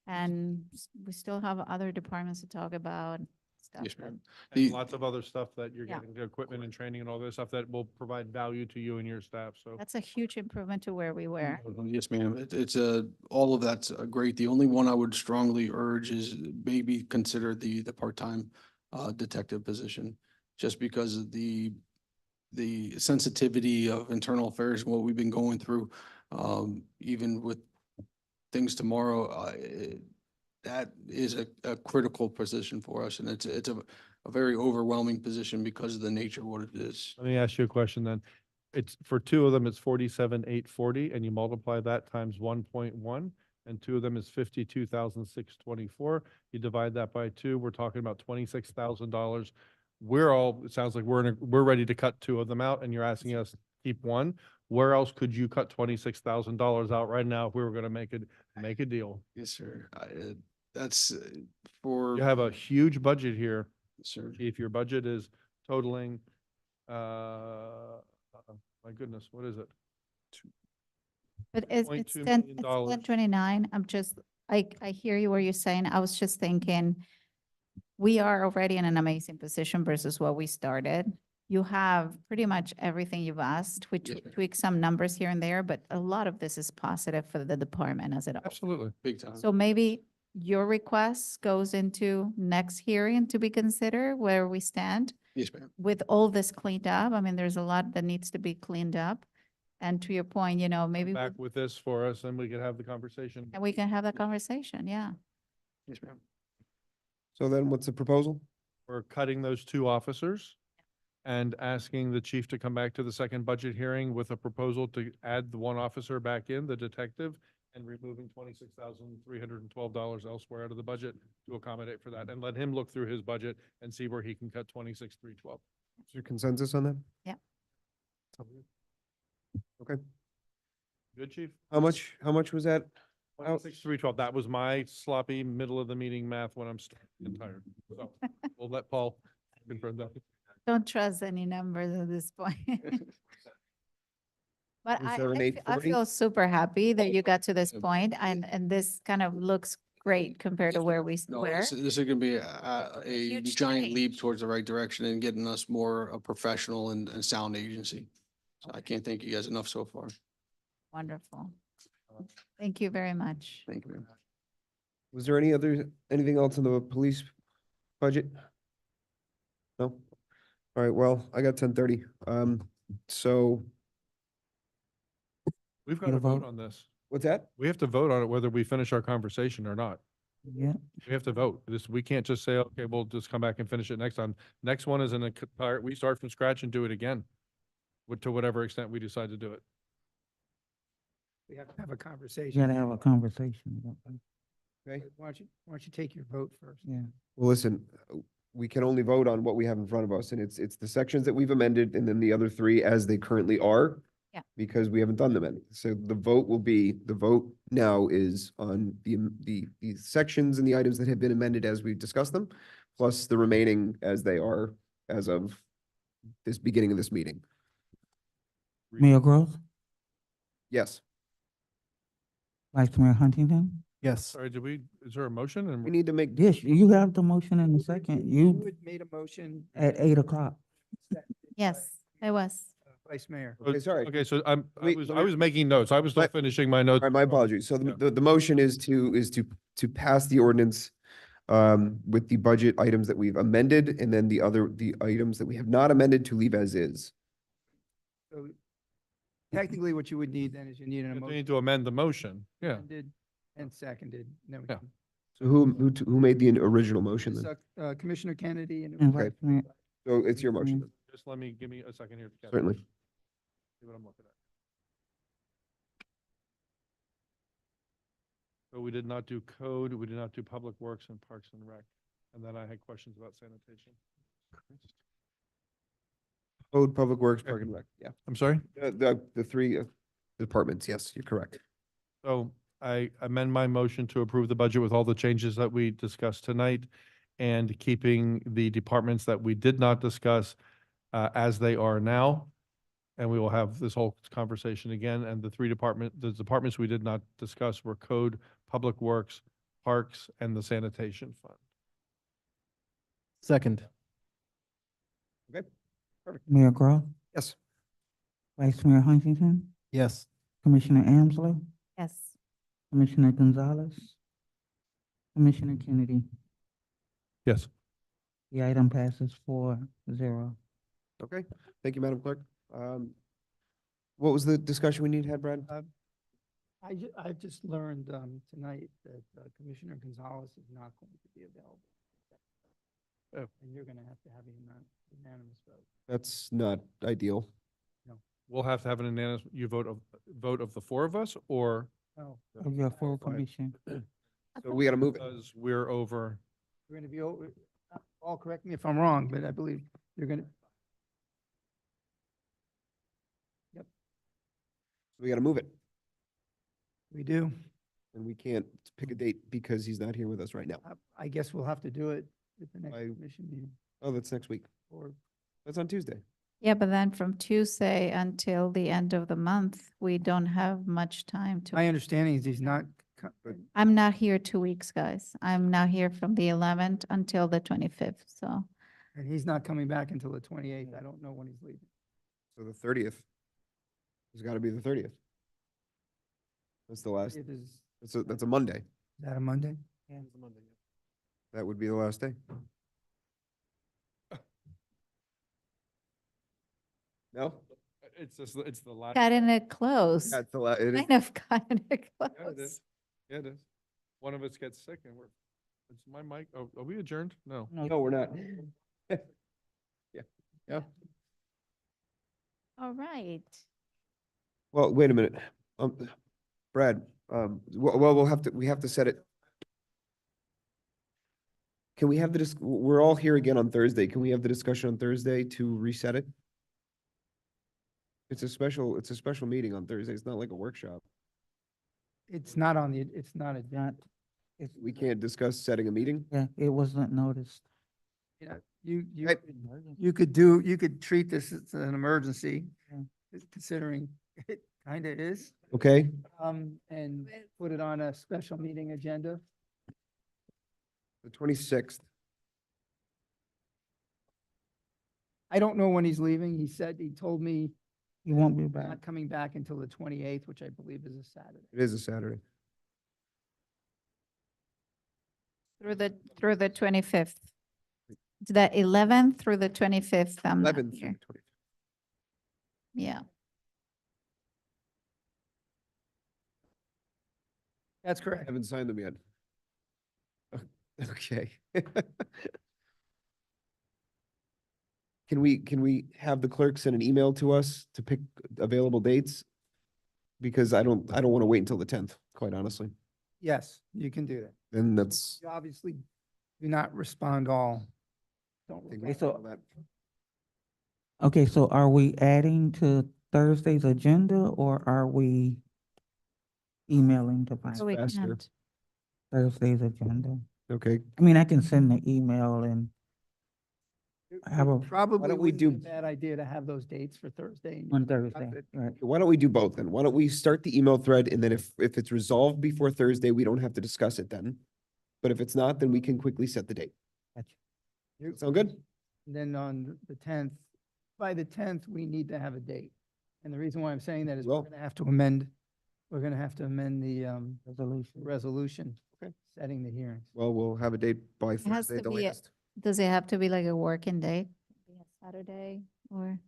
And we still have other departments to talk about stuff. Yes, but- ma'am. And The- lots of other stuff that you're Yeah. getting, the equipment and training and all this stuff that will provide value to you and your staff. So That's a huge improvement to where we were. Yes, ma'am. It's all of that's great. The only one I would strongly urge is maybe consider the part-time detective position, just because of the sensitivity of internal affairs and what we've been going through, even with things tomorrow, that is a critical position for us. And it's a very overwhelming position because of the nature of what it is. let me ask you a question then. It's for 2 of them, it's 47,840, and you multiply that times 1.1, and two of them is 52,624. You divide that by two, we're talking about $26,000. It sounds like we're ready to cut two of them out, and you're asking us to keep one. Where else could you cut $26,000 out right now if we were gonna make a deal? Yes, sir. That's for. You have a huge budget here. Yes, sir. If your budget is totaling, my goodness, what is it? But it's $2.2 ten, million. it's 1029. I hear you where you're saying. I was just thinking, we are already in an amazing position versus what we started. You have pretty much everything you've asked. We Yes, ma'am. tweak some numbers here and there, but a lot of this is positive for the department as it. Absolutely. Big time. So maybe your request goes into next hearing to be considered where we stand Yes, ma'am. with all this cleaned up. I mean, there's a lot that needs to be cleaned up. And to your point, maybe Back with this for us and we could have the conversation. and we can have that conversation. Yeah. Yes, ma'am. So then what's the proposal? We're cutting those two officers and asking the chief to come back to the second budget hearing with a proposal to add the one officer back in, the detective, and removing $26,312 elsewhere out of the budget to accommodate for that, and let him look through his budget and see where he can cut $26,312. Is there consensus on that? Yeah. Okay. Good, chief? How much was that? 26,312. That was my sloppy middle of the meeting math when I'm tired. So we'll let Paul confirm that. Don't trust any numbers at this point. But I 27,840? feel super happy that you got to this point and this kind of looks great compared to where we No, were. this is gonna be a huge giant leap change. towards the right direction and getting us more a professional and sound agency. So I can't thank you guys enough so far. Wonderful. Thank you very much. Thank you, ma'am. Was there anything else in the police budget? No? All right, well, I got 10:30. So We've got Need to a vote vote? on this. what's that? We have to vote on it whether we finish our conversation or not. Yeah. We have to vote. We can't just say, okay, we'll just come back and finish it next time. Next one is we start from scratch and do it again. To whatever extent we decide to do it. We have to have a You conversation. gotta have a conversation. about that. Okay. Why don't you take your vote first? Yeah. Well, listen, we can only vote on what we have in front of us, and it's the sections that we've amended, and then the other three as they currently are. Yeah. Because we haven't done them any. So the vote now is on the sections and the items that have been amended as we discussed them, plus the remaining as they are as of this beginning of this meeting. Mayor Gross, Yes, Vice Mayor Huntington. Yes. Sorry, is there a motion? And we need to make, Yes, you have the motion in a second. You had made a motion. at 8 o'clock. Yes, it was. Vice Mayor. okay, sorry. Okay, so I Wait, was let me- making notes. I was still Let- finishing my notes. All right, my apologies. So Yeah. the motion is to pass the ordinance with the budget items that we've amended, and then the items that we have not amended to leave as is. So technically, what you would need then is you need You an need motion to amend the motion. Yeah. amended and seconded. And then we Yeah. can- So who made the original motion then? Commissioner Kennedy and. And Okay. Vice Mayor, So it's your motion, then, Just give me a second here. to catch up. certainly. See what I'm looking at. So we did not do code, we did not do public works and parks and rec. And then I had questions about sanitation. Code, Public Works, Park and Rec, yeah. I'm sorry? The three departments, yes, you're correct. So I amend my motion to approve the budget with all the changes that we discussed tonight and keeping the departments that we did not discuss as they are now. And we will have this whole conversation again. And the departments we did not discuss were code, public works, parks, and the sanitation fund. Second. Mayor Gross, Yes. Vice Mayor Huntington, Yes. Commissioner Amsler, Yes. Commissioner Gonzalez, Commissioner Kennedy. Yes. The item passes 4-0. Okay, thank you, Madam Clerk. What was the discussion we had, Brad? I just learned tonight that Commissioner Gonzalez is not going to be available. Oh. And you're gonna have to have a unanimous vote. That's not ideal. We'll have to have an unanimous, vote of the four of us, or Oh, Of your full Clarify. commission. So we gotta move it. Because we're over. we're gonna be over, all correct me if I'm wrong, but I believe you're gonna, We gotta move it. we do. And we can't pick a date because he's not here with us right now. I guess we'll have to do it at the next I- commission meeting, Oh, that's next week. or That's on Tuesday. Yeah, but then from Tuesday until the end of the month, we don't have much time to. my understanding is he's not, I'm not here 2 weeks, guys. I'm not here from the 11th until the 25th, so. and he's not coming back until the 28th. I don't know when he's leaving. So the 30th. It's gotta be the 30th. That's the last, It is, that's a Monday. is that a Monday? That would be the last day. No? It's just, it's the last. Cutting it close. Yeah, it's the it is. Kind of cutting it Yeah, it close. is. Yeah, it is. One of us gets sick and we're, is my mic, oh, are we adjourned? No. No, we're not. Yeah. All right. Well, wait a minute. Brad, well, we have to set it. Can we have we're all here again on Thursday. Can we have the discussion on Thursday to reset it? It's a special meeting on Thursday. It's not like a workshop. It's not on the, it's not a, Not, it's, We can't discuss setting a meeting. yeah, it wasn't noticed. you know, you, Right. you could treat this as an emergency, Yeah. considering it kind of is, Okay, and put it on a special meeting agenda. the 26th. I don't know when he's leaving. He told me He won't be back. not coming back until the 28th, which I believe is a Saturday. It is a Saturday. Through the 25th. The 11th through the 25th, I'm not 11th through here. the 25th. Yeah. That's I correct. haven't signed them yet. Okay. Can we have the clerk send an email to us to pick available dates? Because I don't want to wait until the 10th, quite honestly. Yes, you can do that. Then that's. You obviously do not respond all. Don't I think reply we so- follow that. Okay, so are we adding to Thursday's agenda or are we emailing to find So we faster. can't. Thursday's agenda? Okay, I mean, I can send the email and I have a, Probably don't we wouldn't be a do- bad idea to have those dates for Thursday. and on cut Thursday, it. right? why don't we do both then? Why don't we start the email thread and then if it's resolved before Thursday, we don't have to discuss it then. But if it's not, then we can quickly set the date. Gotcha. Sound good? Then on the 10th, by the 10th, we need to have a date. And the reason why I'm saying that is we're Well- going to have to amend the Resolution. resolution. Okay. Setting the hearings. Well, we'll have a date by has Thursday to the be a- latest. Does it have to be like a working day? Saturday or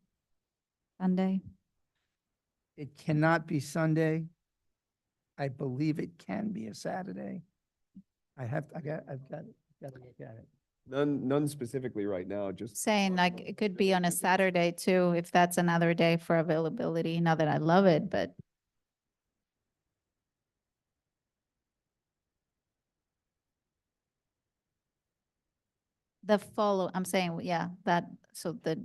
Sunday? It cannot be Sunday. I believe it can be a Saturday. I've got to look at it. None specifically right now, just. Saying like it could be on a Saturday too, if that's another day for availability. Not that I love it, but I'm saying, yeah, that, so that,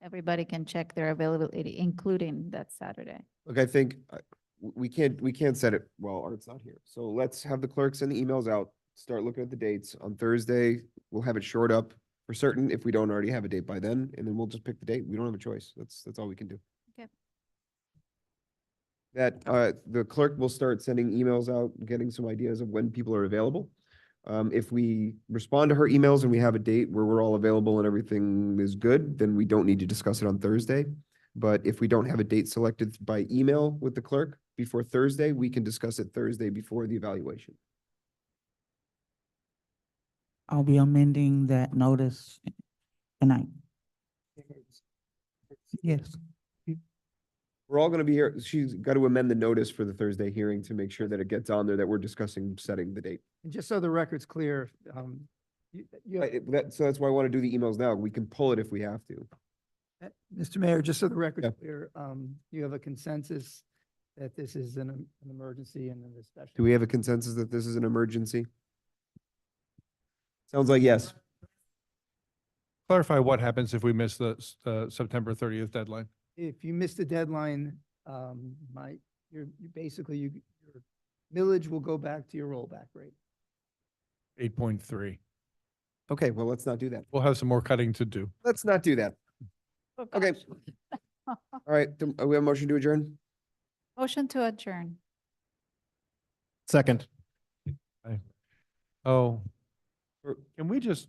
everybody can check their availability, including that Saturday. Look, I think we can't set it while Art's not here. So let's have the clerk send the emails out, start looking at the dates. On Thursday, we'll have it shored up for certain if we don't already have a date by then, and then we'll just pick the date. We don't have a choice. That's all we can do. Okay. That, the clerk will start sending emails out, getting some ideas of when people are available. If we respond to her emails and we have a date where we're all available and everything is good, then we don't need to discuss it on Thursday. But if we don't have a date selected by email with the clerk before Thursday, we can discuss it Thursday before the evaluation. I'll be amending that notice tonight. Yes. We're all gonna be here. She's got to amend the notice for the Thursday hearing to make sure that it gets on there that we're discussing setting the date. And just so the record's clear, So that's why I want to do the emails now. We can pull it if we have to. Mr. Mayor, just so the record's Yeah. clear, you have a consensus that this is an emergency and an especially. Do we have a consensus that this is an emergency? Sounds like yes. Clarify what happens if we miss the September 30th deadline. If you miss the deadline, you basically, your millage will go back to your rollback rate. 8.3. Okay, well, let's not do that. We'll have some more cutting to do. Let's not do that. Oh, Okay. gosh. All right, we have a motion to adjourn? Motion to adjourn. Second. Oh, can we just,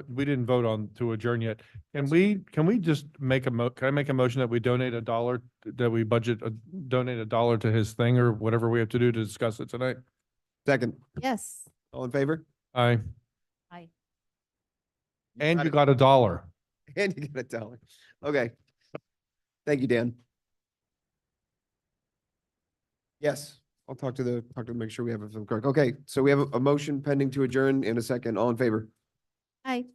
we didn't vote on to adjourn yet. Can we just make can I make a motion that we donate $1, that we donate $1 to his thing or whatever we have to do to discuss it tonight? Second, Yes. all in favor? Aye. Aye. And got you it. got $1. And you get $1. Okay. Thank you, Dan. Yes, I'll talk to make sure we have it correct. Okay, so we have a motion pending to adjourn in a second. All in favor? Aye.